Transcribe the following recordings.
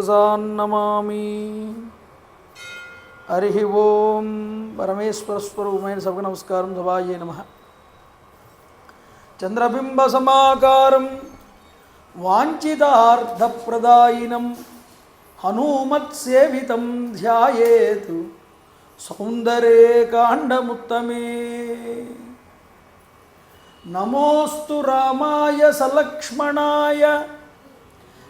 నమామి. హరి ఓం. పరమేశ్వర స్వరూపమైన సభకు నమస్కారం. సభాయే నమ. చంద్రబింబ సమాకారం వాంఛితార్థప్రదాయినం హనుమత్సేవితం ధ్యాయేత్ సౌందర్యే కాండముత్తమే. నమోస్తు రామాయ సలక్ష్మణాయ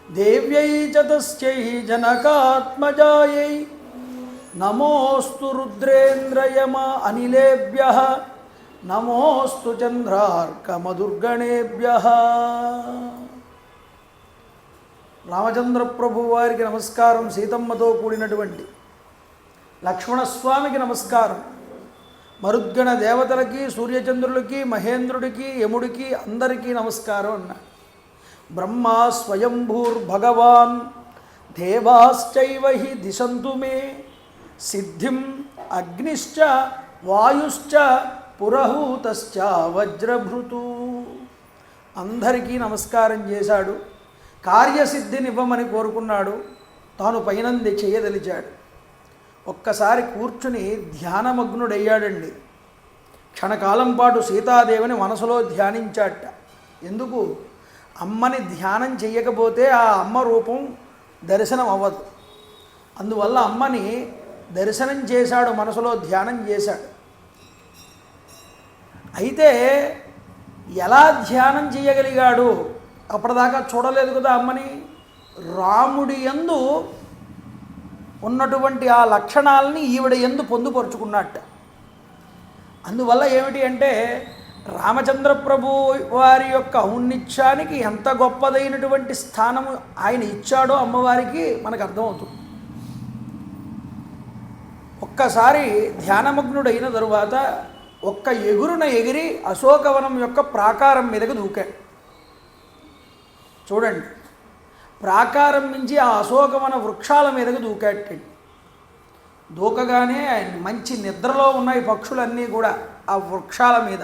దేవ్యై చ తస్యై జనకాత్మజాయై. నమోస్తు రుద్రేంద్రయమ అనిలేభ్యః. నమోస్తు చంద్రార్కమదుర్గణేభ్యః. రామచంద్ర ప్రభు వారికి నమస్కారం. సీతమ్మతో కూడినటువంటి లక్ష్మణస్వామికి నమస్కారం. మరుద్గణ దేవతలకి, సూర్యచంద్రులకి, మహేంద్రుడికి, యముడికి అందరికీ నమస్కారం అన్నాడు. బ్రహ్మా స్వయంభూర్భగవాన్ దేవాశ్చైవ హి దిశంతు మే సిద్ధిం అగ్నిశ్చ వాయుశ్చ పురహూతశ్చ వజ్రభృతు. అందరికీ నమస్కారం చేశాడు. కార్యసిద్ధినివ్వమని కోరుకున్నాడు. తాను పైనంది చేయదలిచాడు. ఒక్కసారి కూర్చుని ధ్యానమగ్నుడయ్యాడండి. క్షణకాలం పాటు సీతాదేవిని మనసులో ధ్యానించాట. ఎందుకు? అమ్మని ధ్యానం చెయ్యకపోతే ఆ అమ్మ రూపం దర్శనం అవ్వదు. అందువల్ల అమ్మని దర్శనం చేశాడు, మనసులో ధ్యానం చేశాడు. అయితే ఎలా ధ్యానం చేయగలిగాడు? అప్పటిదాకా చూడలేదు కదా అమ్మని. రాముడి యందు ఉన్నటువంటి ఆ లక్షణాలని ఈవిడ యందు పొందుపరుచుకున్నట్ట. అందువల్ల ఏమిటి అంటే రామచంద్ర ప్రభు వారి యొక్క ఔన్నిత్యానికి ఎంత గొప్పదైనటువంటి స్థానము ఆయన ఇచ్చాడో అమ్మవారికి మనకు అర్థమవుతుంది. ఒక్కసారి ధ్యానమగ్నుడైన తరువాత ఒక్క ఎగురున ఎగిరి అశోకవనం యొక్క ప్రాకారం మీదకి దూకాడు. చూడండి, ప్రాకారం నుంచి ఆ అశోకవన వృక్షాల మీదకి దూకాటండి. దూకగానే మంచి నిద్రలో ఉన్నాయి పక్షులన్నీ కూడా ఆ వృక్షాల మీద.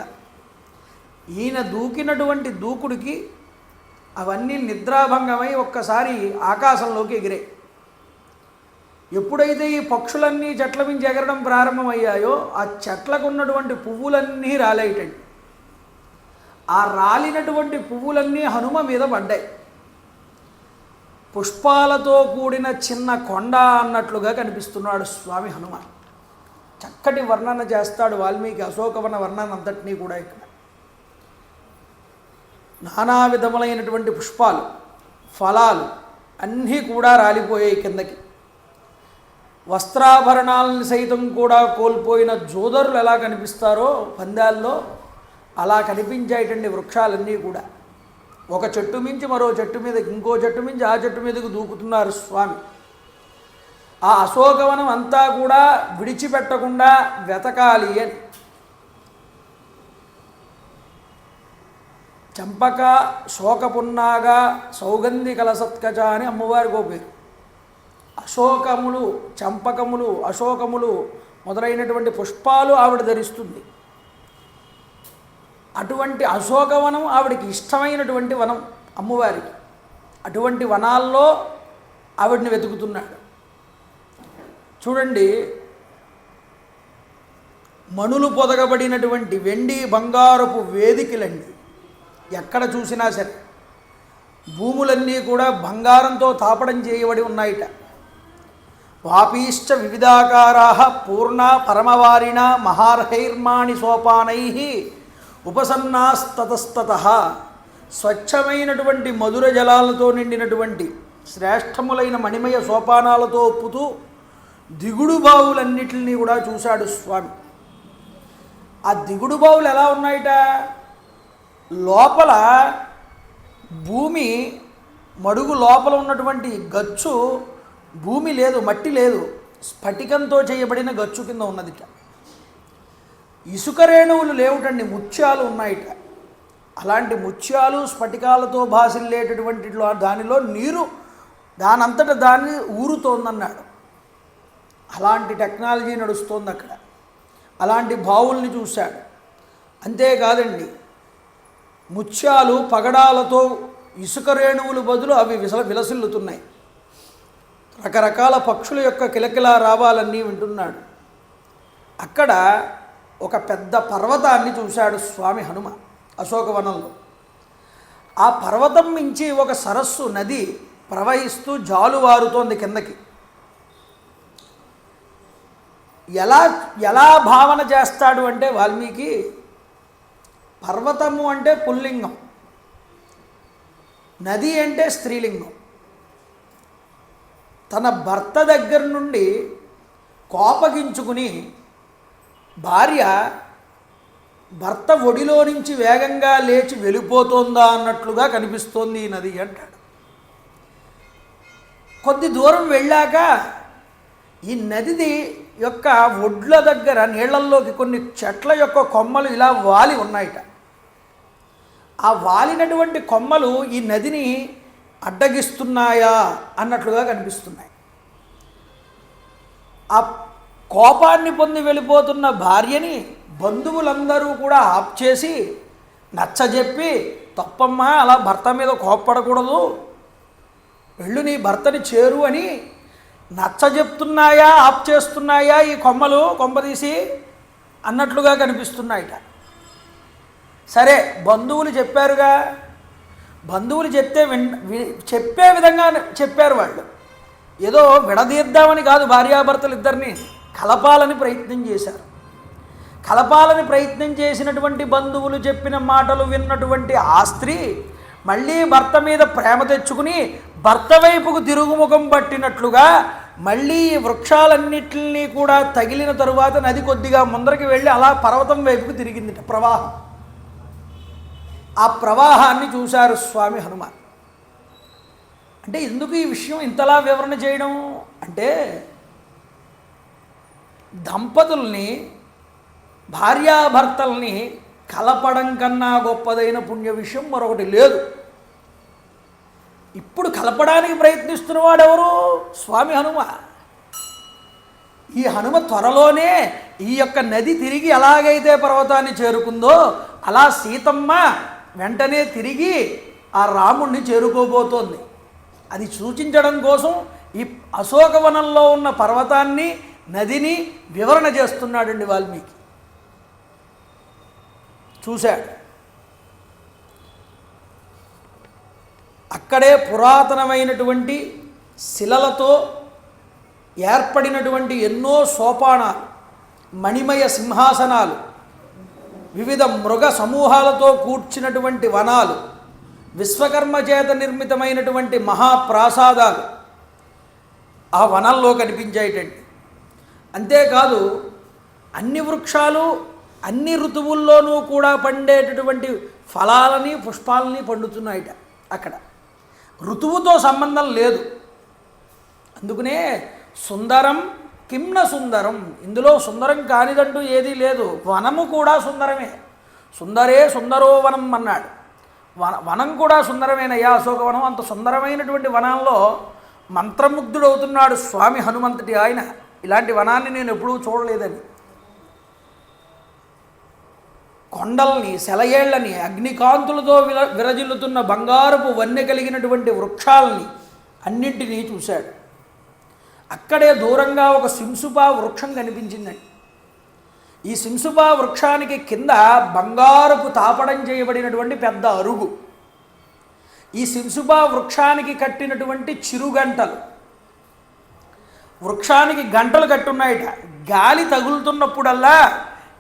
ఈయన దూకినటువంటి దూకుడికి అవన్నీ నిద్రాభంగమై ఒక్కసారి ఆకాశంలోకి ఎగిరే. ఎప్పుడైతే ఈ పక్షులన్నీ చెట్ల మించి ఎగరడం ప్రారంభమయ్యాయో ఆ చెట్లకు ఉన్నటువంటి పువ్వులన్నీ రాలేటండి. ఆ రాలినటువంటి పువ్వులన్నీ హనుమ మీద పడ్డాయి. పుష్పాలతో కూడిన చిన్న కొండ అన్నట్లుగా కనిపిస్తున్నాడు స్వామి హనుమ. చక్కటి వర్ణన చేస్తాడు వాల్మీకి అశోకవన వర్ణన అంతటినీ కూడా. ఇక్కడ నానా విధములైనటువంటి పుష్పాలు, ఫలాలు అన్నీ కూడా రాలిపోయాయి కిందకి. వస్త్రాభరణాలను సైతం కూడా కోల్పోయిన జోదరులు ఎలా కనిపిస్తారో పందాల్లో అలా కనిపించాయిటండి వృక్షాలన్నీ కూడా. ఒక చెట్టు మించి మరో చెట్టు మీదకి, ఇంకో చెట్టు మించి ఆ చెట్టు మీదకు దూకుతున్నారు స్వామి. ఆ అశోకవనం అంతా కూడా విడిచిపెట్టకుండా వెతకాలి అని. చంపక, శోకపున్నాగ, సౌగంధి కలసత్కచ అని అమ్మవారికి ఓ పేరు. అశోకములు, చంపకములు, అశోకములు మొదలైనటువంటి పుష్పాలు ఆవిడ ధరిస్తుంది. అటువంటి అశోకవనం ఆవిడికి ఇష్టమైనటువంటి వనం అమ్మవారికి. అటువంటి వనాల్లో ఆవిడని వెతుకుతున్నాడు. చూడండి, మణులు పొదగబడినటువంటి వెండి బంగారపు వేదికలండి. ఎక్కడ చూసినా సరే భూములన్నీ కూడా బంగారంతో తాపడం చేయబడి ఉన్నాయిట. వాపీశ్చ వివిధాకారా పూర్ణ పరమవారిణ మహార్హైర్మాణి సోపానై ఉపసన్నాస్తతస్తత. స్వచ్ఛమైనటువంటి మధుర జలాలతో నిండినటువంటి శ్రేష్టములైన మణిమయ సోపానాలతో ఒప్పుతూ దిగుడు బావులన్నిటిని కూడా చూశాడు స్వామి. ఆ దిగుడు బావులు ఎలా ఉన్నాయిట? లోపల భూమి మడుగు లోపల ఉన్నటువంటి గచ్చు భూమి లేదు, మట్టి లేదు, స్ఫటికంతో చేయబడిన గచ్చు కింద ఉన్నదిట. ఇసుక రేణువులు లేవుటండి, ముత్యాలు ఉన్నాయిట. అలాంటి ముత్యాలు స్ఫటికాలతో భాసిల్లేటటువంటి దానిలో నీరు దానంతట దాన్ని ఊరుతోందన్నాడు. అలాంటి టెక్నాలజీ నడుస్తోంది అక్కడ. అలాంటి బావుల్ని చూశాడు. అంతేకాదండి, ముత్యాలు పగడాలతో ఇసుక రేణువులు బదులు అవి విలసిల్లుతున్నాయి. రకరకాల పక్షుల యొక్క కిలకిలా రావాలన్నీ వింటున్నాడు. అక్కడ ఒక పెద్ద పర్వతాన్ని చూశాడు స్వామి హనుమ అశోకవనంలో. ఆ పర్వతం మించి ఒక సరస్సు నది ప్రవహిస్తూ జాలువారుతోంది కిందకి. ఎలా ఎలా భావన చేస్తాడు అంటే వాల్మీకి, పర్వతము అంటే పుల్లింగం, నది అంటే స్త్రీలింగం. తన భర్త దగ్గర నుండి కోపగించుకుని భార్య భర్త ఒడిలో నుంచి వేగంగా లేచి వెళ్ళిపోతోందా అన్నట్లుగా కనిపిస్తోంది ఈ నది అంటాడు. కొద్ది దూరం వెళ్ళాక ఈ నది యొక్క ఒడ్ల దగ్గర నీళ్లల్లోకి కొన్ని చెట్ల యొక్క కొమ్మలు ఇలా వాలి ఉన్నాయట. ఆ వాలినటువంటి కొమ్మలు ఈ నదిని అడ్డగిస్తున్నాయా అన్నట్లుగా కనిపిస్తున్నాయి. ఆ కోపాన్ని పొంది వెళ్ళిపోతున్న భార్యని బంధువులందరూ కూడా ఆప్ చేసి నచ్చజెప్పి, తప్పమ్మా అలా భర్త మీద కోప్పడకూడదు, వెళ్ళు నీ భర్తని చేరు అని నచ్చజెప్తున్నాయా ఆప్ చేస్తున్నాయా ఈ కొమ్మలు కొంపదీసి అన్నట్లుగా కనిపిస్తున్నాయిట. సరే బంధువులు చెప్పారుగా, బంధువులు చెప్తే చెప్పే విధంగా చెప్పారు వాళ్ళు. ఏదో విడదీద్దామని కాదు, భార్యాభర్తలు ఇద్దరిని కలపాలని ప్రయత్నం చేశారు. కలపాలని ప్రయత్నం చేసినటువంటి బంధువులు చెప్పిన మాటలు విన్నటువంటి ఆ స్త్రీ మళ్ళీ భర్త మీద ప్రేమ తెచ్చుకుని భర్త వైపుకు తిరుగుముఖం పట్టినట్లుగా మళ్ళీ ఈ వృక్షాలన్నిటినీ కూడా తగిలిన తరువాత నది కొద్దిగా ముందరికి వెళ్ళి అలా పర్వతం వైపుకు తిరిగిందిట ప్రవాహం. ఆ ప్రవాహాన్ని చూశారు స్వామి హనుమ. అంటే ఎందుకు ఈ విషయం ఇంతలా వివరణ చేయడం అంటే, దంపతుల్ని భార్యాభర్తల్ని కలపడం కన్నా గొప్పదైన పుణ్య విషయం మరొకటి లేదు. ఇప్పుడు కలపడానికి ప్రయత్నిస్తున్నవాడెవరు? స్వామి హనుమ. ఈ హనుమ త్వరలోనే ఈ యొక్క నది తిరిగి ఎలాగైతే పర్వతాన్ని చేరుకుందో అలా సీతమ్మ వెంటనే తిరిగి ఆ రాముణ్ణి చేరుకోబోతోంది. అది సూచించడం కోసం ఈ అశోకవనంలో ఉన్న పర్వతాన్ని నదిని వివరణ చేస్తున్నాడండి వాల్మీకి. చూశాడు. అక్కడే పురాతనమైనటువంటి శిలలతో ఏర్పడినటువంటి ఎన్నో సోపానాలు, మణిమయ సింహాసనాలు, వివిధ మృగ సమూహాలతో కూర్చున్నటువంటి వనాలు, విశ్వకర్మ చేత నిర్మితమైనటువంటి మహాప్రాసాదాలు ఆ వనంలో కనిపించాయిటండి. అంతేకాదు అన్ని వృక్షాలు అన్ని ఋతువుల్లోనూ కూడా పండేటటువంటి ఫలాలని పుష్పాలని పండుతున్నాయిట అక్కడ. ఋతువుతో సంబంధం లేదు. అందుకనే సుందరం కిమ్న సుందరం, ఇందులో సుందరం కానిదంటూ ఏదీ లేదు. వనము కూడా సుందరమే. సుందరే సుందరో వనం అన్నాడు. వనం కూడా సుందరమేనయ్యా అశోకవనం. అంత సుందరమైనటువంటి వనంలో మంత్రముగ్ధుడవుతున్నాడు స్వామి హనుమంతుడి ఆయన. ఇలాంటి వనాన్ని నేను ఎప్పుడూ చూడలేదని. కొండల్ని, సెలయేళ్లని, అగ్నికాంతులతో విరజిల్లుతున్న బంగారపు వన్నె కలిగినటువంటి వృక్షాలని అన్నింటినీ చూశాడు. అక్కడే దూరంగా ఒక సింసుపా వృక్షం కనిపించిందండి. ఈ సింసుపా వృక్షానికి కింద బంగారపు తాపడం చేయబడినటువంటి పెద్ద అరుగు, ఈ సింసుపా వృక్షానికి కట్టినటువంటి చిరుగంటలు, వృక్షానికి గంటలు కట్టున్నాయిట. గాలి తగులుతున్నప్పుడల్లా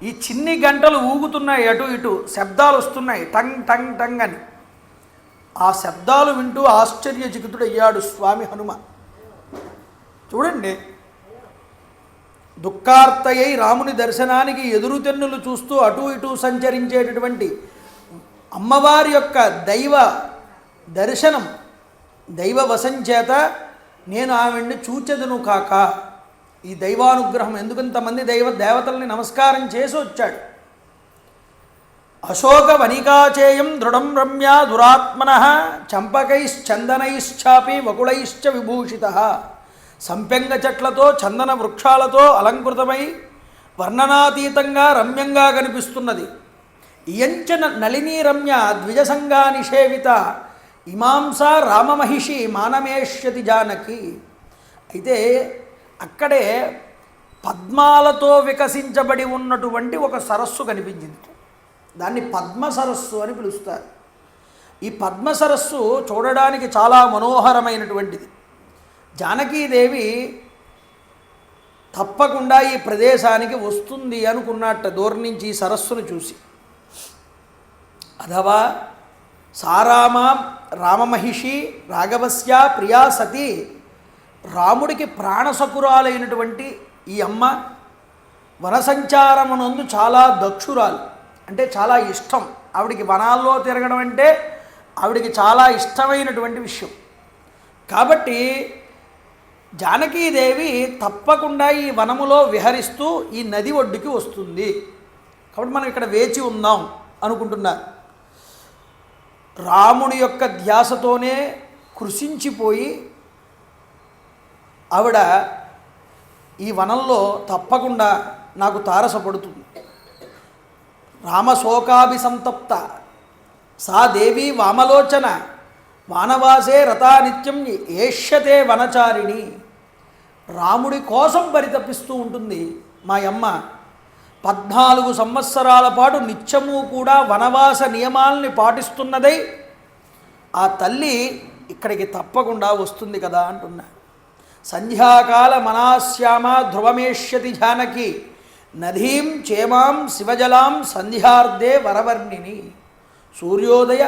ఈ చిన్ని గంటలు ఊగుతున్నాయి, అటు ఇటు శబ్దాలు వస్తున్నాయి, టంగ్ టంగ్ టంగ్ అని. ఆ శబ్దాలు వింటూ ఆశ్చర్యచకితుడయ్యాడు స్వామి హనుమ. చూడండి, దుఃఖార్తయ్యై రాముని దర్శనానికి ఎదురు తెన్నులు చూస్తూ అటు ఇటు సంచరించేటటువంటి అమ్మవారి యొక్క దైవ దర్శనం, దైవ వశం చేత నేను ఆవిడ్ని చూచెదను కాక. ఈ దైవానుగ్రహం ఎందుకంతమంది దేవతల్ని నమస్కారం చేసి వచ్చాడు. అశోక వనికాచేయం దృఢం రమ్య దురాత్మన చంపకైశ్చందనైశ్చాపి వకుళైశ్చ విభూషిత. సంపెంగ చెట్లతో చందన వృక్షాలతో అలంకృతమై వర్ణనాతీతంగా రమ్యంగా కనిపిస్తున్నది. ఇయంచ నళినీ రమ్య ద్విజసంగా నిషేవిత ఇమాంస రామమహిషి మానమేష్యతి జానకి. అయితే అక్కడే పద్మాలతో వికసించబడి ఉన్నటువంటి ఒక సరస్సు కనిపించింది. దాన్ని పద్మ సరస్సు అని పిలుస్తారు. ఈ పద్మ సరస్సు చూడడానికి చాలా మనోహరమైనటువంటిది. జానకీదేవి తప్పకుండా ఈ ప్రదేశానికి వస్తుంది అనుకున్నట్ట దూరం నుంచి ఈ సరస్సును చూసి. అథవా సారామ రామమహిషి రాఘవస్య ప్రియా సతి, రాముడికి ప్రాణసకురాలైనటువంటి ఈ అమ్మ వనసంచారమునందు చాలా దక్షురాలు, అంటే చాలా ఇష్టం ఆవిడికి. వనాల్లో తిరగడం అంటే ఆవిడికి చాలా ఇష్టమైనటువంటి విషయం. కాబట్టి జానకీదేవి తప్పకుండా ఈ వనములో విహరిస్తూ ఈ నది ఒడ్డుకి వస్తుంది. కాబట్టి మనం ఇక్కడ వేచి ఉందాం అనుకుంటున్నారు. రాముని యొక్క ధ్యాసతోనే కృషించిపోయి ఆవిడ ఈ వనంలో తప్పకుండా నాకు తారసపడుతుంది. రామశోకాభిసంతప్త సా దేవి వామలోచన వానవాసే రథా నిత్యం ఏష్యతే వనచారిణి. రాముడి కోసం పరితపిస్తూ ఉంటుంది మా అమ్మ. 14 సంవత్సరాల పాటు నిత్యము కూడా వనవాస నియమాల్ని పాటిస్తున్నదై ఆ తల్లి ఇక్కడికి తప్పకుండా వస్తుంది కదా అంటున్నా. సంధ్యాకాల మనాశ్యామ ధ్రువమేష్యతి జానకి నదీం చేమాం శివజలాం సంధ్యార్ధే వరవర్ణిని. సూర్యోదయ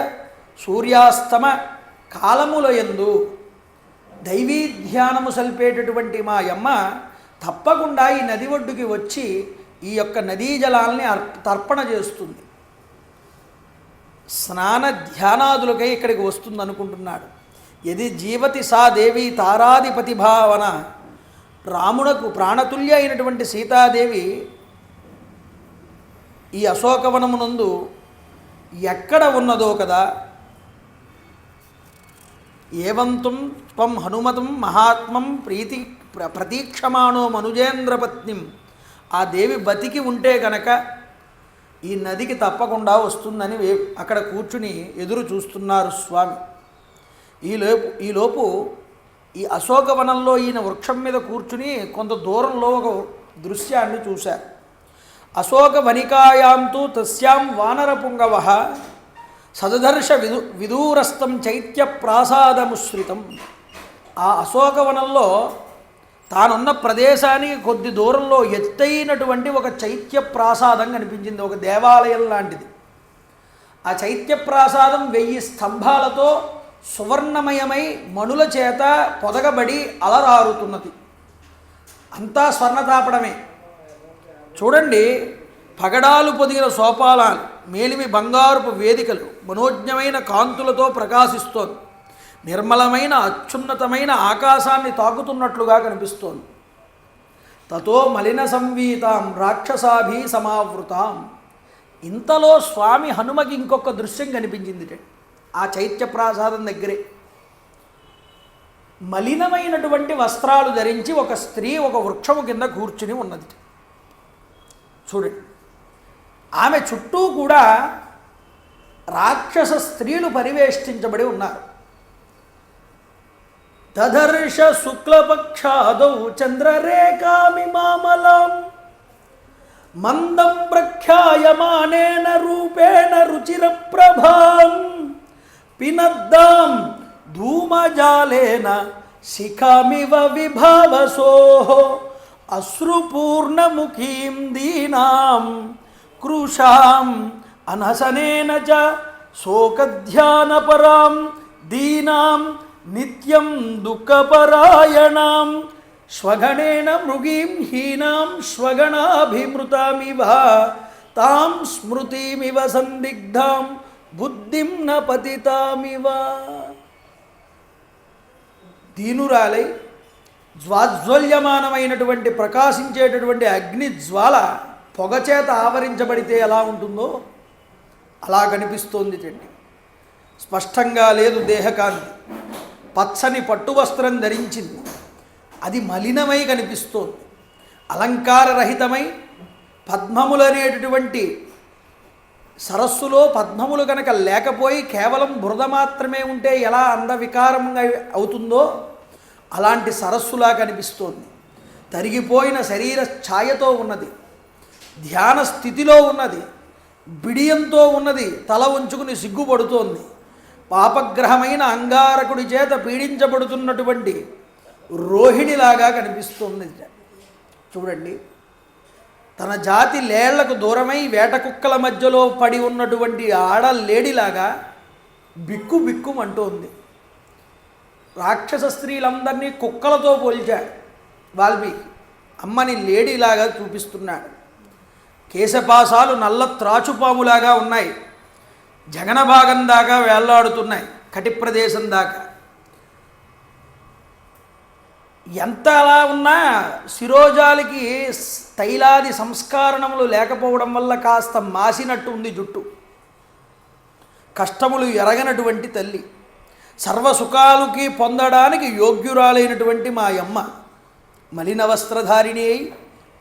సూర్యాస్తమ కాలములయందు దైవీ ధ్యానము సల్పేటటువంటి మా అమ్మ తప్పకుండా ఈ నది ఒడ్డుకి వచ్చి ఈ యొక్క నదీ జలాల్ని తర్పణ చేస్తుంది. స్నాన ధ్యానాదులకై ఇక్కడికి వస్తుంది అనుకుంటున్నాడు. యది జీవతి సా దేవి తారాధిపతి భావన. రామునకు ప్రాణతుల్య అయినటువంటి సీతాదేవి ఈ అశోకవనమునందు ఎక్కడ ఉన్నదో కదా. ఏవంతం త్వం హనుమతం మహాత్మం ప్రతీక్షమాణో మనుజేంద్రపత్నిం. ఆ దేవి బతికి ఉంటే గనక ఈ నదికి తప్పకుండా వస్తుందని అక్కడ కూర్చుని ఎదురు చూస్తున్నారు స్వామి. ఈలోపు ఈ అశోకవనంలో ఈయన వృక్షం మీద కూర్చుని కొంత దూరంలో ఒక దృశ్యాన్ని చూశారు. అశోక వనికాయాంతు తస్యాం వానరపుంగవ సదదర్శ విదూరస్థం చైత్య ప్రాసాదముశ్రితం. ఆ అశోకవనంలో తానున్న ప్రదేశానికి కొద్ది దూరంలో ఎత్తైనటువంటి ఒక చైత్య ప్రాసాదం కనిపించింది, ఒక దేవాలయం లాంటిది. ఆ చైత్య ప్రాసాదం 1000 స్తంభాలతో సువర్ణమయమై మణుల చేత పొదగబడి అలరారుతున్నది. అంతా స్వర్ణతాపడమే. చూడండి, పగడాలు పొదిగిన సోపాలాలు, మేలిమి బంగారుపు వేదికలు మనోజ్ఞమైన కాంతులతో ప్రకాశిస్తోంది. నిర్మలమైన అత్యున్నతమైన ఆకాశాన్ని తాకుతున్నట్లుగా కనిపిస్తోంది. తతో మలిన సంవీతాం రాక్షసాభి సమావృతాం. ఇంతలో స్వామి హనుమకి ఇంకొక దృశ్యం కనిపించింది. ఆ చైత్య ప్రాసాదం దగ్గరే మలినమైనటువంటి వస్త్రాలు ధరించి ఒక స్త్రీ ఒక వృక్షము కింద కూర్చుని ఉన్నది. చూడండి, ఆమె చుట్టూ కూడా రాక్షస స్త్రీలు పరివేష్టించబడి ఉన్నారు. దదర్శ శుక్లపక్షాదౌ చంద్రరేఖామిమామలాం మందం ప్రఖ్యాయమానేన రూపేణ రుచిరప్రభాం పినద్దాం ధూమజాలేన శిఖామివ విభావసోః అశ్రుపూర్ణముఖీం దీనాం కృషాం అనసనేన చ శోకధ్యానపరాం దీనాం నిత్యం దుఃఖపరాయణాం స్వగణేన మృగీం హీనాం స్వగణాభిమృతామివ తాం స్మృతిమివ సందిగ్ధాం బుద్ధిం న పతితామివ. దీనురాలై జ్వాజ్వల్యమానమైనటువంటి ప్రకాశించేటటువంటి అగ్ని జ్వాల పొగచేత ఆవరించబడితే ఎలా ఉంటుందో అలా కనిపిస్తోంది. చెండి స్పష్టంగా లేదు దేహకాంతి. పచ్చని పట్టు వస్త్రం ధరించింది, అది మలినమై కనిపిస్తోంది. అలంకారరహితమై పద్మములనేటటువంటి సరస్సులో పద్మములు కనుక లేకపోయి కేవలం బురద మాత్రమే ఉంటే ఎలా అందవికారంగా అవుతుందో అలాంటి సరస్సులా కనిపిస్తోంది. తరిగిపోయిన శరీర ఛాయతో ఉన్నది, ధ్యాన స్థితిలో ఉన్నది, బిడియంతో ఉన్నది, తల ఉంచుకుని సిగ్గుపడుతోంది. పాపగ్రహమైన అంగారకుడి చేత పీడించబడుతున్నటువంటి రోహిణిలాగా కనిపిస్తుంది. చూడండి, తన జాతి లేళ్లకు దూరమై వేట కుక్కల మధ్యలో పడి ఉన్నటువంటి ఆడలేడిలాగా బిక్కు బిక్కుమంటోంది. రాక్షస స్త్రీలందరినీ కుక్కలతో పోల్చాడు వాల్మీకి. అమ్మని లేడీలాగా చూపిస్తున్నాడు. కేశపాసాలు నల్ల త్రాచుపాములాగా ఉన్నాయి, జగన భాగం దాకా వేళ్లాడుతున్నాయి, కటి ప్రదేశం దాకా. ఎంత అలా ఉన్నా శిరోజాలికి తైలాది సంస్కారణములు లేకపోవడం వల్ల కాస్త మాసినట్టు ఉంది జుట్టు. కష్టములు ఎరగనటువంటి తల్లి, సర్వసుఖాలకి పొందడానికి యోగ్యురాలైనటువంటి మా అమ్మ మలిన వస్త్రధారిణి అయి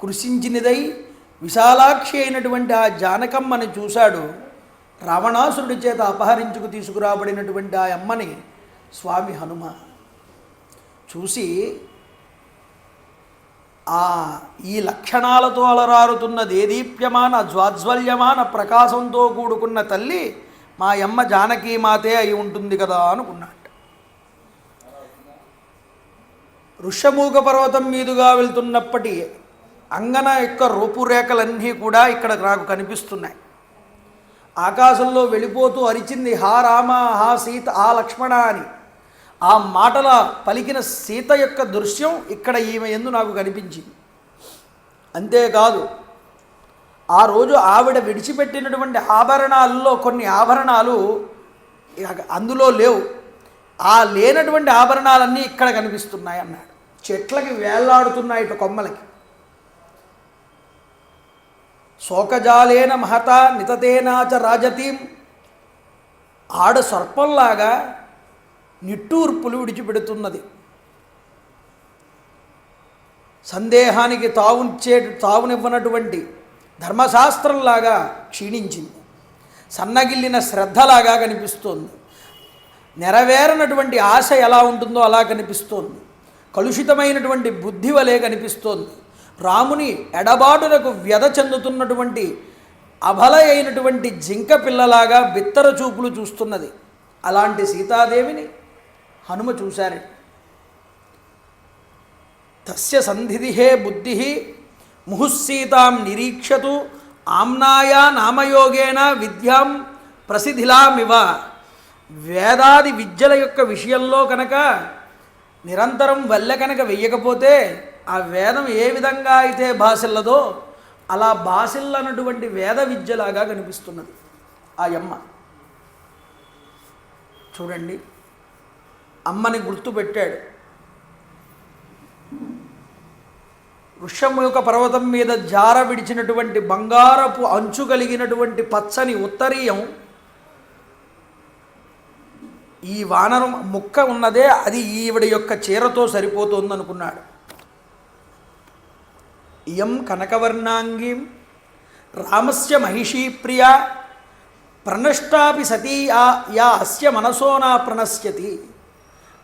కృషించినదై విశాలాక్షి అయినటువంటి ఆ జానకమ్మని చూశాడు. రావణాసురుడి చేత అపహరించుకు తీసుకురాబడినటువంటి ఆ అమ్మని స్వామి హనుమ చూసి ఈ లక్షణాలతో అలరారుతున్న దేదీప్యమాన జ్వాజ్వల్యమాన ప్రకాశంతో కూడుకున్న తల్లి మా అమ్మ జానకీమాతే అయి ఉంటుంది కదా అనుకున్నాడు. ఋష్యమూక పర్వతం మీదుగా వెళ్తున్నప్పటి అంగన యొక్క రూపురేఖలన్నీ కూడా ఇక్కడ నాకు కనిపిస్తున్నాయి. ఆకాశంలో వెళ్ళిపోతూ అరిచింది, హా రామ, హా సీత, ఆ లక్ష్మణ అని. ఆ మాటల పలికిన సీత యొక్క దృశ్యం ఇక్కడ ఈమె యందు నాకు కనిపించింది. అంతేకాదు, ఆ రోజు ఆవిడ విడిచిపెట్టినటువంటి ఆభరణాల్లో కొన్ని ఆభరణాలు అందులో లేవు. ఆ లేనటువంటి ఆభరణాలన్నీ ఇక్కడ కనిపిస్తున్నాయి అన్నాడు. చెట్లకి వేళ్లాడుతున్నాయి ఇటు కొమ్మలకి. శోకజాలేన మహత నితతేనాచ రాజతీం, ఆడ సర్పంలాగా నిట్టూర్పులు విడిచిపెడుతున్నది. సందేహానికి తావునివ్వనటువంటి ధర్మశాస్త్రంలాగా క్షీణించింది. సన్నగిల్లిన శ్రద్ధలాగా కనిపిస్తోంది. నెరవేరనటువంటి ఆశ ఎలా ఉంటుందో అలా కనిపిస్తోంది. కలుషితమైనటువంటి బుద్ధి వలె కనిపిస్తోంది. రాముని ఎడబాటులకు వ్యధ చెందుతున్నటువంటి అబల అయినటువంటి జింక పిల్లలాగా బిత్తర చూపులు చూస్తున్నది. అలాంటి సీతాదేవిని హనుమ చూశారు. తస్య సంధిదిహే బుద్ధి ముహుస్సీతాం నిరీక్షతు ఆమ్నాయా నామయోగేన విద్యాం ప్రసిద్ధిలామివ. వేదాది విద్యల యొక్క విషయంలో కనుక నిరంతరం వల్లె కనుక వెయ్యకపోతే ఆ వేదం ఏ విధంగా అయితే భాసిల్లదో అలా భాసిల్లనటువంటి వేద విద్యలాగా కనిపిస్తున్నది ఆ అమ్మ. చూడండి, అమ్మని గుర్తుపెట్టాడు. ఋష్యమూక పర్వతం మీద జార విడిచినటువంటి బంగారపు అంచు కలిగినటువంటి పచ్చని ఉత్తరీయం, ఈ వానరం ముక్క ఉన్నదే అది ఈవిడ యొక్క చీరతో సరిపోతుందనుకున్నాడు. ఇయం కనకవర్ణాంగీం రామస్య మహిషీ ప్రియా ప్రణష్టాపి సతీ యా అస్య మనసోనా ప్రణశ్యతి.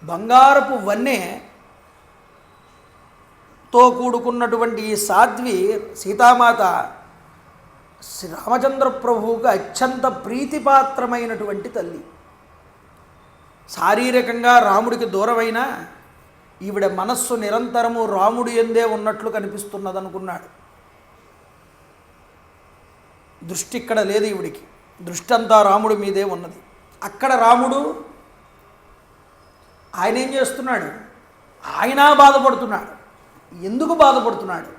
బంగారపు వన్నెతో కూడుకున్నటువంటి ఈ సాధ్వి సీతామాత శ్రీరామచంద్ర ప్రభువుకు అత్యంత ప్రీతిపాత్రమైనటువంటి తల్లి. శారీరకంగా రాముడికి దూరమైన ఈవిడ మనస్సు నిరంతరము రాముడి యందే ఉన్నట్లు కనిపిస్తున్నదనుకున్నాడు. దృష్టి ఇక్కడ లేదు ఈవిడికి, దృష్టి అంతా రాముడి మీదే ఉన్నది. అక్కడ రాముడు ఆయన ఏం చేస్తున్నాడు? ఆయన బాధపడుతున్నాడు. ఎందుకు బాధపడుతున్నాడు?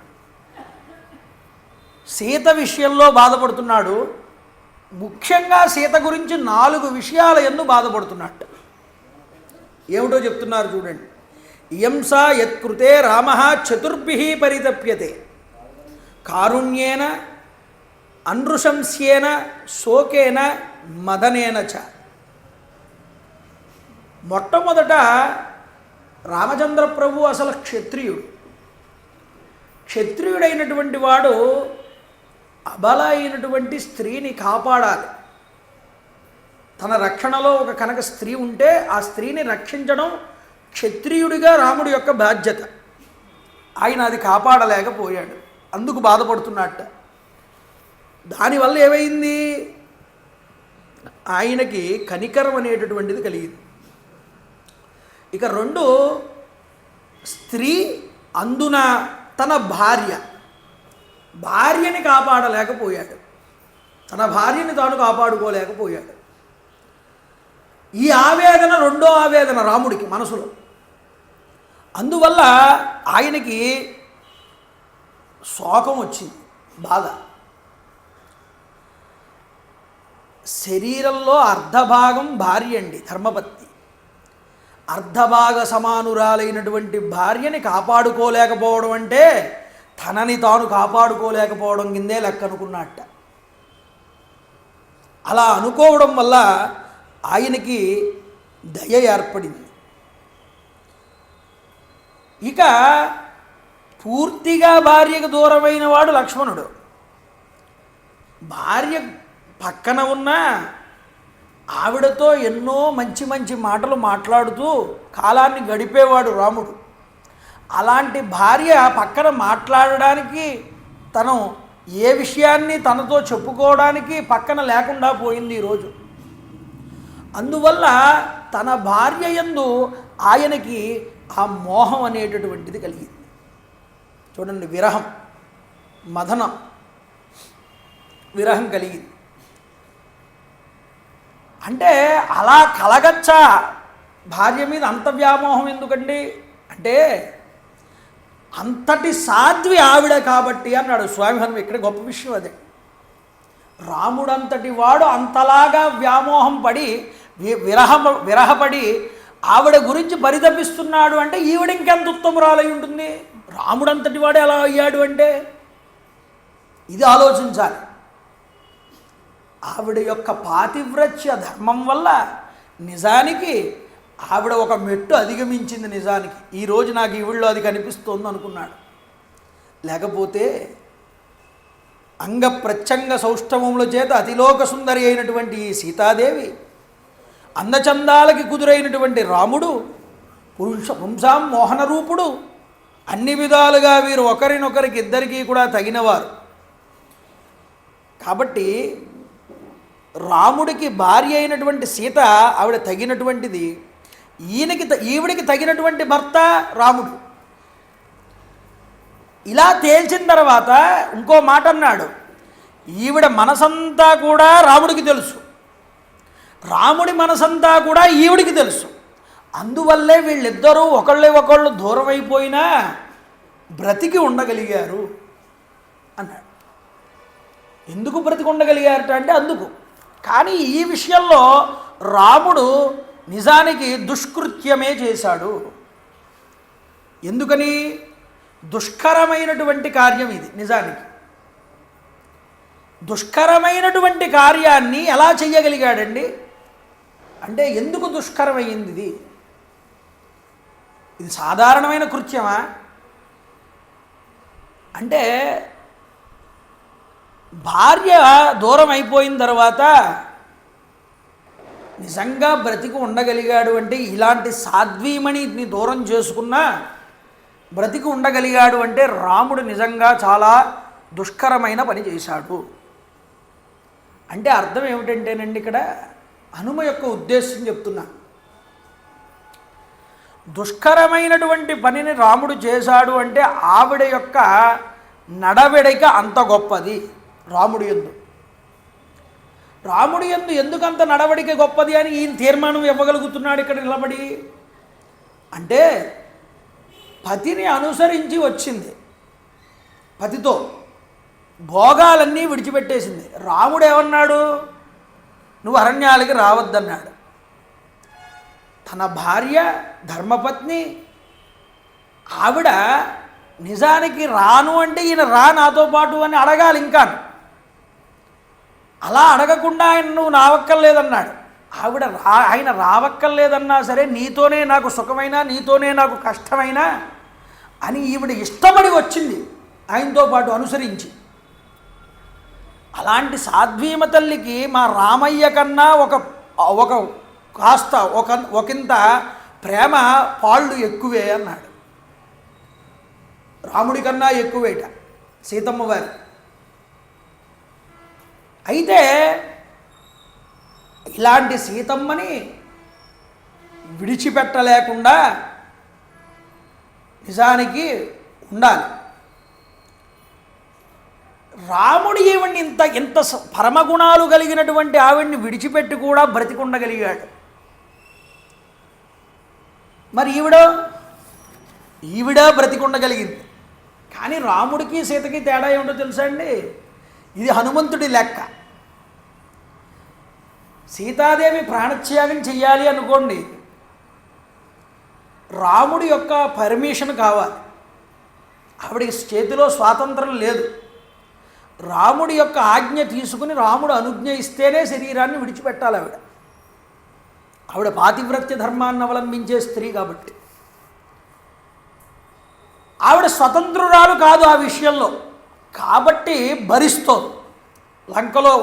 సీత విషయంలో బాధపడుతున్నాడు. ముఖ్యంగా సీత గురించి 4 విషయాల యందు బాధపడుతున్నట్టు. ఏమిటో చెప్తున్నారు చూడండి. ఇయంసా యత్కృతే రామ చతుర్భిః పరితప్యతే కారుణ్యేన అనృశంస్యేన శోకేన మదనేన చ. మొట్టమొదట రామచంద్ర ప్రభు అసలు క్షత్రియుడు. క్షత్రియుడైనటువంటి వాడు అబల అయినటువంటి స్త్రీని కాపాడాలి. తన రక్షణలో ఒక కనుక స్త్రీ ఉంటే ఆ స్త్రీని రక్షించడం క్షత్రియుడిగా రాముడి యొక్క బాధ్యత. ఆయన అది కాపాడలేకపోయాడు, అందుకు బాధపడుతున్నట్ట. దానివల్ల ఏమైంది, ఆయనకి కనికరం అనేటటువంటిది కలిగింది. ఇక రెండు, స్త్రీ, అందున తన భార్యని కాపాడలేకపోయాడు, తన భార్యని తాను కాపాడుకోలేకపోయాడు. ఈ ఆవేదన రెండో ఆవేదన రాముడికి మనసులో. అందువల్ల ఆయనకి శోకం వచ్చింది, బాధ. శరీరంలో అర్ధభాగం భార్య అండి, ధర్మపత్ని. అర్ధభాగ సమానురాలైనటువంటి భార్యని కాపాడుకోలేకపోవడం అంటే తనని తాను కాపాడుకోలేకపోవడం కిందే లెక్క అనుకున్నట్ట. అలా అనుకోవడం వల్ల ఆయనకి దయ ఏర్పడింది. ఇక పూర్తిగా భార్యకు దూరమైన వాడు లక్ష్మణుడు. భార్య పక్కన ఉన్న ఆవిడతో ఎన్నో మంచి మంచి మాటలు మాట్లాడుతూ కాలాన్ని గడిపేవాడు రాముడు. అలాంటి భార్య పక్కన మాట్లాడడానికి, తను ఏ విషయాన్ని తనతో చెప్పుకోవడానికి పక్కన లేకుండా పోయింది ఈరోజు. అందువల్ల తన భార్య యందు ఆయనకి ఆ మోహం అనేటటువంటిది కలిగింది. చూడండి, విరహం, మదనం, విరహం కలిగింది. అంటే అలా కలగచ్చా? భార్య మీద అంత వ్యామోహం ఎందుకండి అంటే, అంతటి సాధ్వి ఆవిడ కాబట్టి అన్నాడు స్వామి హనుమ. ఇక్కడ గొప్ప విషయం అదే. రాముడంతటి వాడు అంతలాగా వ్యామోహం పడి విరహపడి ఆవిడ గురించి పరితపిస్తున్నాడు అంటే ఈవిడ ఇంకెంత ఉత్తమురాలై ఉంటుంది. రాముడంతటి వాడు ఎలా అయ్యాడు అంటే ఇది ఆలోచించాలి. ఆవిడ యొక్క పాతివ్రత్య ధర్మం వల్ల నిజానికి ఆవిడ ఒక మెట్టు అధిగమించింది. నిజానికి ఈరోజు నాకు ఈవిడలో అది కనిపిస్తోంది అనుకున్నాడు. లేకపోతే అంగ ప్రత్యంగ సౌష్ఠవముల చేత అతిలోక సుందరి అయినటువంటి ఈ సీతాదేవి, అందచందాలకి కుదురైనటువంటి రాముడు, పుంసాం మోహన రూపుడు, అన్ని విధాలుగా వీరు ఒకరినొకరికి ఇద్దరికీ కూడా తగినవారు. కాబట్టి రాముడికి భార్య అయినటువంటి సీత ఆవిడ తగినటువంటిది. ఈవిడికి తగినటువంటి భర్త రాముడు. ఇలా తేల్చిన తర్వాత ఇంకో మాట అన్నాడు, ఈవిడ మనసంతా కూడా రాముడికి తెలుసు, రాముడి మనసంతా కూడా ఈవిడికి తెలుసు. అందువల్లే వీళ్ళిద్దరూ ఒకళ్ళు దూరం అయిపోయినా బ్రతికి ఉండగలిగారు అన్నాడు. ఎందుకు బ్రతికి ఉండగలిగారట అంటే అందుకు. కానీ ఈ విషయంలో రాముడు నిజానికి దుష్కృత్యమే చేశాడు. ఎందుకని? దుష్కరమైనటువంటి కార్యం ఇది. నిజానికి దుష్కరమైనటువంటి కార్యాన్ని ఎలా చెయ్యగలిగాడండి అంటే, ఎందుకు దుష్కరమైంది ఇది? ఇది సాధారణమైన కృత్యమా అంటే, భార్య దూరం అయిపోయిన తర్వాత నిజంగా బ్రతికి ఉండగలిగాడు అంటే, ఇలాంటి సాధ్వీమణిని దూరం చేసుకున్నా బ్రతికి ఉండగలిగాడు అంటే రాముడు నిజంగా చాలా దుష్కరమైన పని చేశాడు. అంటే అర్థం ఏమిటంటేనండి, ఇక్కడ హనుమ యొక్క ఉద్దేశం చెప్తున్నా. దుష్కరమైనటువంటి పనిని రాముడు చేశాడు అంటే ఆవిడ యొక్క నడవడిక అంత గొప్పది. రాముడి యందు ఎందుకంత నడవడిక గొప్పది అని ఈయన తీర్మానం ఇవ్వగలుగుతున్నాడు ఇక్కడ నిలబడి అంటే, పతిని అనుసరించి వచ్చింది, పతితో భోగాలన్నీ విడిచిపెట్టేసింది. రాముడు ఏమన్నాడు? నువ్వు అరణ్యాలకి రావద్దన్నాడు. తన భార్య ధర్మపత్ని ఆవిడ నిజానికి రాను అంటే ఈయన రా నాతో పాటు అని అడగాలి. ఇంకా అలా అడగకుండా ఆయన నువ్వు రావక్కర్లేదన్నాడు. ఆయన రావక్కర్లేదన్నా సరే, నీతోనే నాకు సుఖమైనా నీతోనే నాకు కష్టమైనా అని ఈవిడ ఇష్టపడి వచ్చింది ఆయనతో పాటు అనుసరించి. అలాంటి సాధ్వీమ తల్లికి మా రామయ్య కన్నా ఒక కాస్త ఒకంత ప్రేమ పాళ్ళు ఎక్కువే అన్నాడు. రాముడి కన్నా ఎక్కువేట సీతమ్మ వారి. అయితే ఇలాంటి సీతమ్మని విడిచిపెట్టలేకుండా నిజానికి ఉండాలి. రాముడు ఈవిడ్ని ఇంత పరమగుణాలు కలిగినటువంటి ఆవిడ్ని విడిచిపెట్టి కూడా బ్రతికుండగలిగాడు. మరి ఈవిడ బ్రతికుండగలిగింది. కానీ రాముడికి సీతకి తేడా ఏమిటో తెలుసా అండి? ఇది హనుమంతుడి లెక్క. సీతాదేవి ప్రాణత్యాగం చెయ్యాలి అనుకోండి, రాముడి యొక్క పర్మిషన్ కావాలి. ఆవిడికి చేతిలో స్వాతంత్రం లేదు. రాముడి యొక్క ఆజ్ఞ తీసుకుని రాముడు అనుజ్ఞ ఇస్తేనే శరీరాన్ని విడిచిపెట్టాలి. ఆవిడ పాతివ్రత్య ధర్మాన్ని అవలంబించే స్త్రీ కాబట్టి ఆవిడ స్వతంత్రురాలు కాదు ఆ విషయంలో. కాబట్టి భరిస్తోంది. లంకలో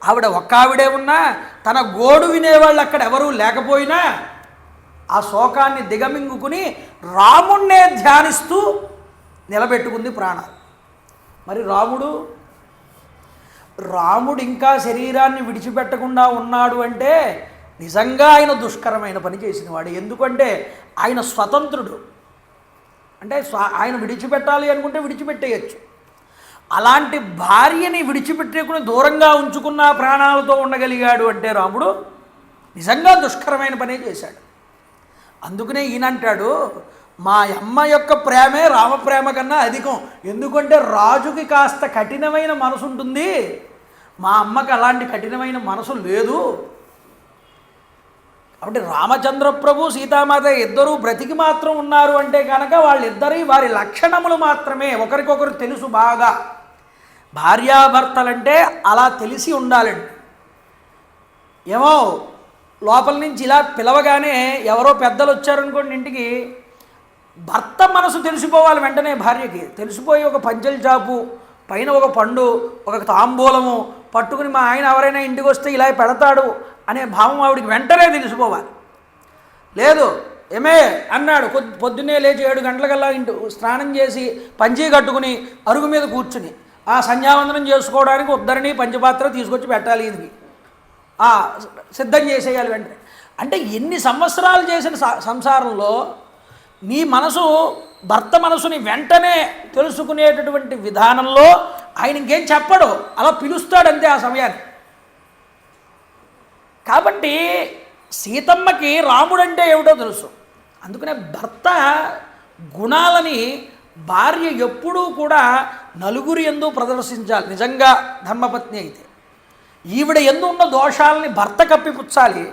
ఆవిడ ఒక్క ఆవిడే ఉన్నా, తన గోడు వినేవాళ్ళు అక్కడ ఎవరూ లేకపోయినా ఆ శోకాన్ని దిగమింగుకుని రాముణ్ణే ధ్యానిస్తూ నిలబెట్టుకుంది ప్రాణాలు. మరి రాముడు ఇంకా శరీరాన్ని విడిచిపెట్టకుండా ఉన్నాడు అంటే నిజంగా ఆయన దుష్కరమైన పని చేసినవాడు. ఎందుకంటే ఆయన స్వతంత్రుడు. అంటే ఆయన విడిచిపెట్టాలి అనుకుంటే విడిచిపెట్టేయచ్చు. అలాంటి భార్యని విడిచిపెట్టుకుని దూరంగా ఉంచుకున్న ప్రాణాలతో ఉండగలిగాడు అంటే రాముడు నిజంగా దుష్కరమైన పనే చేశాడు. అందుకనే ఈయనంటాడు, మా అమ్మ యొక్క ప్రేమే రామప్రేమ కన్నా అధికం. ఎందుకంటే రాజుకి కాస్త కఠినమైన మనసు ఉంటుంది, మా అమ్మకి అలాంటి కఠినమైన మనసు లేదు. కాబట్టి రామచంద్ర ప్రభు సీతామాత ఇద్దరూ బ్రతికి మాత్రం ఉన్నారు అంటే కనుక వాళ్ళిద్దరి వారి లక్షణములు మాత్రమే ఒకరికొకరు తెలుసు బాగా. భార్యాభర్తలంటే అలా తెలిసి ఉండాలండి. ఏమో లోపల నుంచి ఇలా పిలవగానే ఎవరో పెద్దలు వచ్చారనుకోండి ఇంటికి, భర్త మనసు తెలిసిపోవాలి వెంటనే. భార్యకి తెలిసిపోయి ఒక పంచెల చాపు పైన ఒక పండు ఒక తాంబూలము పట్టుకుని మా ఆయన ఎవరైనా ఇంటికి వస్తే ఇలా పెడతాడు అనే భావం ఆవిడికి వెంటనే తెలిసిపోవాలి. లేదు ఏమే అన్నాడు, పొద్దున్నే లేచి 7 గంటలకల్లా స్నానం చేసి పంచీ కట్టుకుని అరుగు మీద కూర్చుని ఆ సంధ్యావందనం చేసుకోవడానికి ఉద్దరిని పంచపాత్ర తీసుకొచ్చి పెట్టాలి, ఇది సిద్ధం చేసేయాలి వెంటనే. అంటే ఎన్ని సంవత్సరాలు చేసిన సంసారంలో నీ మనసు భర్త మనసుని వెంటనే తెలుసుకునేటటువంటి విధానంలో ఆయన ఇంకేం చెప్పడు, అలా పిలుస్తాడంతే ఆ సమయాన్ని. కాబట్టి సీతమ్మకి రాముడంటే ఏమిటో తెలుసు. అందుకనే భర్త గుణాలని భార్య ఎప్పుడూ కూడా నలుగురి యందు ప్రదర్శించాలి. నిజంగా ధర్మపత్ని అయితే ఈవిడ యందు ఉన్న దోషాలని భర్త కప్పిపుచ్చాలి,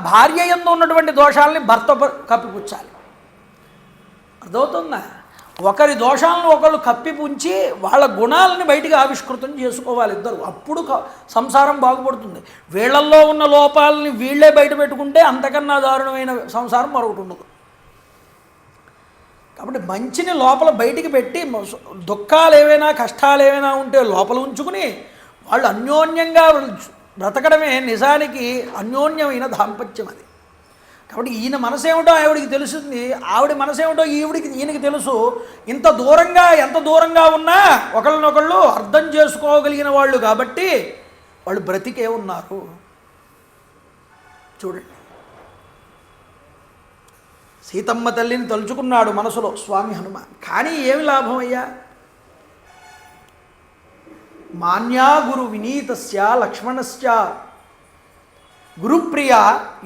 భార్య యందు ఉన్నటువంటి దోషాలని భర్త కప్పిపుచ్చాలి. అర్థమవుతుందా? ఒకరి దోషాలను ఒకళ్ళు కప్పిపుంచి వాళ్ళ గుణాలని బయటికి ఆవిష్కృతం చేసుకోవాలి ఇద్దరు. అప్పుడు సంసారం బాగుపడుతుంది. వీళ్ళల్లో ఉన్న లోపాలని వీళ్ళే బయట పెట్టుకుంటే అంతకన్నా దారుణమైన సంసారం మరొకటి ఉండదు. కాబట్టి మంచిని లోపల బయటికి పెట్టి దుఃఖాలు ఏవైనా కష్టాలు ఏవైనా ఉంటే లోపల ఉంచుకుని వాళ్ళు అన్యోన్యంగా బ్రతకడమే నిజానికి అన్యోన్యమైన దాంపత్యం అది. కాబట్టి ఈయన మనసేమిటో ఆవిడికి తెలుస్తుంది, ఆవిడ మనసేమిటో ఈయనకి తెలుసు. ఎంత దూరంగా ఉన్నా ఒకళ్ళనొకళ్ళు అర్థం చేసుకోగలిగిన వాళ్ళు కాబట్టి వాళ్ళు బ్రతికే ఉన్నారు. చూడండి, సీతమ్మ తల్లిని తలుచుకున్నాడు మనసులో స్వామి హనుమాన్. కానీ ఏమి లాభం అయ్యా? మాన్యా గురు వినీతస్య లక్ష్మణస్య గురుప్రియ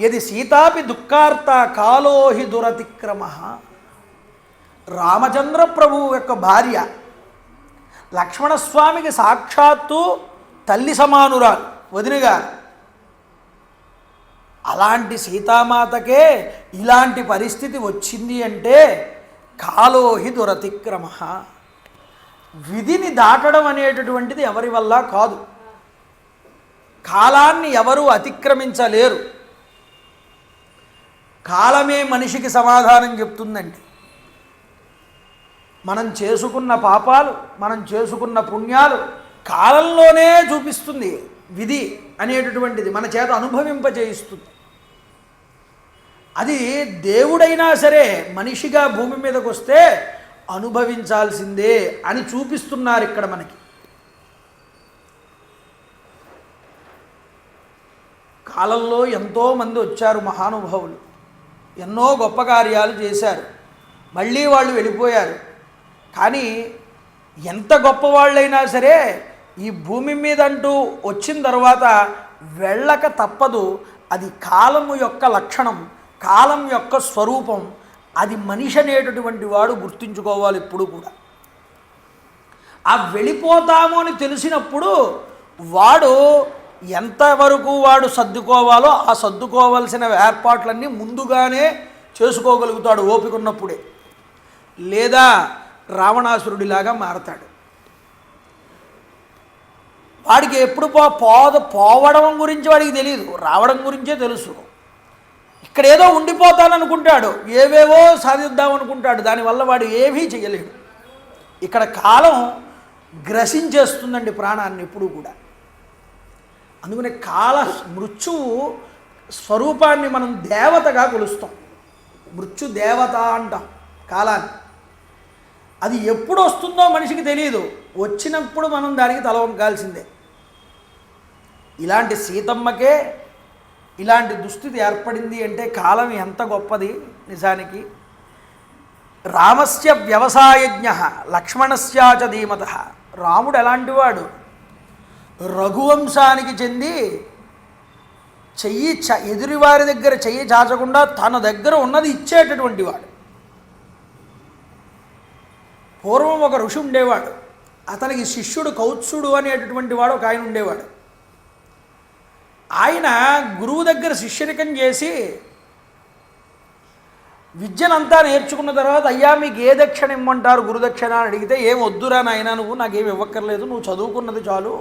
యది సీతాపి దుఃఖార్త కాలోహి దురతిక్రమ. రామచంద్ర ప్రభువు యొక్క భార్య లక్ష్మణస్వామికి సాక్షాత్తు తల్లి సమానురాలు, వదినగా. అలాంటి సీతామాతకే ఇలాంటి పరిస్థితి వచ్చింది అంటే కాలోహి దురతిక్రమ. విధిని దాటడం అనేటటువంటిది ఎవరి వల్ల కాదు. కాలాన్ని ఎవరూ అతిక్రమించలేరు. కాలమే మనిషికి సమాధానం చెప్తుందండి. మనం చేసుకున్న పాపాలు, మనం చేసుకున్న పుణ్యాలు కాలంలోనే చూపిస్తుంది. విధి అనేటటువంటిది మన చేత అనుభవింపజేయిస్తుంది. అది దేవుడైనా సరే మనిషిగా భూమి మీదకి వస్తే అనుభవించాల్సిందే అని చూపిస్తున్నారు ఇక్కడ మనకి. కాలంలో ఎంతోమంది వచ్చారు మహానుభావులు, ఎన్నో గొప్ప కార్యాలు చేశారు, మళ్ళీ వాళ్ళు వెళ్ళిపోయారు. కానీ ఎంత గొప్పవాళ్ళైనా సరే ఈ భూమి మీద అంటూ వచ్చిన తర్వాత వెళ్ళక తప్పదు. అది కాలము యొక్క లక్షణం, కాలం యొక్క స్వరూపం. అది మనిషి అనేటటువంటి వాడు గుర్తుంచుకోవాలి ఎప్పుడు కూడా. ఆ వెళ్ళిపోతాము అని తెలిసినప్పుడు వాడు ఎంతవరకు వాడు సర్దుకోవాలో ఆ సర్దుకోవాల్సిన ఏర్పాట్లన్నీ ముందుగానే చేసుకోగలుగుతాడు ఓపిక ఉన్నప్పుడే. లేదా రావణాసురుడిలాగా మారతాడు. వాడికి ఎప్పుడు పోవడం గురించి వాడికి తెలియదు, రావడం గురించే తెలుసు. ఇక్కడ ఏదో ఉండిపోతాననుకుంటాడు, ఏవేవో సాధిద్దామనుకుంటాడు, దానివల్ల వాడు ఏమీ చేయలేడు. ఇక్కడ కాలం గ్రసించేస్తుందండి ప్రాణాన్ని ఎప్పుడు కూడా. అందుకనే మృత్యువు స్వరూపాన్ని మనం దేవతగా కొలుస్తాం. మృత్యు దేవత అంటాం కాలాన్ని. అది ఎప్పుడు వస్తుందో మనిషికి తెలియదు, వచ్చినప్పుడు మనం దానికి తల వంకాల్సిందే. ఇలాంటి సీతమ్మకే ఇలాంటి దుస్థితి ఏర్పడింది అంటే కాలం ఎంత గొప్పది నిజానికి. రామస్య వ్యవసాయజ్ఞ లక్ష్మణస్యాచ ధీమత. రాముడు ఎలాంటి వాడు? రఘువంశానికి చెంది ఎదురివారి దగ్గర చెయ్యి చాచకుండా తన దగ్గర ఉన్నది ఇచ్చేటటువంటి వాడు. పూర్వం ఒక ఋషి ఉండేవాడు, అతనికి శిష్యుడు కౌత్సుడు అనేటటువంటి వాడు ఒక ఆయన ఉండేవాడు. ఆయన గురువు దగ్గర శిష్యరికం చేసి విద్యనంతా నేర్చుకున్న తర్వాత, అయ్యా మీకు ఏ దక్షిణ ఇమ్మంటారు గురుదక్షిణ అని అడిగితే, ఏం వద్దురా నాయనా, నువ్వు నాకేమి ఇవ్వక్కర్లేదు, నువ్వు చదువుకున్నది చాలు,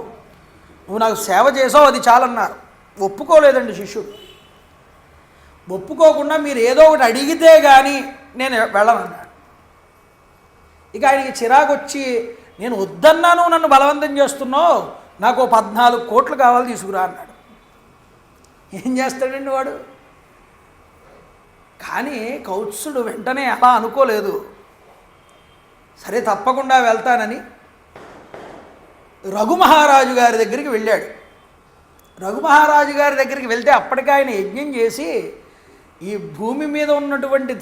నువ్వు నాకు సేవ చేసావు అది చాలన్నారు. ఒప్పుకోలేదండి శిష్యుడు. ఒప్పుకోకుండా మీరు ఏదో ఒకటి అడిగితే కానీ నేను వెళ్ళనన్నాడు. ఇక ఆయనకి చిరాకు వచ్చి, నేను వద్దన్నాను, నన్ను బలవంతం చేస్తున్నావు, నాకు 14 కోట్లు కావాలి తీసుకురా అన్నాడు. ఏం చేస్తాడండి వాడు? కానీ కౌత్సుడు వెంటనే అలా అనుకోలేదు. సరే తప్పకుండా వెళ్తానని రఘుమహారాజు గారి దగ్గరికి వెళ్ళాడు. రఘుమహారాజు గారి దగ్గరికి వెళ్తే అప్పటికే ఆయన యజ్ఞం చేసి ఈ భూమి మీద ఉన్నటువంటి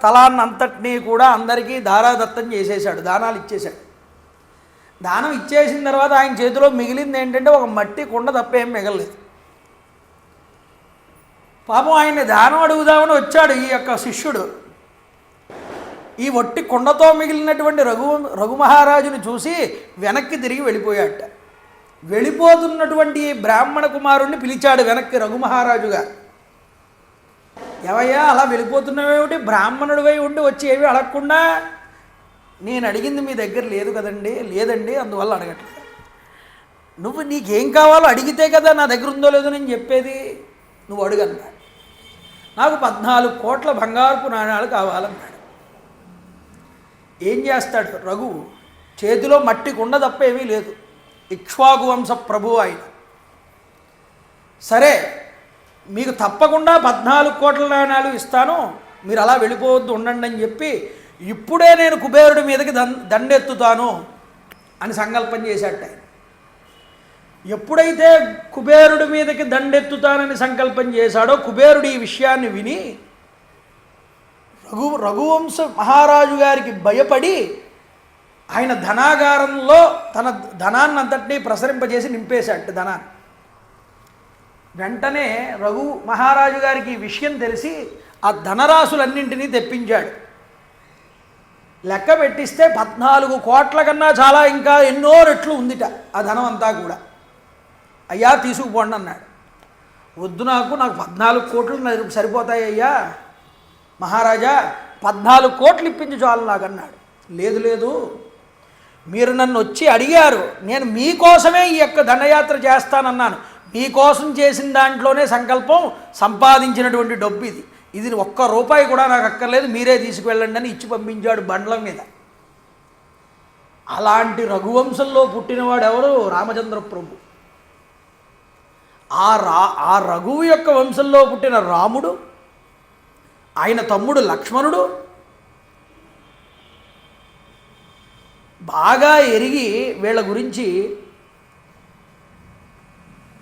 తలాన్నంతటినీ కూడా అందరికీ దారాదత్తం చేసేశాడు, దానాలు ఇచ్చేశాడు. దానం ఇచ్చేసిన తర్వాత ఆయన చేతిలో మిగిలింది ఏంటంటే ఒక మట్టి కుండ తప్ప ఏం మిగలలేదు. పాపం ఆయన్ని దానం అడుగుదామని వచ్చాడు ఈ యొక్క శిష్యుడు. ఈ ఒట్టి కుండతో మిగిలినటువంటి రఘుమహారాజుని చూసి వెనక్కి తిరిగి వెళ్ళిపోయాట. వెళ్ళిపోతున్నటువంటి బ్రాహ్మణ కుమారుణ్ణి పిలిచాడు వెనక్కి రఘుమహారాజు గారు. ఏవయ్యా అలా వెళ్ళిపోతున్నావేమిటి, బ్రాహ్మణుడివై ఉండి వచ్చి ఏవి అడగకుండా? నేను అడిగింది మీ దగ్గర లేదు కదండి. లేదండి, అందువల్ల అడగట్లేదు. నువ్వు నీకేం కావాలో అడిగితే కదా నా దగ్గర ఉందో లేదో నేను చెప్పేది, నువ్వు అడుగన్నాడు. నాకు 14 కోట్ల బంగారపు నాణ్యాలు కావాలన్నాడు. ఏం చేస్తాడు రఘువు? చేతిలో మట్టి కుండ తప్ప ఏమీ లేదు. ఇక్ష్వాకు వంశ ప్రభు ఆయన. సరే మీకు తప్పకుండా 14 కోట్ల నాణ్యాలు ఇస్తాను, మీరు అలా వెళ్ళిపోవద్దు ఉండండి అని చెప్పి, ఇప్పుడే నేను కుబేరుడి మీదకి దండెత్తుతాను అని సంకల్పం చేశాట. ఎప్పుడైతే కుబేరుడి మీదకి దండెత్తుతానని సంకల్పం చేశాడో, కుబేరుడు ఈ విషయాన్ని విని రఘువంశ మహారాజు గారికి భయపడి ఆయన ధనాగారంలో తన ధనాన్నంతటినీ ప్రసరింపజేసి నింపేశాడు ధనాన్ని. వెంటనే రఘు మహారాజు గారికి ఈ విషయం తెలిసి ఆ ధనరాశులన్నింటినీ తెప్పించాడు. లెక్క పెట్టిస్తే 14 కోట్ల కన్నా చాలా ఇంకా ఎన్నో రెట్లు ఉందిట ఆ ధనం అంతా కూడా. అయ్యా తీసుకుపోండి అన్నాడు. వద్దు, నాకు 14 కోట్లు సరిపోతాయి అయ్యా మహారాజా, 14 కోట్లు ఇప్పించి చాలు నాకు అన్నాడు. లేదు లేదు, మీరు నన్ను వచ్చి అడిగారు, నేను మీకోసమే ఈ యొక్క దండయాత్ర చేస్తానన్నాను, మీకోసం చేసిన దాంట్లోనే సంకల్పం, సంపాదించినటువంటి డబ్బు ఇది, ఇది 1 రూపాయి కూడా నాకు అక్కర్లేదు, మీరే తీసుకువెళ్ళండి అని ఇచ్చి పంపించాడు బండ్ల మీద. అలాంటి రఘువంశంలో పుట్టినవాడు ఎవరు? రామచంద్ర ప్రభు. ఆ రఘువు యొక్క వంశంలో పుట్టిన రాముడు ఆయన తమ్ముడు లక్ష్మణుడు బాగా ఎరిగి వీళ్ళ గురించి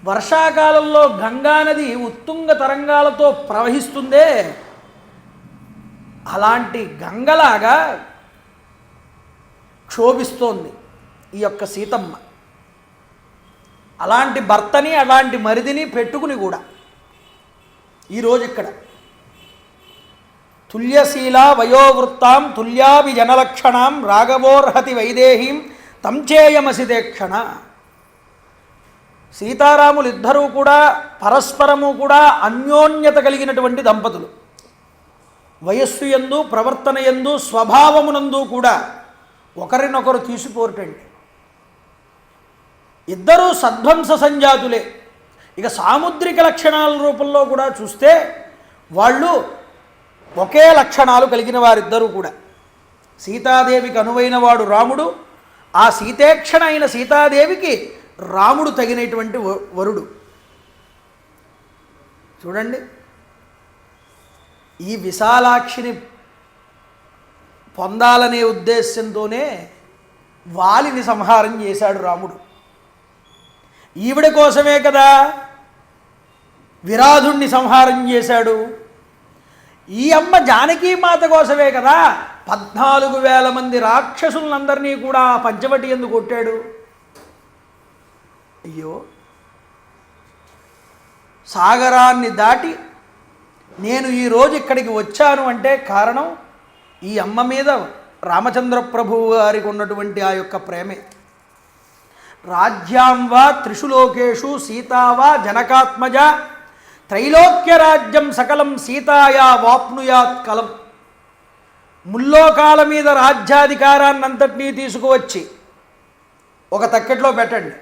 వర్షాకాలంలో గంగానది ఉత్తుంగ తరంగాలతో ప్రవహిస్తుందే, అలాంటి గంగలాగా క్షోభిస్తోంది ఈ యొక్క సీతమ్మ. అలాంటి భర్తని అలాంటి మరిదిని పెట్టుకుని కూడా ఈరోజు ఇక్కడ తుల్యశీల వయోవృత్తాం తుల్యాభి జనలక్షణాం రాఘవోర్హతి వైదేహీం తంచేయమసిదేక్షణ. సీతారాములు ఇద్దరూ కూడా పరస్పరము కూడా అన్యోన్యత కలిగినటువంటి దంపతులు. వయస్సు యందు ప్రవర్తన యందు స్వభావమునందు కూడా ఒకరినొకరు తీసిపోరటండి. ఇద్దరూ సద్వంశ సంజాతులే. ఇక సాముద్రిక లక్షణాల రూపంలో కూడా చూస్తే వాళ్ళు ఒకే లక్షణాలు కలిగిన వారిద్దరూ కూడా. సీతాదేవికి అనువైన వాడు రాముడు, ఆ సీతేక్షణ అయిన సీతాదేవికి రాముడు తగినటువంటి వరుడు. చూడండి, ఈ విశాలాక్షిని పొందాలనే ఉద్దేశంతోనే వాలిని సంహారం చేశాడు రాముడు. ఈవిడ కోసమే కదా విరాధుణ్ణి సంహారం చేశాడు. ఈ అమ్మ జానకీమాత కోసమే కదా 14,000 మంది రాక్షసులందరినీ కూడా పంచవటి ఎందుకు కొట్టాడు. అయ్యో, సాగరాన్ని దాటి నేను ఈరోజు ఇక్కడికి వచ్చాను అంటే కారణం ఈ అమ్మ మీద రామచంద్ర ప్రభువు గారికి ఉన్నటువంటి ఆ యొక్క ప్రేమే. రాజ్యాం వా త్రిషు లోకేషు సీతావా జనకాత్మజ త్రైలోక్యరాజ్యం సకలం సీతాయా వాప్నుయాత్ కలం. ముల్లోకాల మీద రాజ్యాధికారాన్నంతటినీ తీసుకువచ్చి ఒక తక్కెట్లో పెట్టండి.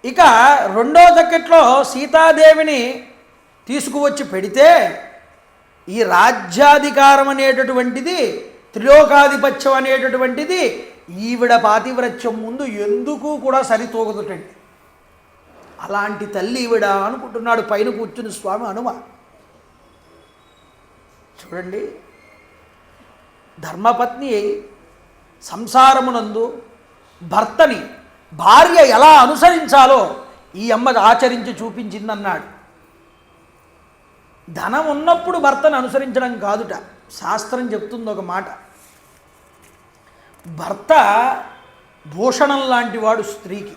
ఇక రెండో తక్కెట్లో సీతాదేవిని తీసుకువచ్చి పెడితే ఈ రాజ్యాధికారం అనేటటువంటిది, త్రిలోకాధిపత్యం అనేటటువంటిది ఈవిడ పాతివ్రత్యం ముందు ఎందుకు కూడా సరితూగదుటండి. అలాంటి తల్లి ఈవిడ అనుకుంటున్నాడు పైన కూర్చుని స్వామి హనుమ. చూడండి, ధర్మపత్ని సంసారమునందు భర్తని భార్య ఎలా అనుసరించాలో ఈ అమ్మ ఆచరించి చూపించిందన్నాడు. ధనం ఉన్నప్పుడు భర్తను అనుసరించడం కాదుట. శాస్త్రం చెప్తుంది ఒక మాట, భర్త భూషణం లాంటి వాడు స్త్రీకి.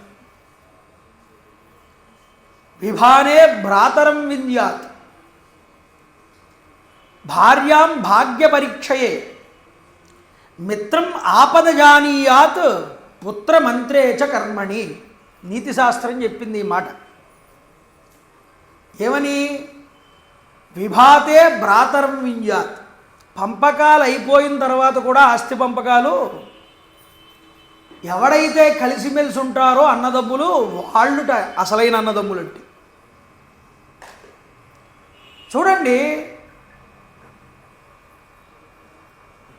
విభానే భ్రాతరం వింద్యాత్ భార్యాం భాగ్య పరీక్షయే మిత్రం ఆపదజానీయాత్ పుత్రమంత్రే చ కర్మణి. నీతిశాస్త్రం చెప్పింది ఈ మాట. ఏమని? విభాతే భ్రాతరం వింద్యాత్. పంపకాలు అయిపోయిన తర్వాత కూడా ఆస్తి పంపకాలు ఎవడైతే కలిసిమెలిసి ఉంటారో అన్నదమ్ములు వాళ్ళుట అసలైన అన్నదమ్ములంటే. చూడండి,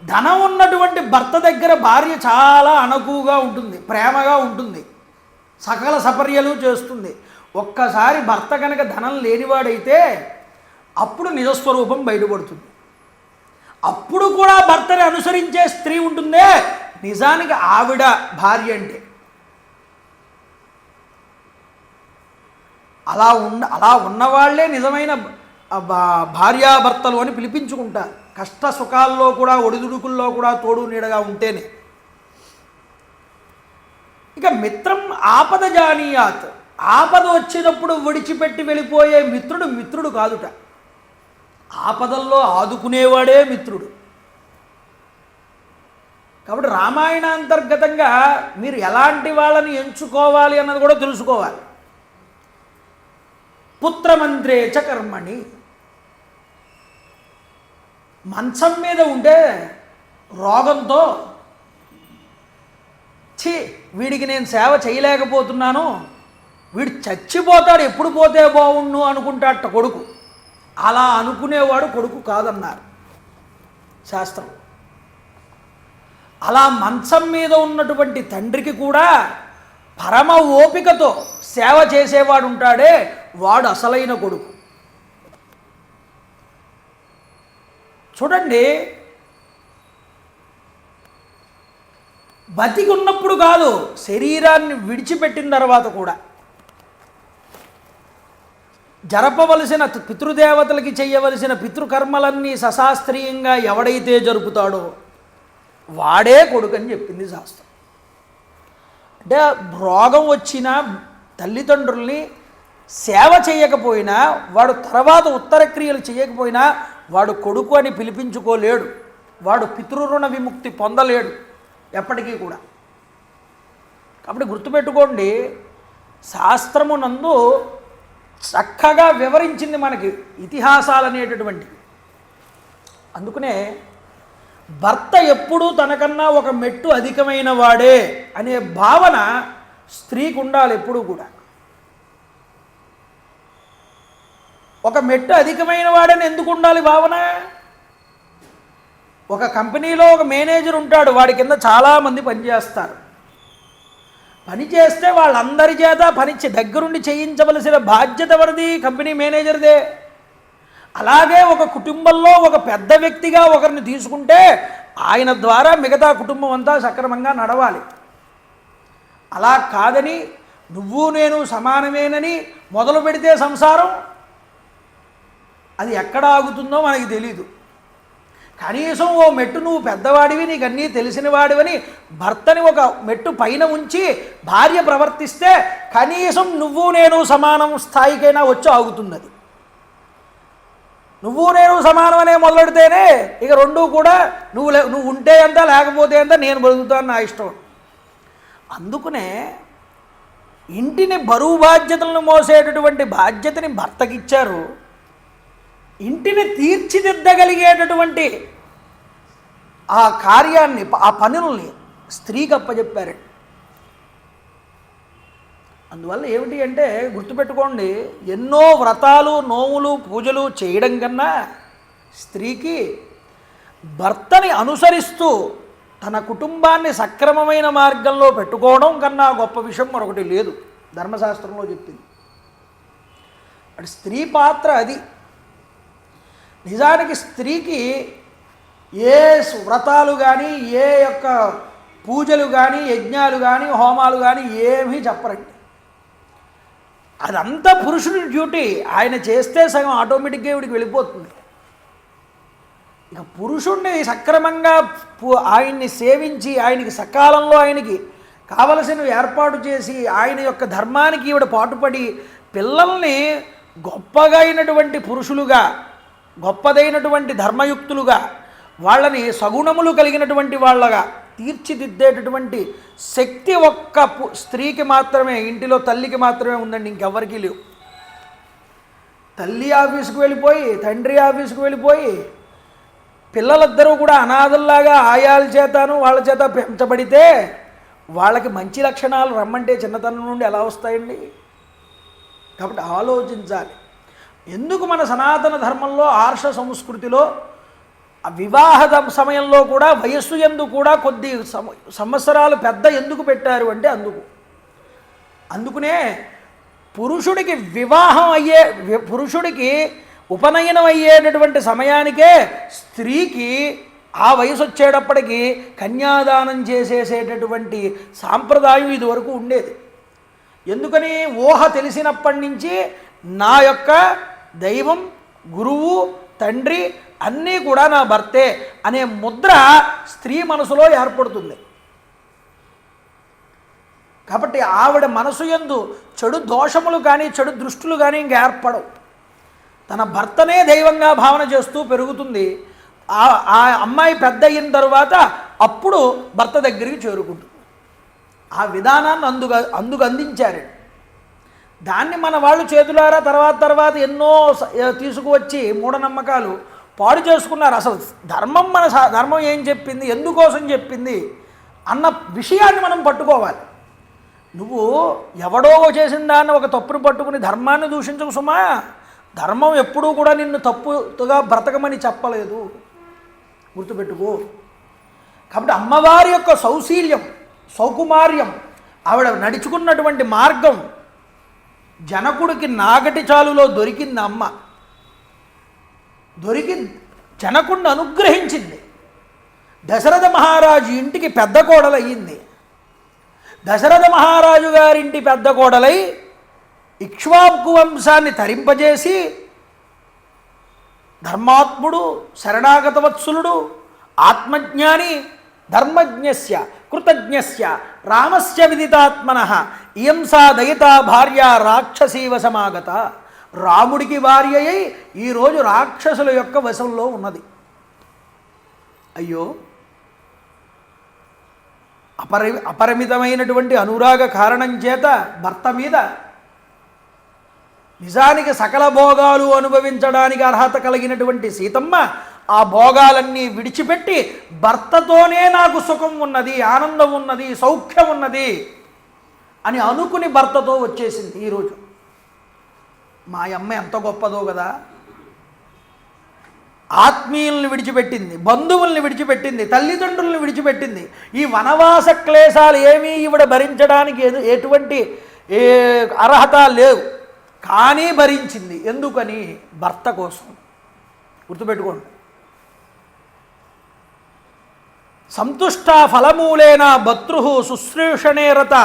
ధనం ఉన్నటువంటి భర్త దగ్గర భార్య చాలా అణకువగా ఉంటుంది, ప్రేమగా ఉంటుంది, సకల సపర్యలు చేస్తుంది. ఒక్కసారి భర్త కనుక ధనం లేనివాడైతే అప్పుడు నిజస్వరూపం బయటపడుతుంది. అప్పుడు కూడా భర్తని అనుసరించే స్త్రీ ఉంటుందే, నిజానికి ఆవిడ భార్య అంటే. అలా ఉన్నవాళ్లే నిజమైన భార్యాభర్తలు అని పిలిపించుకుంటారు. కష్ట సుఖాల్లో కూడా ఒడిదుడుకుల్లో కూడా తోడు నీడగా ఉంటేనే. ఇక మిత్రం ఆపద జానీయాత్. ఆపద వచ్చినప్పుడు విడిచిపెట్టి వెళ్ళిపోయే మిత్రుడు మిత్రుడు కాదుట. ఆపదల్లో ఆదుకునేవాడే మిత్రుడు. కాబట్టి రామాయణాంతర్గతంగా మీరు ఎలాంటి వాళ్ళని ఎంచుకోవాలి అన్నది కూడా తెలుసుకోవాలి. పుత్రమంత్రే చ కర్మణి. మంచం మీద ఉంటే రోగంతో వీడికి నేను సేవ చేయలేకపోతున్నాను, వీడు చచ్చిపోతాడు, ఎప్పుడు పోతే బాగుండు అనుకుంటాట కొడుకు. అలా అనుకునేవాడు కొడుకు కాదన్నారు శాస్త్రం. అలా మంచం మీద ఉన్నటువంటి తండ్రికి కూడా పరమ ఓపికతో సేవ చేసేవాడు ఉంటాడే, వాడు అసలైన కొడుకు. చూడండి, బతికి ఉన్నప్పుడు కాదు, శరీరాన్ని విడిచిపెట్టిన తర్వాత కూడా జరపవలసిన పితృదేవతలకి చేయవలసిన పితృకర్మలన్నీ సశాస్త్రీయంగా ఎవడైతే జరుపుతాడో వాడే కొడుకు అని చెప్పింది శాస్త్రం. అంటే రోగం వచ్చిన తల్లిదండ్రుల్ని సేవ చేయకపోయినా, వాడు తర్వాత ఉత్తర క్రియలు చేయకపోయినా వాడు కొడుకు అని పిలిపించుకోలేడు, వాడు పితృరుణ విముక్తి పొందలేడు ఎప్పటికీ కూడా. కాబట్టి గుర్తుపెట్టుకోండి, శాస్త్రమునందు చక్కగా వివరించింది మనకి ఇతిహాసాలు అనేటటువంటివి. అందుకనే భర్త ఎప్పుడూ తనకన్నా ఒక మెట్టు అధికమైన వాడే అనే భావన స్త్రీకి ఉండాలి ఎప్పుడూ కూడా. ఒక మెట్టు అధికమైన వాడని ఎందుకు ఉండాలి భావన? ఒక కంపెనీలో ఒక మేనేజర్ ఉంటాడు, వాడి కింద చాలామంది పనిచేస్తారు. పని చేస్తే వాళ్ళందరి చేత దగ్గరుండి చేయించవలసిన బాధ్యత ఎవరిది? కంపెనీ మేనేజర్దే. అలాగే ఒక కుటుంబంలో ఒక పెద్ద వ్యక్తిగా ఒకరిని తీసుకుంటే ఆయన ద్వారా మిగతా కుటుంబం అంతా సక్రమంగా నడవాలి. అలా కాదని నువ్వు నేను సమానమేనని మొదలు పెడితే సంసారం అది ఎక్కడ ఆగుతుందో మనకి తెలీదు. కనీసం ఓ మెట్టు నువ్వు పెద్దవాడివి, నీకు అన్నీ తెలిసిన వాడివని భర్తని ఒక మెట్టు పైన ఉంచి భార్య ప్రవర్తిస్తే కనీసం నువ్వు నేను సమానం స్థాయికైనా వచ్చి ఆగుతుంది. అది నువ్వు నేను సమానం అనే మొదలెడితేనే ఇక రెండూ కూడా నువ్వు ఉంటే ఎంత లేకపోతే ఎంత, నేను బతుకుతాను నా ఇష్టం. అందుకనే ఇంటిని బరువు బాధ్యతలను మోసేటటువంటి బాధ్యతని భర్తకిచ్చారు, ఇంటిని తీర్చిదిద్దగలిగేటటువంటి ఆ కార్యాన్ని ఆ పనుల్ని స్త్రీకి అప్పచెప్పారు. అందువల్ల ఏమిటి అంటే గుర్తుపెట్టుకోండి, ఎన్నో వ్రతాలు నోములు పూజలు చేయడం కన్నా స్త్రీకి భర్తని అనుసరిస్తూ తన కుటుంబాన్ని సక్రమమైన మార్గంలో పెట్టుకోవడం కన్నా గొప్ప విషయం మరొకటి లేదు, ధర్మశాస్త్రంలో చెప్పింది. అటు స్త్రీ పాత్ర అది. నిజానికి స్త్రీకి ఏ వ్రతాలు కానీ, ఏ యొక్క పూజలు కానీ, యజ్ఞాలు కానీ, హోమాలు కానీ ఏమీ చెప్పరండి. అదంతా పురుషుడి డ్యూటీ. ఆయన చేస్తే సగం ఆటోమేటిక్గా ఇవిడికి వెళ్ళిపోతుంది. ఇక పురుషుణ్ణి సక్రమంగా ఆయన్ని సేవించి ఆయనకి సకాలంలో ఆయనకి కావలసినవి ఏర్పాటు చేసి ఆయన యొక్క ధర్మానికి ఈవిడ పాటుపడి పిల్లల్ని గొప్పగా అయినటువంటి పురుషులుగా, గొప్పదైనటువంటి ధర్మయుక్తులుగా, వాళ్ళని సగుణములు కలిగినటువంటి వాళ్ళగా తీర్చిదిద్దేటటువంటి శక్తి ఒక్క స్త్రీకి మాత్రమే, ఇంటిలో తల్లికి మాత్రమే ఉందండి, ఇంకెవ్వరికీ లేవు. తల్లి ఆఫీసుకు వెళ్ళిపోయి, తండ్రి ఆఫీసుకు వెళ్ళిపోయి, పిల్లలిద్దరూ కూడా అనాథల్లాగా ఆయాల చేతను వాళ్ళ చేత పెంచబడితే వాళ్ళకి మంచి లక్షణాలు రమ్మంటే చిన్నతనం నుండి ఎలా వస్తాయండి? కాబట్టి ఆలోచించాలి. ఎందుకు మన సనాతన ధర్మంలో ఆర్ష సంస్కృతిలో వివాహ సమయంలో కూడా వయస్సు ఎందు కూడా కొద్ది సంవత్సరాలు పెద్ద ఎందుకు పెట్టారు అంటే అందుకునే పురుషుడికి పురుషుడికి ఉపనయనం అయ్యేటటువంటి సమయానికే స్త్రీకి ఆ వయసు వచ్చేటప్పటికి కన్యాదానం చేసేసేటటువంటి సాంప్రదాయం ఇదివరకు ఉండేది. ఎందుకని? ఊహ తెలిసినప్పటి నుంచి నా యొక్క దైవం, గురువు, తండ్రి అన్నీ కూడా నా భర్తే అనే ముద్ర స్త్రీ మనసులో ఏర్పడుతుంది. కాబట్టి ఆవిడ మనసు యందు చెడు దోషములు కానీ, చెడు దృష్టులు కానీ ఇంక ఏర్పడవు. తన భర్తనే దైవంగా భావన చేస్తూ పెరుగుతుంది. ఆ అమ్మాయి పెద్ద అయిన తర్వాత అప్పుడు భర్త దగ్గరికి చేరుకుంటుంది. ఆ విధానాన్ని అందుకు అందించారు. దాన్ని మన వాళ్ళు చేతులారా తర్వాత ఎన్నో తీసుకువచ్చి మూఢనమ్మకాలు పాడు చేసుకున్నారు. అసలు ధర్మం ఏం చెప్పింది, ఎందుకోసం చెప్పింది అన్న విషయాన్ని మనం పట్టుకోవాలి. నువ్వు ఎవడో చేసిన దాన్ని ఒక తప్పును పట్టుకుని ధర్మాన్ని దూషించకు సుమా. ధర్మం ఎప్పుడూ కూడా నిన్ను తప్పుగా బ్రతకమని చెప్పలేదు, గుర్తుపెట్టుకో. కాబట్టి అమ్మవారి యొక్క సౌశీల్యం, సౌకుమార్యం, ఆవిడ నడుచుకున్నటువంటి మార్గం జనకుడికి నాగటి చాలులో దొరికింది. అమ్మ దొరికి జనకుణ్ణి అనుగ్రహించింది. దశరథ మహారాజు ఇంటికి పెద్ద కోడలయ్యింది. దశరథ మహారాజు గారింటి పెద్ద కోడలై ఇక్ష్వాకు వంశాన్ని తరింపజేసి ధర్మాత్ముడు, శరణాగతవత్సలుడు, ఆత్మజ్ఞాని, ధర్మజ్ఞస్య కృతజ్ఞస్య రామస్య విదితాత్మనః ఇయం సా దయితా భార్య రాక్షసీవ సమాగత. రాముడికి భార్య అయి ఈరోజు రాక్షసుల యొక్క వశంలో ఉన్నది. అయ్యో, అపరిమితమైనటువంటి అనురాగ కారణం చేత భర్త మీద నిజానికి సకల భోగాలు అనుభవించడానికి అర్హత కలిగినటువంటి సీతమ్మ ఆ భోగాలన్నీ విడిచిపెట్టి భర్తతోనే నాకు సుఖం ఉన్నది, ఆనందం ఉన్నది, సౌఖ్యం ఉన్నది అని అనుకుని భర్తతో వచ్చేసింది. ఈరోజు మా అమ్మ ఎంత గొప్పదో కదా. ఆత్మీయుల్ని విడిచిపెట్టింది, బంధువుల్ని విడిచిపెట్టింది, తల్లిదండ్రుల్ని విడిచిపెట్టింది. ఈ వనవాస క్లేశాలు ఏమీ ఈవిడ భరించడానికి ఎటువంటి అర్హత లేవు. కానీ భరించింది. ఎందుకని? భర్త కోసం. గుర్తుపెట్టుకోండి. సంతుష్ట ఫలమూలేన భర్తృ శుశ్రూషణే రత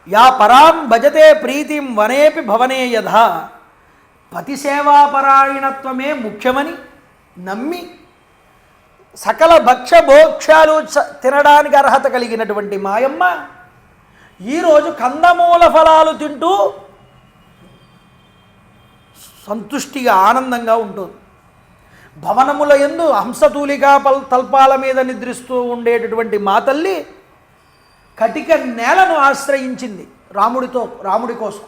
యా పరాం భజతే ప్రీతిం వనేపి భవనే యథా. పతిసేవాపరాయణత్వమే ముఖ్యమని నమ్మి సకల భక్ష్యభోక్ష్యాలు తినడానికి అర్హత కలిగినటువంటి మాయమ్మ ఈరోజు కందమూల ఫలాలు తింటూ సంతుష్టిగా ఆనందంగా ఉంటుంది. భవనముల యందు హంసతూలికా తల్పాల మీద నిద్రిస్తూ ఉండేటటువంటి మా తల్లి కటిక నేలను ఆశ్రయించింది రాముడి కోసం.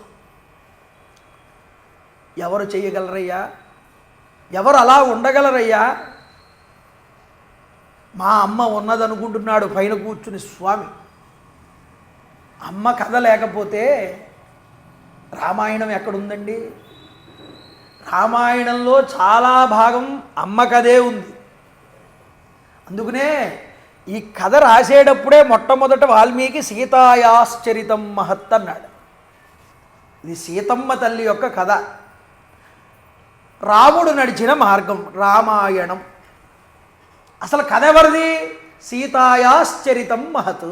ఎవరు చేయగలరయ్యా? ఎవరు అలా ఉండగలరయ్యా? మా అమ్మ ఉన్నదనుకుంటున్నాడు పైన కూర్చుని స్వామి. అమ్మ కథ లేకపోతే రామాయణం ఎక్కడుందండి? రామాయణంలో చాలా భాగం అమ్మ కథే ఉంది. అందుకనే ఈ కథ రాసేటప్పుడే మొట్టమొదట వాల్మీకి సీతాయాశ్చరితం మహత్ అన్నాడు. ఇది సీతమ్మ తల్లి యొక్క కథ. రాముడు నడిచిన మార్గం రామాయణం. అసలు కథ ఎవరిది? సీతాయాశ్చరితం మహత్.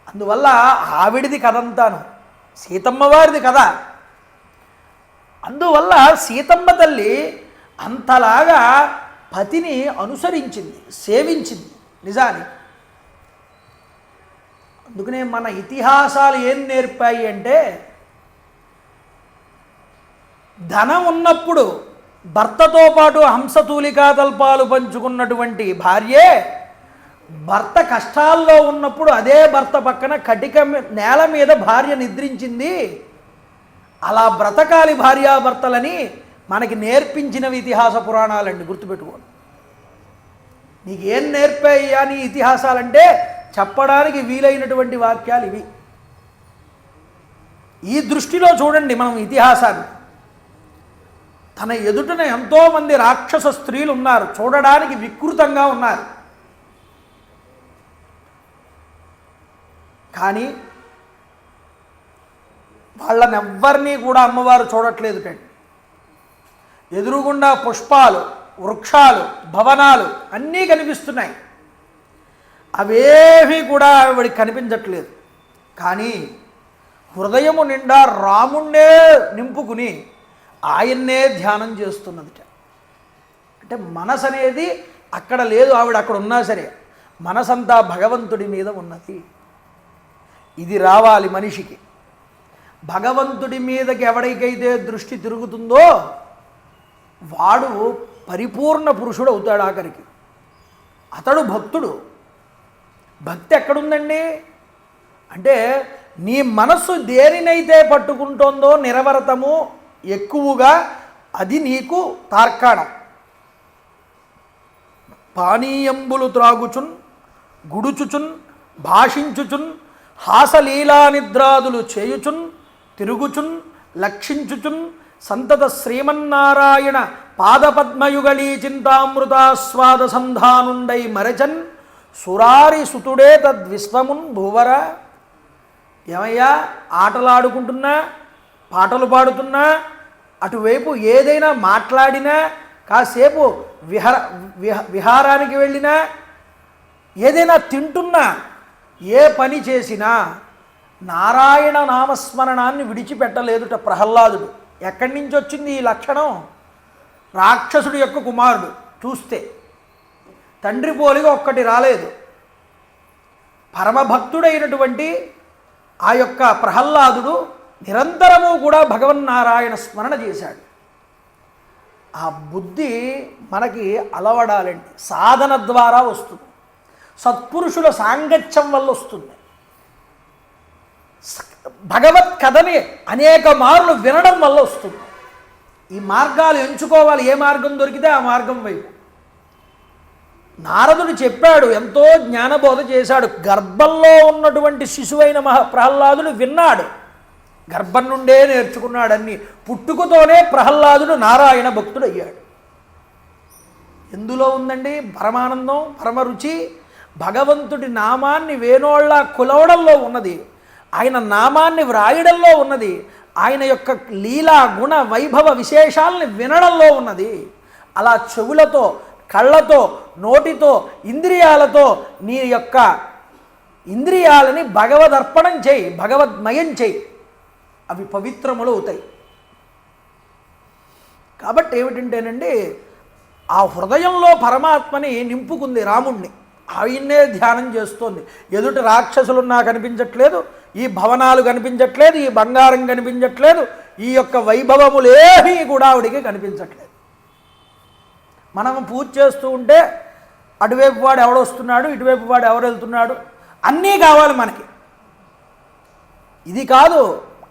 అందువల్ల ఆవిడిది కథంతాను, సీతమ్మ వారిది కథ. అందువల్ల సీతమ్మ తల్లి అంతలాగా పతిని అనుసరించింది, సేవించింది నిజానికి. అందుకనే మన ఇతిహాసాలు ఏం నేర్పాయి అంటే, ధనం ఉన్నప్పుడు భర్తతో పాటు హంసతూలికా తల్పాలు పంచుకున్నటువంటి భార్యే భర్త కష్టాల్లో ఉన్నప్పుడు అదే భర్త పక్కన కటిక నేల మీద భార్య నిద్రించింది. అలా బ్రతకాలి భార్యాభర్తలని మనకి నేర్పించినవి ఇతిహాస పురాణాలండి. గుర్తుపెట్టుకోండి. నీకేం నేర్పాయ్యా నీ ఇతిహాసాలంటే చెప్పడానికి వీలైనటువంటి వాక్యాలు ఇవి. ఈ దృష్టిలో చూడండి మనం ఇతిహాసాన్ని. తన ఎదుటన ఎంతోమంది రాక్షస స్త్రీలు ఉన్నారు, చూడడానికి వికృతంగా ఉన్నారు. కానీ వాళ్ళనెవ్వరినీ కూడా అమ్మవారు చూడట్లేదు. ఎదురుగుండా పుష్పాలు, వృక్షాలు, భవనాలు అన్నీ కనిపిస్తున్నాయి. అవేమీ కూడా ఆవిడికి కనిపించట్లేదు. కానీ హృదయము నిండా రాముణ్ణే నింపుకుని ఆయన్నే ధ్యానం చేస్తున్నదిట. అంటే మనసు అనేది అక్కడ లేదు. ఆవిడ అక్కడ ఉన్నా సరే మనసంతా భగవంతుడి మీద ఉన్నది. ఇది రావాలి మనిషికి. భగవంతుడి మీదకి ఎవరికైతే దృష్టి తిరుగుతుందో వాడు పరిపూర్ణ పురుషుడు అవుతాడు. ఆఖరికి అతడు భక్తుడు. భక్తి ఎక్కడుందండి అంటే, నీ మనస్సు దేనినైతే పట్టుకుంటోందో నిరవరతము ఎక్కువగా, అది నీకు తార్కాణం. పానీయంబులు త్రాగుచున్, గుడుచుచున్, భాషించుచున్, హాసలీలా నిద్రాదులు చేయుచున్, తిరుగుచున్, లక్షించుచున్, సంతత శ్రీమన్నారాయణ పాదపద్మయుగళీ చింతామృతాస్వాద సంధానుండై మరచన్ సురారి సుతుడే తద్విశ్వమున్ భూవర. ఏమయ్యా, ఆటలాడుకుంటున్నా, పాటలు పాడుతున్నా, అటువైపు ఏదైనా మాట్లాడినా కాసేపు విహారానికి వెళ్ళినా, ఏదైనా తింటున్నా, ఏ పని చేసినా నారాయణ నామస్మరణాన్ని విడిచిపెట్టలేదుట ప్రహ్లాదుడు. ఎక్కడి నుంచి వచ్చింది ఈ లక్షణం? రాక్షసుడి యొక్క కుమారుడు. చూస్తే తండ్రి పోలిక ఒక్కటి రాలేదు. పరమభక్తుడైనటువంటి ఆ యొక్క ప్రహ్లాదుడు నిరంతరము కూడా భగవన్నారాయణ స్మరణ చేశాడు. ఆ బుద్ధి మనకి అలవడాలండి. సాధన ద్వారా వస్తుంది, సత్పురుషుల సాంగత్యం వల్ల వస్తుంది. భగవత్ కథని అనేక మార్లు వినడం వల్ల వస్తుంది. ఈ మార్గాలు ఎంచుకోవాలి. ఏ మార్గం దొరికితే ఆ మార్గం వైపు. నారదుడు చెప్పాడు, ఎంతో జ్ఞానబోధ చేశాడు. గర్భంలో ఉన్నటువంటి శిశువైన ప్రహ్లాదుడు విన్నాడు. గర్భం నుండే నేర్చుకున్నాడన్ని. పుట్టుకతోనే ప్రహ్లాదుడు నారాయణ భక్తుడు అయ్యాడు. ఎందులో ఉందండి పరమానందం, పరమరుచి? భగవంతుడి నామాన్ని వేణోళ్ళ కొలవడంలో ఉన్నది. ఆయన నామాన్ని వ్రాయడంలో ఉన్నది. ఆయన యొక్క లీలా గుణ వైభవ విశేషాలని వినడంలో ఉన్నది. అలా చెవులతో, కళ్ళతో, నోటితో, ఇంద్రియాలతో నీ యొక్క ఇంద్రియాలని భగవదర్పణం చేయి, భగవద్మయం చేయి. అవి పవిత్రములు అవుతాయి. కాబట్టి ఏమిటంటేనండి, ఆ హృదయంలో పరమాత్మని నింపుకుంది రాముణ్ణి. ఆయన్నే ధ్యానం చేస్తోంది. ఎదుటి రాక్షసులు నాకు కనిపించట్లేదు, ఈ భవనాలు కనిపించట్లేదు, ఈ బంగారం కనిపించట్లేదు, ఈ యొక్క వైభవములేమీ కూడా ఆవిడికి కనిపించట్లేదు. మనం పూజ చేస్తూ ఉంటే అటువైపు వాడు ఎవడొస్తున్నాడు, ఇటువైపు వాడు ఎవరు వెళ్తున్నాడు, అన్నీ కావాలి మనకి. ఇది కాదు,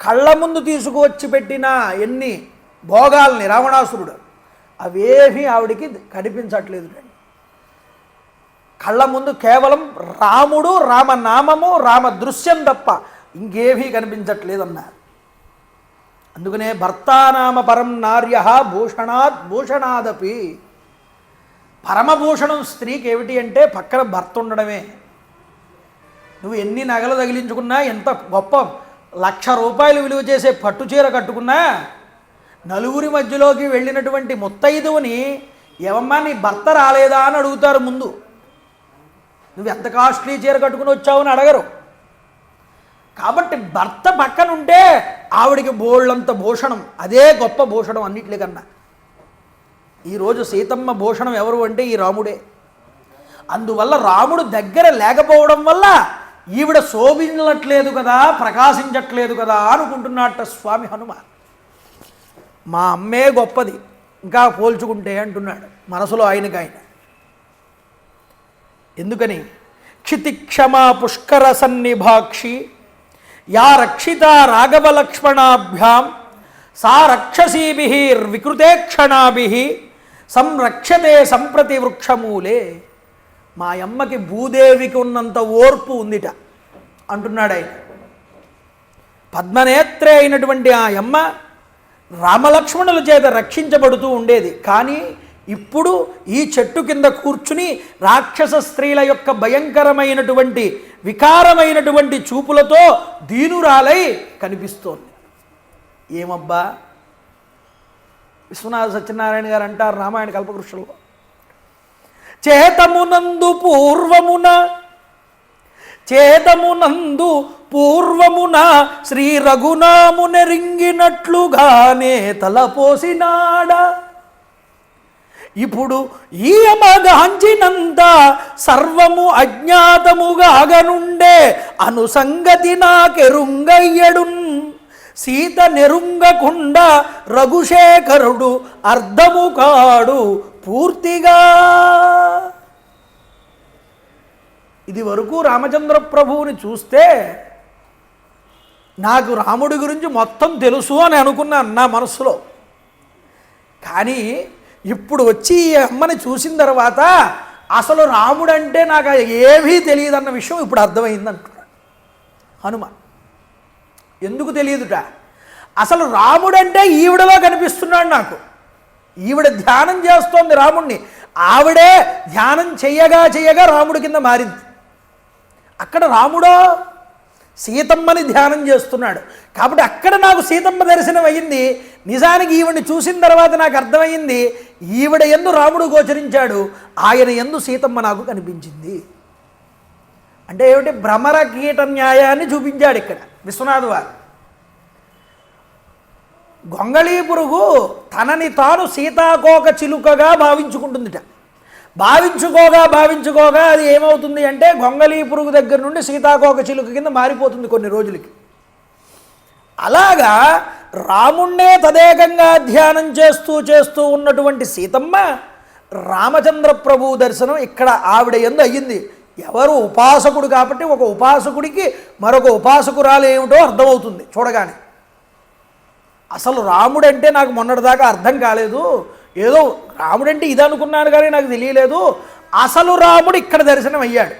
కళ్ళ ముందు తీసుకువచ్చి పెట్టిన ఎన్ని భోగాల్ని రావణాసురుడు, అవేమీ ఆవిడికి కనిపించట్లేదు. కళ్ళ ముందు కేవలం రాముడు, రామనామము, రామ దృశ్యం తప్ప ఇంకేమీ కనిపించట్లేదన్నారు. అందుకనే భర్తానామ పరం నార్య భూషణాత్ భూషణాదపి. పరమభూషణం స్త్రీకి ఏమిటి అంటే పక్కన భర్త ఉండడమే. నువ్వు ఎన్ని నగలు తగిలించుకున్నా, ఎంత గొప్ప ₹1,00,000 విలువ చేసే పట్టుచీర కట్టుకున్నా, నలుగురి మధ్యలోకి వెళ్ళినటువంటి ముత్తైదువుని ఏమమ్మా నీ భర్త రాలేదా అని అడుగుతారు ముందు. నువ్వు ఎంత కాస్ట్లీ చీర కట్టుకుని వచ్చావు అని అడగరు. కాబట్టి భర్త పక్కనుంటే ఆవిడికి బోళ్ళంత భూషణం. అదే గొప్ప భూషణం అన్నిటికన్నా. ఈరోజు సీతమ్మ భూషణం ఎవరు అంటే ఈ రాముడే. అందువల్ల రాముడు దగ్గర లేకపోవడం వల్ల ఈవిడ శోభించట్లేదు కదా, ప్రకాశించట్లేదు కదా అనుకుంటున్నట్ట స్వామి హనుమ. మా అమ్మే గొప్పది ఇంకా పోల్చుకుంటే అంటున్నాడు మనసులో ఆయన. ఎందుకని? క్షితిక్షమా పుష్కర సన్నిభాక్షి యా రక్షిత రాఘవ లక్ష్మణాభ్యాం సా రక్షసీభి వికృతేక్షణాభి సంరక్షతే సంప్రతి వృక్షమూలే. మా అమ్మకి భూదేవికి ఉన్నంత ఓర్పు ఉందిట అంటున్నాడు ఆయన. పద్మనేత్రే అయినటువంటి ఆ అమ్మ రామలక్ష్మణుల చేత రక్షించబడుతూ ఉండేది. కానీ ఇప్పుడు ఈ చెట్టు కింద కూర్చుని రాక్షస స్త్రీల యొక్క భయంకరమైనటువంటి వికారమైనటువంటి చూపులతో దీనురాలై కనిపిస్తోంది. ఏమబ్బా, విశ్వనాథ సత్యనారాయణ గారు అంటారు రామాయణ కల్పవృక్షంలో, చేతమునందు పూర్వమున శ్రీ రఘునామునెరింగినట్లుగానే తలపోసినాడ. ఇప్పుడు ఈ అమగాంచినంత సర్వము అజ్ఞాతముగాగనుండే అనుసంగతి నాకెరుంగయ్యడున్. సీత నెరుంగకుండా రఘుశేఖరుడు అర్ధము కాడు పూర్తిగా. ఇది వరకు రామచంద్ర ప్రభువుని చూస్తే నాకు రాముడి గురించి మొత్తం తెలుసు అని అనుకున్నాను నా మనసులో. కానీ ఇప్పుడు వచ్చి ఈ అమ్మని చూసిన తర్వాత అసలు రాముడంటే నాకు ఏమీ తెలియదన్న విషయం ఇప్పుడు అర్థమైంది అంటున్నాడు హనుమ. ఎందుకు తెలియదుట? అసలు రాముడంటే ఈవిడలో కనిపిస్తున్నాడు నాకు. ఈవిడ ధ్యానం చేస్తోంది రాముణ్ణి. ఆవిడే ధ్యానం చెయ్యగా రాముడి కింద మారింది. అక్కడ రాముడో సీతమ్మని ధ్యానం చేస్తున్నాడు. కాబట్టి అక్కడ నాకు సీతమ్మ దర్శనం అయ్యింది. నిజానికి ఈవిడ్ని చూసిన తర్వాత నాకు అర్థమయ్యింది, ఈవిడ యందు రాముడు గోచరించాడు, ఆయన యందు సీతమ్మ నాకు కనిపించింది. అంటే ఏమిటి? భ్రమర కీట న్యాయాన్ని చూపించాడు ఇక్కడ విశ్వనాథ వారు. గొంగళీ పురుగు తనని తాను సీతాకోక చిలుకగా భావించుకుంటుందిట. భావించుకోగా అది ఏమవుతుంది అంటే గొంగళీ పురుగు దగ్గర నుండి సీతాకోక చిలుక కింద మారిపోతుంది కొన్ని రోజులకి. అలాగా రాముణ్ణే తదేకంగా ధ్యానం చేస్తూ ఉన్నటువంటి సీతమ్మ రామచంద్ర ప్రభు దర్శనం ఇక్కడ ఆవిడ యందు అయ్యింది. ఎవరు? ఉపాసకుడు కాబట్టి ఒక ఉపాసకుడికి మరొక ఉపాసకురాలు ఏమిటో అర్థమవుతుంది చూడగానే. అసలు రాముడంటే నాకు మొన్నటిదాకా అర్థం కాలేదు, ఏదో రాముడంటే ఇది అనుకున్నాను కానీ నాకు తెలియలేదు. అసలు రాముడు ఇక్కడ దర్శనం అయ్యాడు,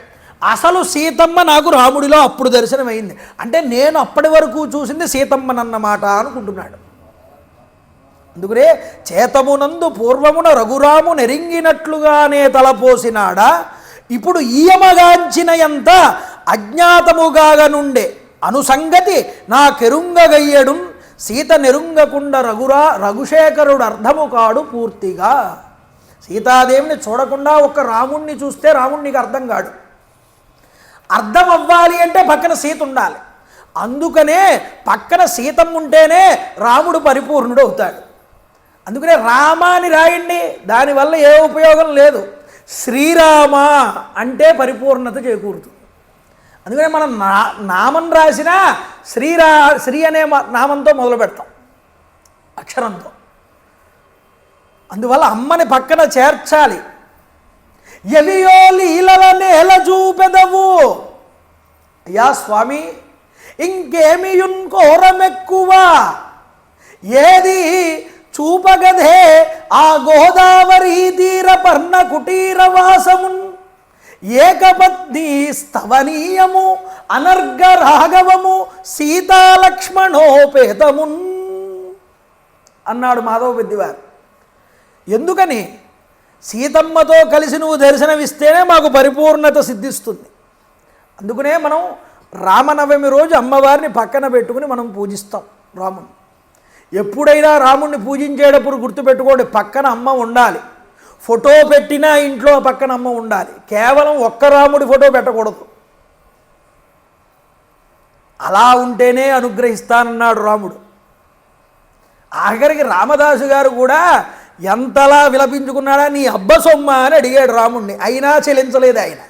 అసలు సీతమ్మ నాకు రాముడిలో అప్పుడు దర్శనం అయింది. అంటే నేను అప్పటి వరకు చూసింది సీతమ్మనన్నమాట అనుకుంటున్నాడు. అందుకనే చేతమునందు పూర్వమున రఘురాము నెరింగినట్లుగానే తలపోసినాడా, ఇప్పుడు ఈయమగాంచిన ఎంత అజ్ఞాతముగాగ నుండే అనుసంగతి నా కెరుంగగయ్యడు, సీత నెరుంగకుండా రఘుశేఖరుడు అర్థము కాడు పూర్తిగా. సీతాదేవిని చూడకుండా ఒక్క రాముణ్ణి చూస్తే రాముణ్ణికి అర్థం కాడు. అర్థం అవ్వాలి అంటే పక్కన సీత ఉండాలి. అందుకనే పక్కన సీతమ్మ ఉంటేనే రాముడు పరిపూర్ణుడు అవుతాడు. అందుకనే రామ అని రాయండి, దానివల్ల ఏ ఉపయోగం లేదు. శ్రీరామ అంటే పరిపూర్ణత చేకూరుతుంది. అందుకనే మనం నామం రాసినా శ్రీ అనే నామంతో మొదలు పెడతాం, అక్షరంతో. అందువల్ల అమ్మని పక్కన చేర్చాలి. ఎవియో లీలల నేల చూపెదవు, అయ్యా స్వామి ఇంకేమియున్ కోరమెక్కువ, ఏది చూపగదే ఆ గోదావరి తీర పర్ణ కుటీర వాసమున్, ఏకపత్ని స్తవనీయము అనర్ఘ రాఘవము సీతాలక్ష్మణోపేతమున్ అన్నాడు మాధవ పెద్దివారు. ఎందుకని? సీతమ్మతో కలిసి నువ్వు దర్శనమిస్తేనే మాకు పరిపూర్ణత సిద్ధిస్తుంది. అందుకనే మనం రామనవమి రోజు అమ్మవారిని పక్కన పెట్టుకుని మనం పూజిస్తాం రాముని. ఎప్పుడైనా రాముణ్ణి పూజించేటప్పుడు గుర్తుపెట్టుకోండి, పక్కన అమ్మ ఉండాలి. ఫోటో పెట్టినా ఇంట్లో పక్కన అమ్మ ఉండాలి. కేవలం ఒక్క రాముడి ఫోటో పెట్టకూడదు. అలా ఉంటేనే అనుగ్రహిస్తానన్నాడు రాముడు. ఆఖరికి రామదాసు గారు కూడా ఎంతలా విలపించుకున్నాడా, నీ అబ్బ సొమ్మ అని అడిగాడు రాముణ్ణి. అయినా చెల్లించలేదు ఆయన.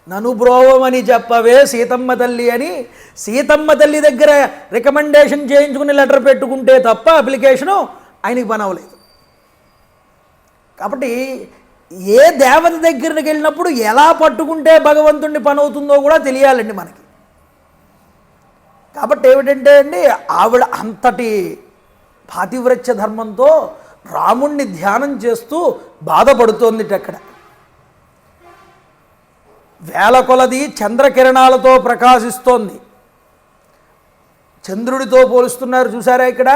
నన్ను బ్రోవమని చెప్పవే సీతమ్మ తల్లి అని సీతమ్మ తల్లి దగ్గర రికమెండేషన్ చేయించుకుని లెటర్ పెట్టుకుంటే తప్ప అప్లికేషను ఆయనకి పనవలేదు. కాబట్టి ఏ దేవత దగ్గరికి వెళ్ళినప్పుడు ఎలా పట్టుకుంటే భగవంతుడిని పని అవుతుందో కూడా తెలియాలండి మనకి. కాబట్టి ఏమిటంటే అండి, ఆవిడ అంతటి పాతివ్రత్య ధర్మంతో రాముణ్ణి ధ్యానం చేస్తూ బాధపడుతోంది. అక్కడ వేల కొలది చంద్రకిరణాలతో ప్రకాశిస్తోంది. చంద్రుడితో పోలుస్తున్నారు చూసారా ఇక్కడ.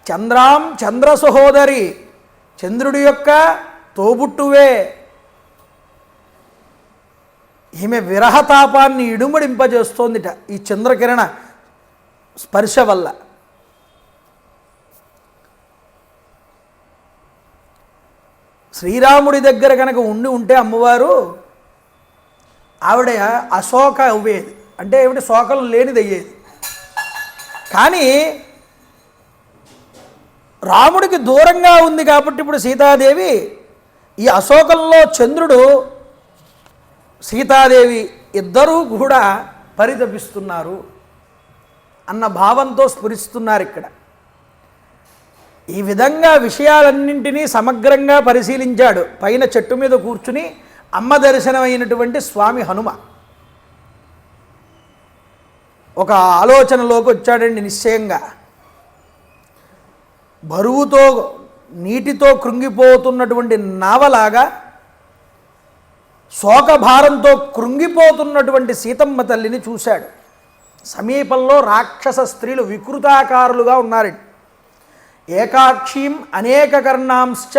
చంద్రాం చంద్ర సహోదరి, చంద్రుడి యొక్క తోబుట్టువే. ఈమె విరహతాపాన్ని ఇడుమడింపజేస్తోందిట ఈ చంద్రకిరణ స్పర్శ వల్ల. శ్రీరాముడి దగ్గర కనుక ఉంటే అమ్మవారు, ఆవిడ అశోక అవ్వేది. అంటే ఏమిటి? శోకం లేనిది అయ్యేది. కానీ రాముడికి దూరంగా ఉంది కాబట్టి ఇప్పుడు సీతాదేవి ఈ అశోకంలో చంద్రుడు సీతాదేవి ఇద్దరూ కూడా పరితపిస్తున్నారు అన్న భావంతో స్ఫురిస్తున్నారు ఇక్కడ. ఈ విధంగా విషయాలన్నింటినీ సమగ్రంగా పరిశీలించాడు పైన చెట్టు మీద కూర్చుని అమ్మ దర్శనమైనటువంటి స్వామి హనుమ. ఒక ఆలోచనలోకి వచ్చాడండి నిశ్చయంగా. బరువుతో నీటితో కృంగిపోతున్నటువంటి నావలాగా శోకభారంతో కృంగిపోతున్నటువంటి సీతమ్మ తల్లిని చూశాడు. సమీపంలో రాక్షస స్త్రీలు వికృతాకారులుగా ఉన్నారండి. ఏకాక్షీం అనేక కర్ణాంశ్చ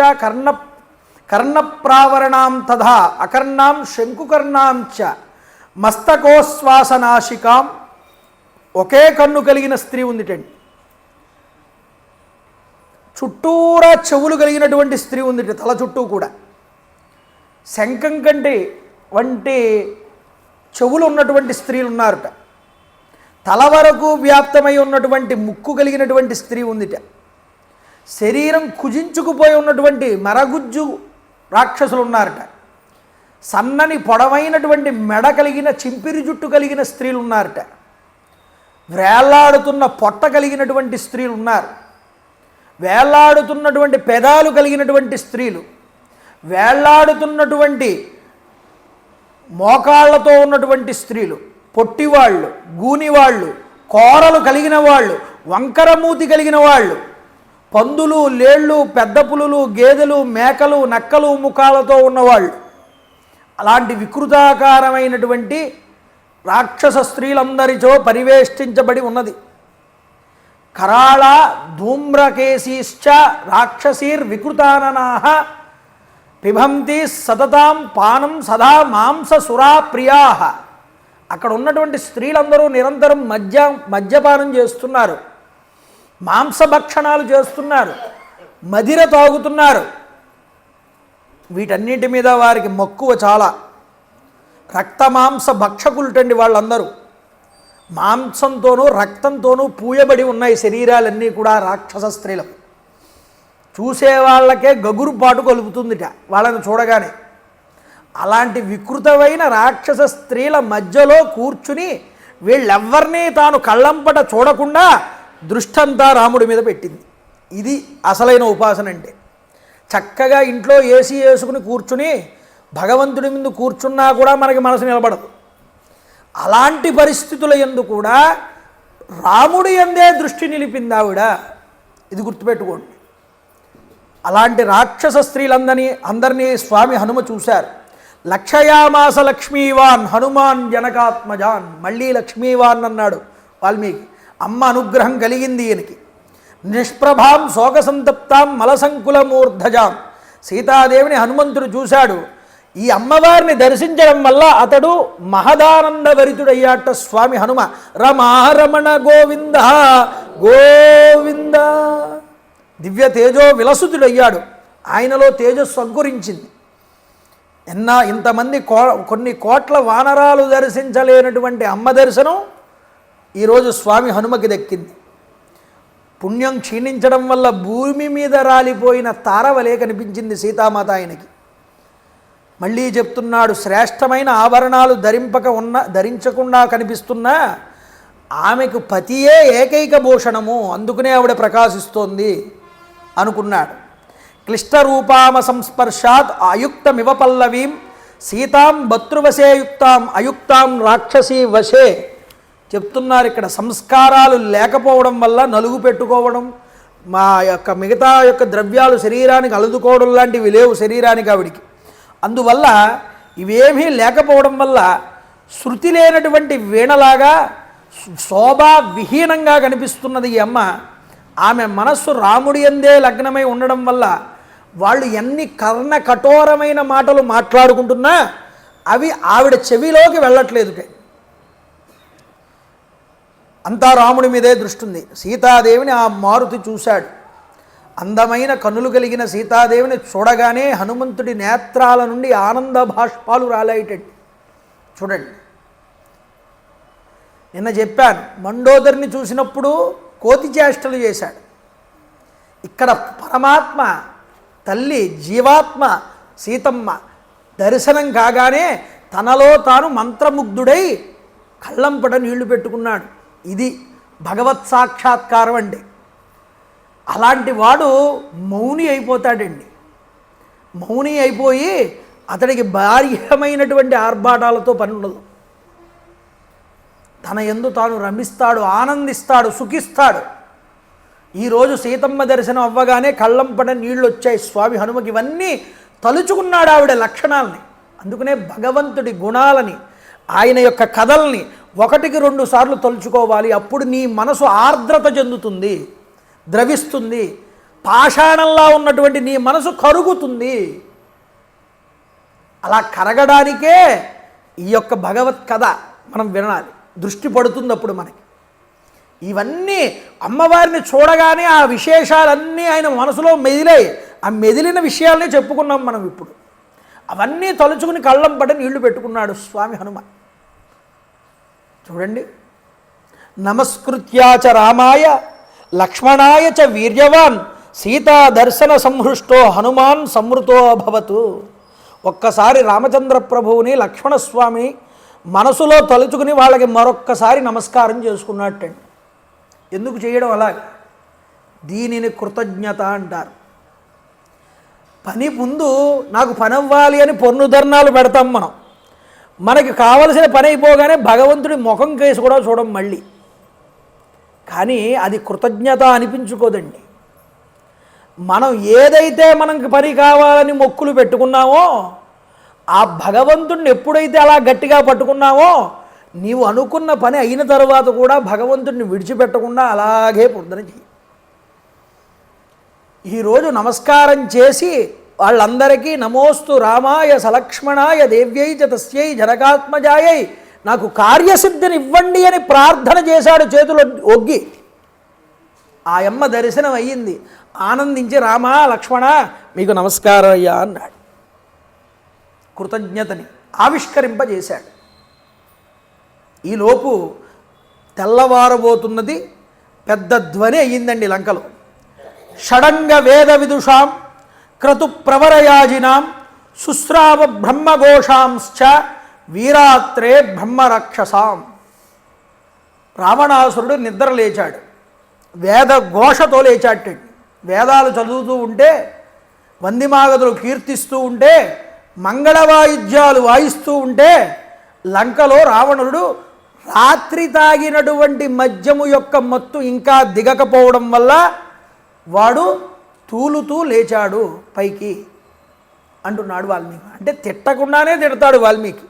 కర్ణప్రావరణాం తథా అకర్ణాం శంకుకర్ణాంచ మస్తకోశ్వాసనాశికాం, ఒకే కన్ను కలిగిన స్త్రీ ఉందిటండి. చుట్టూరా చెవులు కలిగినటువంటి స్త్రీ ఉందిట, తల చుట్టూ కూడా. శంఖం కంటే వంటి చెవులు ఉన్నటువంటి స్త్రీలు ఉన్నారట. తల వరకు వ్యాప్తమై ఉన్నటువంటి ముక్కు కలిగినటువంటి స్త్రీ ఉందిట. శరీరం కుజించుకుపోయి ఉన్నటువంటి మరగుజ్జు రాక్షసులు ఉన్నారట. సన్నని పొడవైనటువంటి మెడ కలిగిన చింపిరి జుట్టు కలిగిన స్త్రీలు ఉన్నారట. వేలాడుతున్న పొట్ట కలిగినటువంటి స్త్రీలు ఉన్నారు. వేలాడుతున్నటువంటి పెదాలు కలిగినటువంటి స్త్రీలు, వేలాడుతున్నటువంటి మోకాళ్లతో ఉన్నటువంటి స్త్రీలు, పొట్టివాళ్ళు, గూనివాళ్ళు, కోరలు కలిగిన వాళ్ళు, వంకరమూతి కలిగిన వాళ్ళు, పందులు, లేళ్ళు, పెద్ద పులులు, గేదెలు, మేకలు, నక్కలు ముఖాలతో ఉన్నవాళ్ళు, అలాంటి వికృతాకారమైనటువంటి రాక్షస స్త్రీలందరితో పరివేష్టించబడి ఉన్నది. కరాళ ధూమ్రకేశీశ్చ రాక్షసీర్ వికృతాననాః పిబంతి సతతాం పానం సదా మాంస సురా ప్రియాః. అక్కడ ఉన్నటువంటి స్త్రీలందరూ నిరంతరం మద్యపానం చేస్తున్నారు, మాంసభక్షణాలు చేస్తున్నారు, మదిర తాగుతున్నారు. వీటన్నిటి మీద వారికి మక్కువ చాలా. రక్తమాంస భక్షకులుటండి వాళ్ళందరూ. మాంసంతోనూ రక్తంతోనూ పూయబడి ఉన్నాయి శరీరాలన్నీ కూడా రాక్షస స్త్రీలకు. చూసే వాళ్ళకే గగురుపాటు కలుపుతుందిట వాళ్ళని చూడగానే. అలాంటి వికృతమైన రాక్షస స్త్రీల మధ్యలో కూర్చుని వీళ్ళెవ్వరినీ తాను కళ్ళంపట చూడకుండా దృష్టంతా రాముడి మీద పెట్టింది. ఇది అసలైన ఉపాసన అంటే. చక్కగా ఇంట్లో ఏసీ వేసుకుని కూర్చుని భగవంతుడి ముందు కూర్చున్నా కూడా మనకి మనసు నిలబడదు. అలాంటి పరిస్థితుల యందు కూడా రాముడి యందే దృష్టి నిలిపింది ఆవిడ. ఇది గుర్తుపెట్టుకోండి. అలాంటి రాక్షస అందరినీ స్వామి హనుమ చూశారు. లక్షయామాస లక్ష్మీవాన్ హనుమాన్ జనకాత్మజాన్. మళ్ళీ లక్ష్మీవాన్ అన్నాడు వాల్మీకి. అమ్మ అనుగ్రహం కలిగింది ఈయనకి. నిష్ప్రభాం శోకసంతప్తాం మలసంకులమూర్ధజాం. సీతాదేవిని హనుమంతుడు చూశాడు. ఈ అమ్మవారిని దర్శించడం వల్ల అతడు మహదానందభరితుడయ్యాట స్వామి హనుమ. రమారమణ గోవింద గోవింద. దివ్య తేజో విలసుతుడయ్యాడు. ఆయనలో తేజస్సు అంకురించింది. ఇంతమంది కొన్ని కోట్ల వానరాలు దర్శించలేనటువంటి అమ్మ దర్శనం ఈరోజు స్వామి హనుమకి దక్కింది. పుణ్యం క్షీణించడం వల్ల భూమి మీద రాలిపోయిన తారవలే కనిపించింది సీతామాత ఆయనకి. మళ్ళీ చెప్తున్నాడు, శ్రేష్టమైన ఆభరణాలు ధరించకుండా కనిపిస్తున్నా ఆమెకు పతియే ఏకైక భూషణము, అందుకనే ఆవిడ ప్రకాశిస్తోంది అనుకున్నాడు. క్లిష్టరూపామ సంస్పర్శాత్ అయుక్తమివ పల్లవీం సీతాం భతృవశేయుక్తాం అయుక్తాం రాక్షసీ వశే. చెప్తున్నారు ఇక్కడ, సంస్కారాలు లేకపోవడం వల్ల నలుగు పెట్టుకోవడం, మా యొక్క మిగతా యొక్క ద్రవ్యాలు శరీరానికి అలుదుకోవడం లాంటివి లేవు శరీరానికి ఆవిడికి. అందువల్ల ఇవేమీ లేకపోవడం వల్ల శృతి లేనటువంటి వీణలాగా శోభా విహీనంగా కనిపిస్తున్నది ఈ అమ్మ. ఆమె మనస్సు రాముడి యందే లగ్నమై ఉండడం వల్ల వాళ్ళు ఎన్ని కర్ణ కఠోరమైన మాటలు మాట్లాడుకుంటున్నా అవి ఆవిడ చెవిలోకి వెళ్ళట్లేదు. అంతా రాముడి మీదే దృష్టి ఉంది. సీతాదేవిని ఆ మారుతి చూశాడు. అందమైన కన్నులు కలిగిన సీతాదేవిని చూడగానే హనుమంతుడి నేత్రాల నుండి ఆనంద బాష్పాలు రాలేటండి. చూడండి, నిన్న చెప్పాను, మండోదరిని చూసినప్పుడు కోతి చేష్టలు చేశాడు. ఇక్కడ పరమాత్మ తల్లి జీవాత్మ సీతమ్మ దర్శనం కాగానే తనలో తాను మంత్రముగ్ధుడై కళ్ళంపట నీళ్లు పెట్టుకున్నాడు. ఇది భగవత్ సాక్షాత్కారం అండి. అలాంటి వాడు మౌని అయిపోతాడండి. మౌని అయిపోయి అతడికి బాహ్యమైనటువంటి ఆర్భాటాలతో పని ఉండదు. తన యందు తాను రమిస్తాడు, ఆనందిస్తాడు, సుఖిస్తాడు. ఈరోజు సీతమ్మ దర్శనం అవ్వగానే కళ్ళంపట నీళ్ళు వచ్చాయి స్వామి హనుమకి. ఇవన్నీ తలుచుకున్నాడు ఆవిడ లక్షణాలని. అందుకనే భగవంతుడి గుణాలని, ఆయన యొక్క కథల్ని 1-2 సార్లు తలుచుకోవాలి. అప్పుడు నీ మనసు ఆర్ద్రత చెందుతుంది, ద్రవిస్తుంది. పాషాణంలా ఉన్నటువంటి నీ మనసు కరుగుతుంది. అలా కరగడానికే ఈ యొక్క భగవత్ కథ మనం వినాలి, దృష్టి పడుతుంది అప్పుడు మనకి. ఇవన్నీ అమ్మవారిని చూడగానే ఆ విశేషాలన్నీ ఆయన మనసులో మెదిలాయి. ఆ మెదిలిన విషయాలనే చెప్పుకున్నాం మనం ఇప్పుడు. అవన్నీ తలుచుకుని కళ్ళం పడి నీళ్లు పెట్టుకున్నాడు స్వామి హనుమ. చూడండి, నమస్కృత్యాచ రామాయ లక్ష్మణాయ చ వీర్యవాన్ సీతా దర్శన సంహృష్టో హనుమాన్ సంవృతో అభవతు. ఒక్కసారి రామచంద్ర ప్రభువుని లక్ష్మణస్వామిని మనసులో తలుచుకుని వాళ్ళకి మరొక్కసారి నమస్కారం చేసుకున్నట్టండి. ఎందుకు చేయడం అలాగే? దీనిని కృతజ్ఞత అంటారు. పని ముందు నాకు పని అవ్వాలి అని పొన్నుధర్నాలు పెడతాం మనం. మనకి కావలసిన పని అయిపోగానే భగవంతుడి ముఖం కేసు కూడా చూడం మళ్ళీ. కానీ అది కృతజ్ఞత అనిపించుకోదండి. మనం ఏదైతే మనకి పని కావాలని మొక్కులు పెట్టుకున్నామో ఆ భగవంతుడిని ఎప్పుడైతే అలా గట్టిగా పట్టుకున్నామో నీవు అనుకున్న పని అయిన తర్వాత కూడా భగవంతుడిని విడిచిపెట్టకుండా అలాగే పొందన చెయ్యి. ఈరోజు నమస్కారం చేసి వాళ్ళందరికీ నమోస్తు రామాయ సలక్ష్మణాయ దేవ్యై చ తస్యై జనకాత్మజాయై నాకు కార్యసిద్ధిని ఇవ్వండి అని ప్రార్థన చేశాడు చేతులు ఒగ్గి. ఆ యమ్మ దర్శనం అయ్యింది. ఆనందించి రామా లక్ష్మణ మీకు నమస్కారం అయ్యా అన్నాడు. కృతజ్ఞతని ఆవిష్కరింపజేశాడు. ఈలోపు తెల్లవారబోతున్నది. పెద్ద ధ్వని అయ్యిందండి లంకలో. షడంగ వేద విదుషాం క్రతు ప్రవరయాజినాం శుశ్రావ బ్రహ్మఘోషాంశ్చ వీరాత్రే బ్రహ్మరక్షసాం. రావణాసురుడు నిద్ర లేచాడు. వేద ఘోషతో లేచాటండి. వేదాలు చదువుతూ ఉంటే, వందిమాగదులు కీర్తిస్తూ ఉంటే, మంగళవాయిద్యాలు వాయిస్తూ ఉంటే లంకలో రావణుడు రాత్రి తాగినటువంటి మద్యము యొక్క మత్తు ఇంకా దిగకపోవడం వల్ల వాడు తూలుతూ లేచాడు పైకి అంటున్నాడు వాల్మీకి. అంటే తిట్టకుండానే తిడతాడు వాల్మీకి.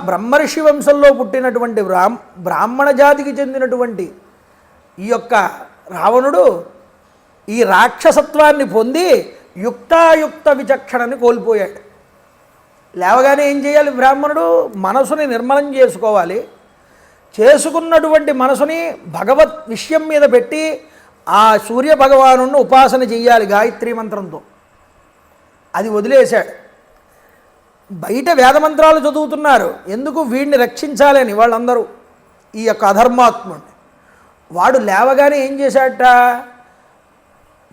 బ్రహ్మర్షి వంశంలో పుట్టినటువంటి బ్రాహ్మణ జాతికి చెందినటువంటి ఈ యొక్క రావణుడు ఈ రాక్షసత్వాన్ని పొంది యుక్తాయుక్త విచక్షణని కోల్పోయాడు. లేవగానే ఏం చేయాలి? బ్రాహ్మణుడు మనసుని నిర్మలం చేసుకోవాలి. చేసుకున్నటువంటి మనసుని భగవత్ విషయం మీద పెట్టి ఆ సూర్య భగవాను ఉపాసన చెయ్యాలి గాయత్రీ మంత్రంతో. అది వదిలేశాడు. బయట వేదమంత్రాలు చదువుతున్నారు. ఎందుకు? వీడిని రక్షించాలని వాళ్ళందరూ, ఈ యొక్క అధర్మాత్ముడిని. వాడు లేవగానే ఏం చేశాడట?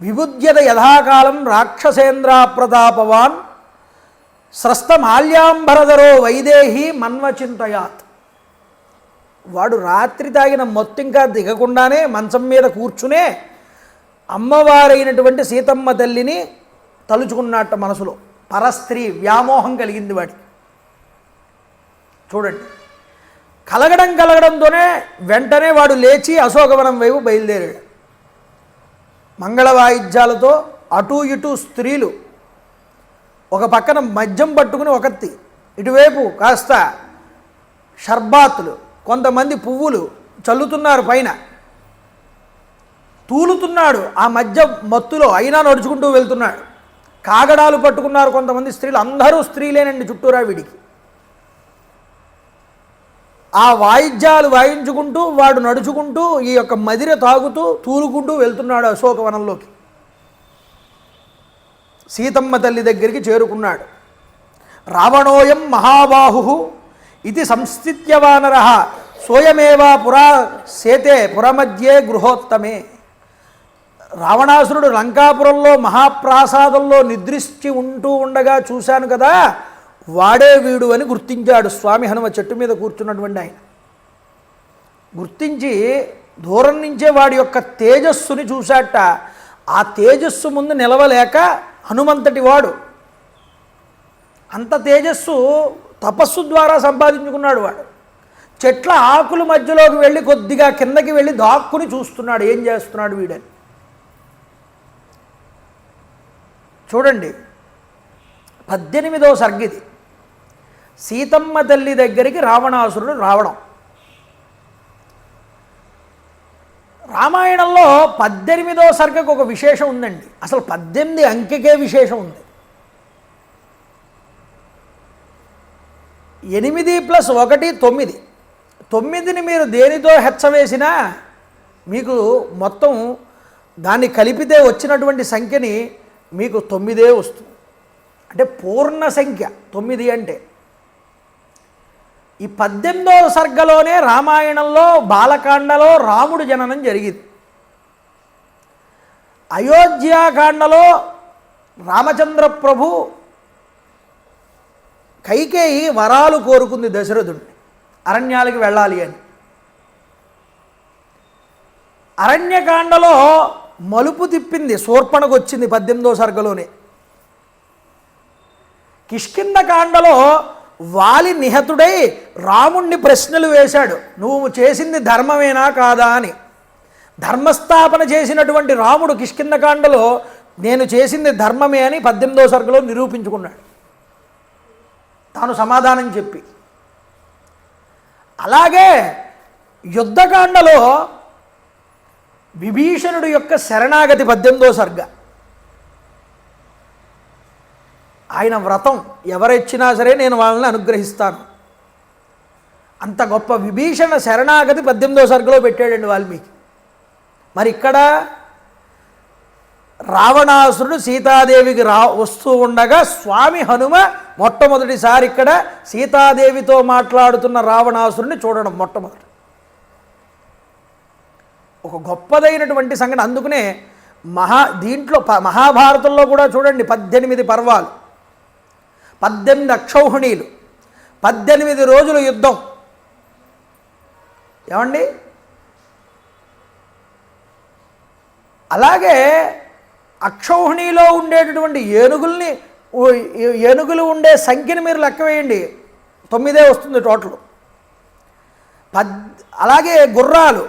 విబుధ్యత యథాకాలం రాక్షసేంద్ర ప్రతాపవాన్ స్రస్తమాల్యాంబరధరో వైదేహి మన్వచింతయాత్. వాడు రాత్రి తాగిన మొత్తం ఇంకా దిగకుండానే మంచం మీద కూర్చునే అమ్మవారైనటువంటి సీతమ్మ తల్లిని తలుచుకున్నట్ట మనసులో. పరస్త్రీ వ్యామోహం కలిగింది వాడికి. చూడండి, కలగడంతోనే వెంటనే వాడు లేచి అశోకవనం వైపు బయలుదేరాడు. మంగళవాయిద్యాలతో అటూ ఇటూ స్త్రీలు, ఒక పక్కన మద్యం పట్టుకుని ఒకత్తి, ఇటువైపు కాస్త షర్బాతులు, కొంతమంది పువ్వులు చల్లుతున్నారు పైన. తూలుతున్నాడు ఆ మధ్య మత్తులో, అయినా నడుచుకుంటూ వెళ్తున్నాడు. కాగడాలు పట్టుకున్నారు కొంతమంది స్త్రీలు. అందరూ స్త్రీలేనండి చుట్టూరా వీడికి. ఆ వాయిద్యాలు వాయించుకుంటూ వాడు నడుచుకుంటూ ఈ యొక్క మదిర తాగుతూ తూలుకుంటూ వెళ్తున్నాడు అశోకవనంలోకి. సీతమ్మ తల్లి దగ్గరికి చేరుకున్నాడు. రావణోయం మహాబాహు ఇది సంస్థిత్యవానర సోయమేవా పురా సేతే పురమధ్యే గృహోత్తమే. రావణాసురుడు లంకాపురంలో మహాప్రాసాదంలో నిద్రించి ఉంటూ ఉండగా చూశాను కదా, వాడే వీడు అని గుర్తించాడు స్వామి హనుమ. చెట్టు మీద కూర్చున్నటువంటి ఆయన గుర్తించి దూరం నుంచే వాడి యొక్క తేజస్సుని చూశాట. ఆ తేజస్సు ముందు నిలవలేక హనుమంతటి వాడు, అంత తేజస్సు తపస్సు ద్వారా సంపాదించుకున్నాడు వాడు. చెట్ల ఆకుల మధ్యలోకి వెళ్ళి కొద్దిగా కిందకి వెళ్ళి దాక్కుని చూస్తున్నాడు ఏం చేస్తున్నాడు వీడని. చూడండి, 18వ సర్గిది. సీతమ్మ తల్లి దగ్గరికి రావణాసురుడు రావడం. రామాయణంలో 18వ సర్గకు ఒక విశేషం ఉందండి. అసలు 18 అంకెకే విశేషం ఉంది. 8 + 1 9. 9ని మీరు దేనితో హెచ్చవేసినా మీకు మొత్తం దాన్ని కలిపితే వచ్చినటువంటి సంఖ్యని మీకు 9 వస్తుంది. అంటే పూర్ణ సంఖ్య 9 అంటే. ఈ 18వ సర్గలోనే రామాయణంలో బాలకాండలో రాముడు జననం జరిగింది. అయోధ్యాకాండలో రామచంద్ర ప్రభు కైకేయి వరాలు కోరుకుంది దశరథుడిని అరణ్యాలకు వెళ్ళాలి అని. అరణ్యకాండలో మలుపు తిప్పింది, శూర్పణకు వచ్చింది 18వ సర్గలోనే. కిష్కింధకాండలో వాలి నిహతుడై రాముణ్ణి ప్రశ్నలు వేశాడు, నువ్వు చేసింది ధర్మమేనా కాదా అని. ధర్మస్థాపన చేసినటువంటి రాముడు కిష్కింధకాండలో నేను చేసింది ధర్మమే అని 18వ సర్గలో నిరూపించుకున్నాడు తాను సమాధానం చెప్పి. అలాగే యుద్ధకాండలో విభీషణుడి యొక్క శరణాగతి 18వ సర్గ. ఆయన వ్రతం ఎవరిచ్చినా సరే నేను వాళ్ళని అనుగ్రహిస్తాను, అంత గొప్ప విభీషణ శరణాగతి 18వ సర్గలో పెట్టాడండి వాల్మీకి. మరి ఇక్కడ రావణాసురుడు సీతాదేవికి వస్తూ ఉండగా స్వామి హనుమ మొట్టమొదటిసారి ఇక్కడ సీతాదేవితో మాట్లాడుతున్న రావణాసురుడిని చూడడం మొట్టమొదటి ఒక గొప్పదైనటువంటి సంఘటన. అందుకనే దీంట్లో మహాభారతంలో కూడా చూడండి 18 పర్వాలు, 18 అక్షౌహిణీలు, 18 రోజులు యుద్ధం. ఏమండి, అలాగే అక్షౌహిణిలో ఉండేటటువంటి ఏనుగులు ఉండే సంఖ్యని మీరు లెక్క వేయండి, 9 వస్తుంది టోటల్. అలాగే గుర్రాలు,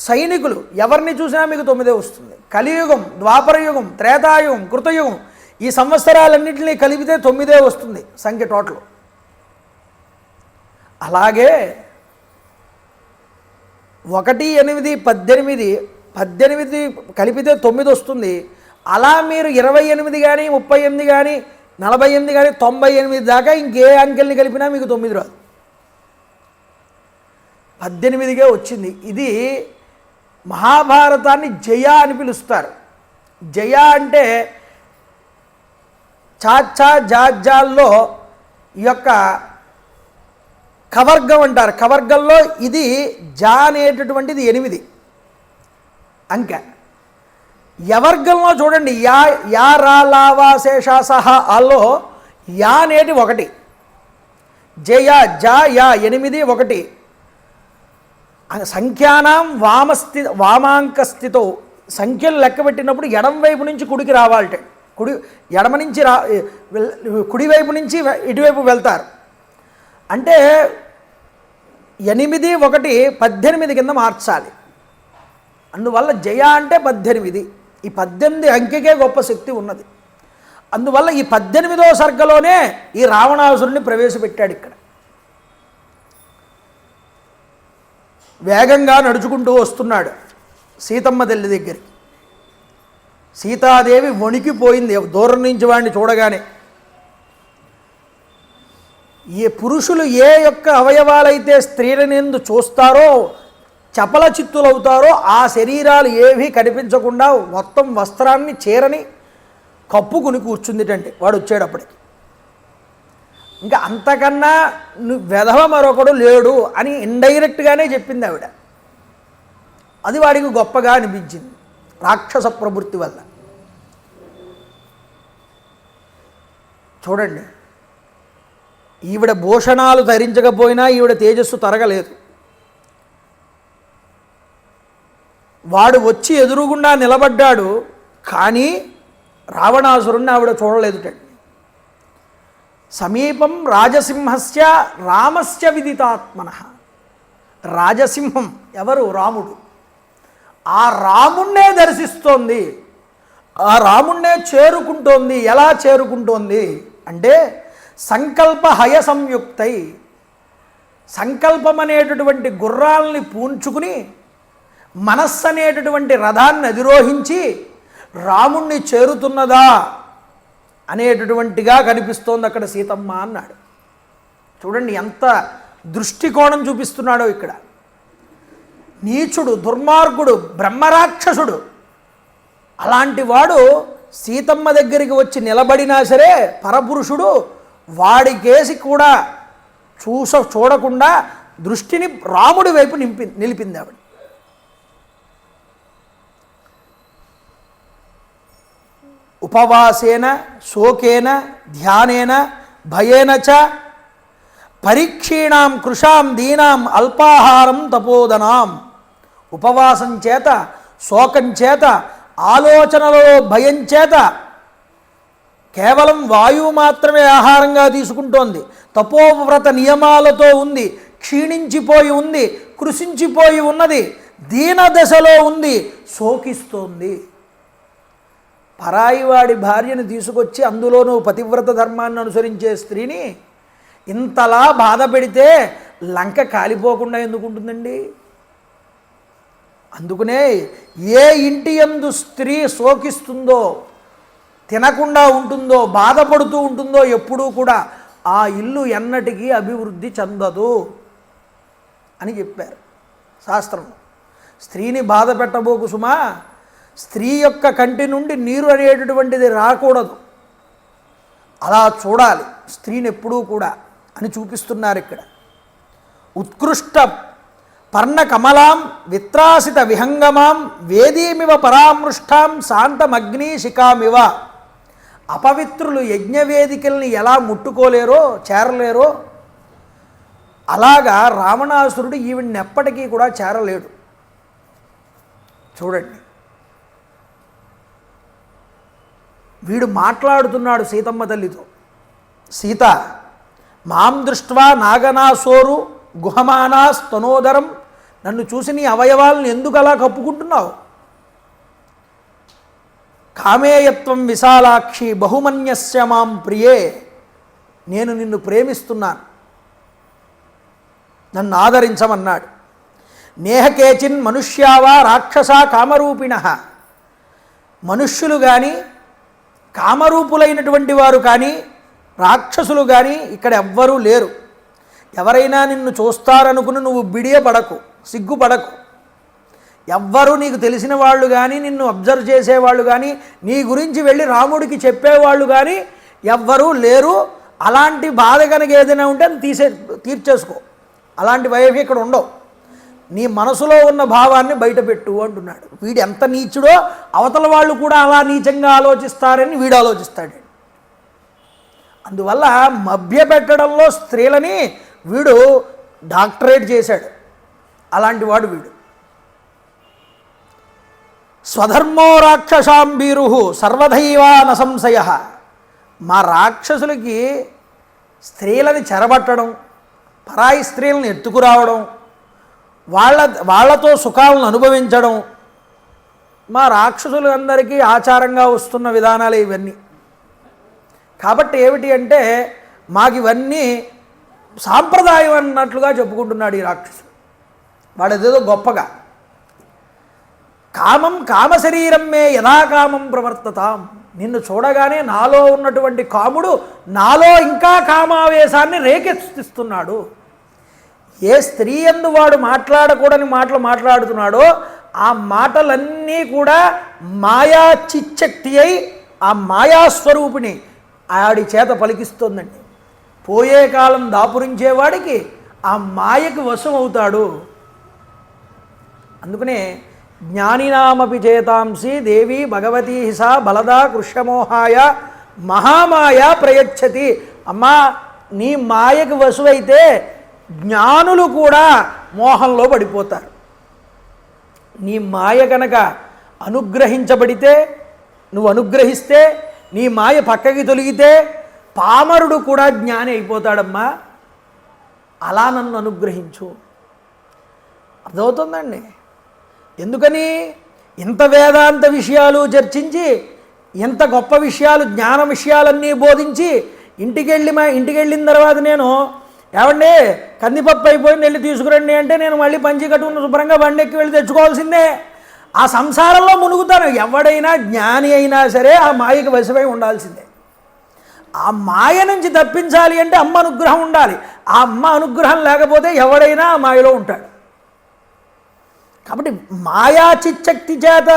సైనికులు ఎవరిని చూసినా మీకు 9 వస్తుంది. కలియుగం, ద్వాపరయుగం, త్రేతాయుగం, కృతయుగం, ఈ సంవత్సరాలన్నింటినీ కలిపితే 9 వస్తుంది సంఖ్య టోటల్. అలాగే 1, 8, 18 కలిపితే 9 వస్తుంది. అలా మీరు 28 కానీ 38 కానీ 48 కానీ 98 దాకా ఇంకే అంకెల్ని కలిపినా మీకు 9 రాదు, 18కే వచ్చింది. ఇది మహాభారతాన్ని జయ అని పిలుస్తారు. జయ అంటే చాచా జాజ్జాల్లో ఈ యొక్క కవర్గం అంటారు. కవర్గంలో ఇది జా అనేటటువంటిది 8 అంకె. యవర్గంలో చూడండి యా రా లావా శేషా సహా అల్లో యా అనేటి 1, జయ జా యా 8 1. సంఖ్యానాం వామాంక స్థితో సంఖ్యలు లెక్క పెట్టినప్పుడు ఎడమ వైపు నుంచి కుడికి రావాలంటే ఎడమ నుంచి కుడివైపు నుంచి ఇటువైపు వెళ్తారు. అంటే 8 1 18 కింద మార్చాలి. అందువల్ల జయ అంటే 18. ఈ 18 అంకెకే గొప్ప శక్తి ఉన్నది. అందువల్ల ఈ 18వ సర్గలోనే ఈ రావణాసురుడిని ప్రవేశపెట్టాడు. ఇక్కడ వేగంగా నడుచుకుంటూ వస్తున్నాడు సీతమ్మ తల్లి దగ్గరికి. సీతాదేవి వణికిపోయింది దూరం నుంచి వాడిని చూడగానే. ఏ పురుషులు ఏ యొక్క అవయవాలైతే స్త్రీలనేందు చూస్తారో చపల చిత్తులవుతారో ఆ శరీరాలు ఏవీ కనిపించకుండా మొత్తం వస్త్రాన్ని చీరని కప్పుకుని కూర్చుందిటండి వాడు వచ్చేటప్పటికి. ఇంకా అంతకన్నా వెధవ మరొకడు లేడు అని ఇండైరెక్ట్గానే చెప్పింది ఆవిడ. అది వాడికి గొప్పగా అనిపించింది రాక్షస ప్రవృత్తి వల్ల. చూడండి, ఈవిడ భూషణాలు ధరించకపోయినా ఈవిడ తేజస్సు తరగలేదు. వాడు వచ్చి ఎదురుగుండా నిలబడ్డాడు, కానీ రావణాసురుణ్ణి ఆవిడ చూడలేదుటండి. సమీపం రాజసింహస్య రామస్య విదితాత్మన. రాజసింహం ఎవరు? రాముడు. ఆ రాముణ్ణే దర్శిస్తోంది, ఆ రాముణ్ణే చేరుకుంటోంది. ఎలా చేరుకుంటోంది అంటే సంకల్ప హయ సంయుక్తై, సంకల్పం అనేటటువంటి గుర్రాల్ని పూంచుకుని మనస్సు అనేటటువంటి రథాన్ని అధిరోహించి రాముణ్ణి చేరుతున్నదా అనేటటువంటిగా కనిపిస్తోంది అక్కడ సీతమ్మ అన్నాడు. చూడండి ఎంత దృష్టికోణం చూపిస్తున్నాడో ఇక్కడ. నీచుడు, దుర్మార్గుడు, బ్రహ్మరాక్షసుడు అలాంటి వాడు సీతమ్మ దగ్గరికి వచ్చి నిలబడినా సరే పరపురుషుడు వాడికేసి కూడా చూడకుండా దృష్టిని రాముడి వైపు నిలిపింది ఆవిడ. ఉపవాసేన శోకేన ధ్యానేన భయేన చ పరీక్షీణాం కృషాం దీనాం అల్పాహారం తపోదనాం. ఉపవాసం చేత, శోకం చేత, ఆలోచనలలో భయం చేత కేవలం వాయువు మాత్రమే ఆహారంగా తీసుకుంటోంది. తపోవ్రత నియమాలతో ఉంది, క్షీణించిపోయి ఉంది, కృషించిపోయి ఉన్నది, దీనదశలో ఉంది, శోకిస్తోంది. పరాయివాడి భార్యను తీసుకొచ్చి అందులోనూ పతివ్రత ధర్మాన్ని అనుసరించే స్త్రీని ఇంతలా బాధ పెడితే లంక కాలిపోకుండా ఎందుకుంటుందండి? అందుకనే ఏ ఇంటి యందు స్త్రీ శోకిస్తుందో, తినకుండా ఉంటుందో, బాధపడుతూ ఉంటుందో ఎప్పుడూ కూడా ఆ ఇల్లు ఎన్నటికీ అభివృద్ధి చెందదు అని చెప్పారు శాస్త్రం. స్త్రీని బాధ పెట్టబోకు సుమా, స్త్రీ యొక్క కంటి నుండి నీరు అనేటటువంటిది రాకూడదు, అలా చూడాలి స్త్రీని ఎప్పుడూ కూడా అని చూపిస్తున్నారు ఇక్కడ. ఉత్కృష్ట పర్ణ కమలాం విత్రాసిత విహంగమాం వేదీమివ పరామృష్టాం శాంతమగ్ని శిఖామివ. అపవిత్రులు యజ్ఞవేదికల్ని ఎలా ముట్టుకోలేరో, చేరలేరో అలాగా రావణాసురుడు ఈవిడ్ని ఎప్పటికీ కూడా చేరలేడు. చూడండి, వీడు మాట్లాడుతున్నాడు సీతమ్మ తల్లితో. సీత, మాం దృష్ట్వా నాగనాసోరు గుహమానా స్తనోదరం. నన్ను చూసి నీ అవయవాలను ఎందుకు అలా కప్పుకుంటున్నావు? కామేయత్వం విశాలాక్షి బహుమన్యస్య మాం ప్రియే. నేను నిన్ను ప్రేమిస్తున్నాను, నన్ను ఆదరించమన్నాడు. నేహకేచిన్ మనుష్యావా రాక్షసా కామరూపిణ. మనుష్యులు కానీ, కామరూపులైనటువంటి వారు కానీ, రాక్షసులు కానీ ఇక్కడ ఎవ్వరూ లేరు. ఎవరైనా నిన్ను చూస్తారనుకుని నువ్వు బిడియపడకు, సిగ్గుపడకు. ఎవ్వరూ నీకు తెలిసిన వాళ్ళు కానీ, నిన్ను అబ్జర్వ్ చేసేవాళ్ళు కానీ, నీ గురించి వెళ్ళి రాముడికి చెప్పేవాళ్ళు కానీ ఎవ్వరూ లేరు. అలాంటి బాధ కనుక ఏదైనా ఉంటే తీర్చేసుకో. అలాంటి వైఫ్ ఇక్కడ ఉండవు. నీ మనసులో ఉన్న భావాన్ని బయటపెట్టు అంటున్నాడు. వీడు ఎంత నీచుడో అవతల వాళ్ళు కూడా అలా నీచంగా ఆలోచిస్తారని వీడు ఆలోచిస్తాడు. అందువల్ల మభ్యపెట్టడంలో స్త్రీలని వీడు డాక్టరేట్ చేశాడు. అలాంటి వాడు వీడు. స్వధర్మో రాక్షసాంబీరు సర్వదైవా నసంశయ. మా రాక్షసులకి స్త్రీలని చెరబట్టడం, పరాయి స్త్రీలను ఎత్తుకురావడం, వాళ్ళతో సుఖాలను అనుభవించడం మా రాక్షసులందరికీ ఆచారంగా వస్తున్న విధానాలు ఇవన్నీ. కాబట్టి ఏమిటి అంటే మాకు ఇవన్నీ సాంప్రదాయం అన్నట్లుగా చెప్పుకుంటున్నాడు ఈ రాక్షసుడు. వాడేదేదో గొప్పగా. కామం కామశరీరం మే యథాకామం ప్రవర్తతాం. నిన్ను చూడగానే నాలో ఉన్నటువంటి కాముడు నాలో ఇంకా కామావేశాన్ని రేకెత్తిస్తున్నాడు. ఏ స్త్రీ యందు వాడు మాట్లాడకూడని మాటలు మాట్లాడుతున్నాడో ఆ మాటలన్నీ కూడా మాయా చిచ్చక్తి అయి ఆ మాయాస్వరూపిణి ఆడి చేత పలికిస్తోందండి. పోయే కాలం దాపురించేవాడికి ఆ మాయకి వశం అవుతాడు. అందుకనే జ్ఞానినామపి చేతాంసి దేవి భగవతీ సా బలదా కృష్ణమోహాయ మహామాయ ప్రయచ్చతి. అమ్మా, నీ మాయకి వశువైతే జ్ఞానులు కూడా మోహంలో పడిపోతారు. నీ మాయ కనుక అనుగ్రహించబడితే, నువ్వు అనుగ్రహిస్తే, నీ మాయ పక్కకి తొలగితే పామరుడు కూడా జ్ఞాని అయిపోతాడమ్మా. అలా నన్ను అనుగ్రహించు. అర్థమవుతుందండి? ఎందుకని ఇంత వేదాంత విషయాలు చర్చించి, ఇంత గొప్ప విషయాలు, జ్ఞాన విషయాలన్నీ బోధించి ఇంటికి వెళ్ళిన తర్వాత నేను ఏమండి కందిపప్పు అయిపోయింది వెళ్ళి తీసుకురండి అంటే నేను మళ్ళీ పంచి కట్టుకుని శుభ్రంగా బండెక్కి వెళ్ళి తెచ్చుకోవాల్సిందే. ఆ సంసారంలో మునుగుతాను. ఎవడైనా జ్ఞాని అయినా సరే ఆ మాయకి వశమై ఉండాల్సిందే. ఆ మాయ నుంచి తప్పించాలి అంటే అమ్మ అనుగ్రహం ఉండాలి. ఆ అమ్మ అనుగ్రహం లేకపోతే ఎవడైనా మాయలో ఉంటాడు. కాబట్టి మాయా చిచ్చక్తి చేత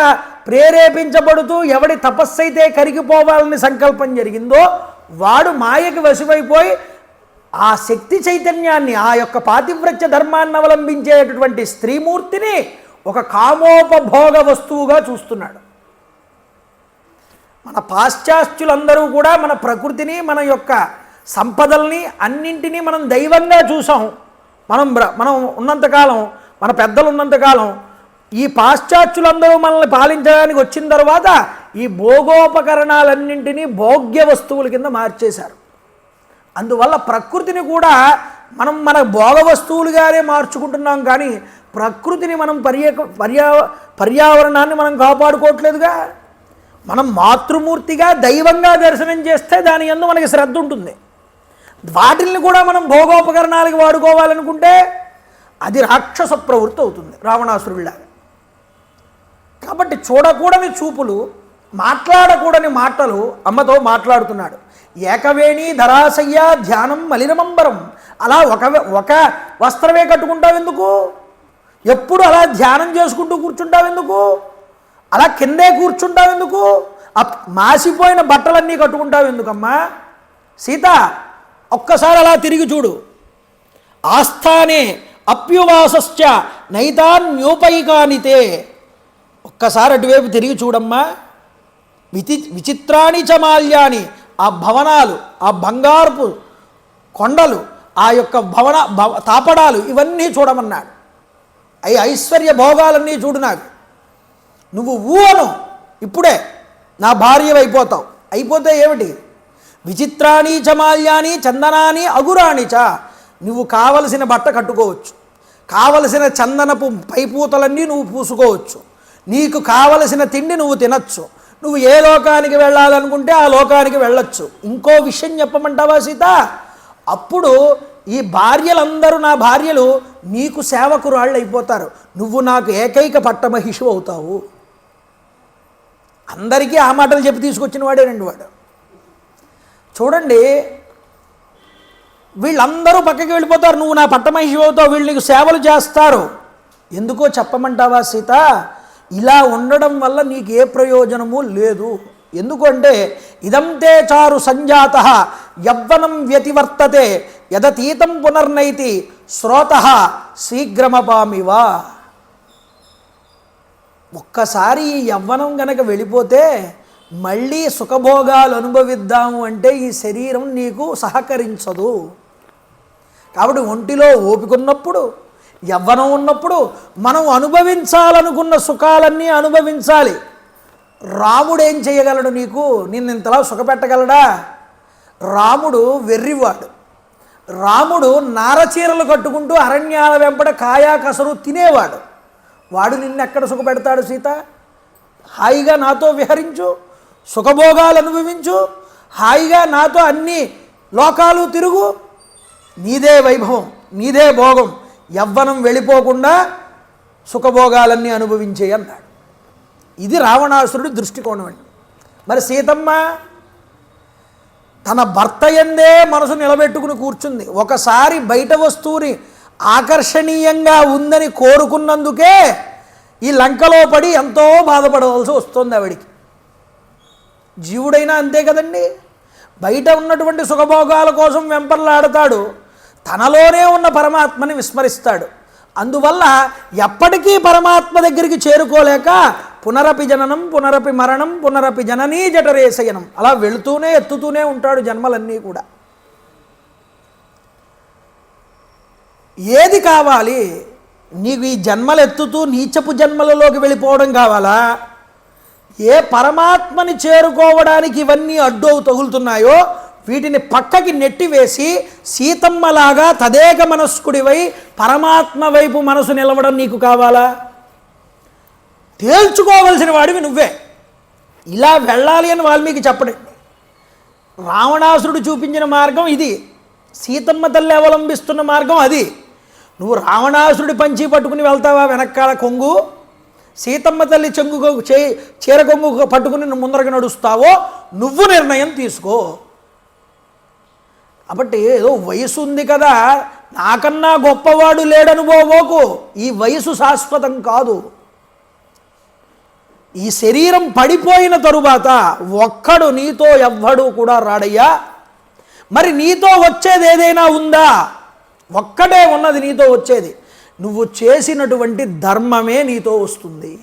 ప్రేరేపించబడుతూ ఎవడి తపస్సు అయితే కరిగిపోవాలని సంకల్పం జరిగిందో వాడు మాయకి వశమైపోయి ఆ శక్తి చైతన్యాన్ని, ఆ యొక్క పాతివ్రత్య ధర్మాన్ని అవలంబించేటటువంటి స్త్రీమూర్తిని ఒక కామోపభోగ వస్తువుగా చూస్తున్నాడు. మన పాశ్చాత్యులందరూ కూడా మన ప్రకృతిని, మన యొక్క సంపదల్ని అన్నింటినీ మనం దైవంగా చూసాం. మనం ఉన్నంతకాలం, మన పెద్దలు ఉన్నంతకాలం ఈ పాశ్చాత్యులందరూ మనల్ని పాలించడానికి వచ్చిన తర్వాత ఈ భోగోపకరణాలన్నింటినీ భోగ్య వస్తువుల కింద మార్చేశారు. అందువల్ల ప్రకృతిని కూడా మనం మన భోగ వస్తువులుగానే మార్చుకుంటున్నాం, కానీ ప్రకృతిని మనం పర్యావరణాన్ని మనం కాపాడుకోవట్లేదుగా. మనం మాతృమూర్తిగా దైవంగా దర్శనం చేస్తే దాని యందు మనకి శ్రద్ధ ఉంటుంది. వాటిల్ని కూడా మనం భోగోపకరణాలకి వాడుకోవాలనుకుంటే అది రాక్షస ప్రవృత్తి అవుతుంది, రావణాసురుడిలాగా. కాబట్టి చూడకూడని చూపులు, మాట్లాడకూడని మాటలు అమ్మతో మాట్లాడుతున్నాడు. ఏకవేణి ధరాశయ్య ధ్యానం మలినమంబరం. అలా ఒక వస్త్రమే కట్టుకుంటావు ఎందుకు? ఎప్పుడు అలా ధ్యానం చేసుకుంటూ కూర్చుంటావు ఎందుకు? అలా కిందే కూర్చుంటావు ఎందుకు? మాసిపోయిన బట్టలన్నీ కట్టుకుంటావు ఎందుకమ్మా? సీత, ఒక్కసారి అలా తిరిగి చూడు. ఆస్థానే అప్యువాసశ్చ నైతాన్యోపైకానితే. ఒక్కసారి అటువైపు తిరిగి చూడమ్మా. విచిత్రాణి చ మాల్యాని. ఆ భవనాలు, ఆ బంగారపు కొండలు, ఆ యొక్క తాపడాలు ఇవన్నీ చూడమన్నాడు. ఐశ్వర్య భోగాలన్నీ చూడు. నాకు నువ్వు అను, ఇప్పుడే నా భార్య అయిపోతావు. అయిపోతే ఏమిటి? విచిత్రాణి చ మాల్యాని చందనాని అగురాణి చ. నువ్వు కావలసిన బట్ట కట్టుకోవచ్చు, కావలసిన చందనపు పైపూతలన్నీ నువ్వు పూసుకోవచ్చు, నీకు కావలసిన తిండి నువ్వు తినచ్చు, నువ్వు ఏ లోకానికి వెళ్ళాలనుకుంటే ఆ లోకానికి వెళ్ళొచ్చు. ఇంకో విషయం చెప్పమంటావా సీత? అప్పుడు ఈ భార్యలందరూ, నా భార్యలు నీకు సేవకురాళ్ళు అయిపోతారు, నువ్వు నాకు ఏకైక పట్టమహిషు అవుతావు. అందరికీ ఆ మాటలు చెప్పి తీసుకొచ్చిన వాడే వాడు. చూడండి, వీళ్ళందరూ పక్కకి వెళ్ళిపోతారు, నువ్వు నా పట్టమహిషి అవుతావు, వీళ్ళు నీకు సేవలు చేస్తారు. ఎందుకో చెప్పమంటావా సీత? ఇలా ఉండడం వల్ల నీకు ఏ ప్రయోజనము లేదు. ఎందుకంటే ఇదంతే చారు సంజాత యవ్వనం వ్యతివర్తతే యదతీతం పునర్నైతి శ్రోత శీఘ్రమపామివా. ఒక్కసారి ఈ యవ్వనం గనక వెళ్ళిపోతే మళ్ళీ సుఖభోగాలు అనుభవిద్దాము అంటే ఈ శరీరం నీకు సహకరించదు. కాబట్టి ఒంటిలో ఓపిక ఉన్నప్పుడు, యవ్వనం ఉన్నప్పుడు మనం అనుభవించాలనుకున్న సుఖాలన్నీ అనుభవించాలి. రాముడు ఏం చేయగలడు? నిన్ను ఇంతలా సుఖపెట్టగలడా? రాముడు వెర్రివాడు. రాముడు నారచీరలు కట్టుకుంటూ అరణ్యాల వెంబడ కాయా కసరు తినేవాడు. వాడు నిన్నెక్కడ సుఖపెడతాడు? సీత, హాయిగా నాతో విహరించు, సుఖభోగాలు అనుభవించు, హాయిగా నాతో అన్ని లోకాలు తిరుగు, నీదే వైభవం, నీదే భోగం, యవ్వనం వెళ్ళిపోకుండా సుఖభోగాలన్నీ అనుభవించే అన్నాడు. ఇది రావణాసురుడి దృష్టికోణం అండి. మరి సీతమ్మ తన భర్త యందే మనసు నిలబెట్టుకుని కూర్చుంది. ఒకసారి బయట వస్తువుని ఆకర్షణీయంగా ఉందని కోరుకున్నందుకే ఈ లంకలో పడి ఎంతో బాధపడవలసి వస్తుంది ఆవిడికి. జీవుడైనా అంతే కదండి, బయట ఉన్నటువంటి సుఖభోగాల కోసం వెంపర్లాడతాడు, తనలోనే ఉన్న పరమాత్మని విస్మరిస్తాడు. అందువల్ల ఎప్పటికీ పరమాత్మ దగ్గరికి చేరుకోలేక పునరపి జననం పునరపి మరణం పునరపి జననీ జఠరేశయనం, అలా వెళుతూనే ఎత్తుతూనే ఉంటాడు జన్మలన్నీ కూడా. ఏది కావాలి నీకు? ఈ జన్మలు ఎత్తుతూ నీచపు జన్మలలోకి వెళ్ళిపోవడం కావాలా? ఏ పరమాత్మని చేరుకోవడానికి ఇవన్నీ అడ్డు తగులుతున్నాయో వీటిని పక్కకి నెట్టివేసి సీతమ్మలాగా తదేక మనస్కుడివై పరమాత్మ వైపు మనసు నిలవడం నీకు కావాలా? తేల్చుకోవలసిన వాడివి నువ్వే. ఇలా వెళ్ళాలి అని వాల్మీకి చెప్పడండి. రావణాసురుడు చూపించిన మార్గం ఇది, సీతమ్మ తల్లి అవలంబిస్తున్న మార్గం అది. నువ్వు రావణాసురుడి పంచి పట్టుకుని వెళ్తావా వెనకాల కొంగు, సీతమ్మ తల్లి చెంగు చీర కొంగు పట్టుకుని ముందరగా నడుస్తావో నువ్వు నిర్ణయం తీసుకో. కాబట్టి ఏదో వయసు ఉంది కదా, నాకన్నా గొప్పవాడు లేడనుకోబోకు. ఈ వయసు శాశ్వతం కాదు. ఈ శరీరం పడిపోయిన తరువాత ఒక్కడు నీతో ఎవ్వడు కూడా రాడయ్యా. మరి నీతో వచ్చేది ఏదైనా ఉందా? ఒక్కటే ఉన్నది నీతో వచ్చేది. నువ్వు చేసినటువంటి ధర్మమే నీతో వస్తుంది.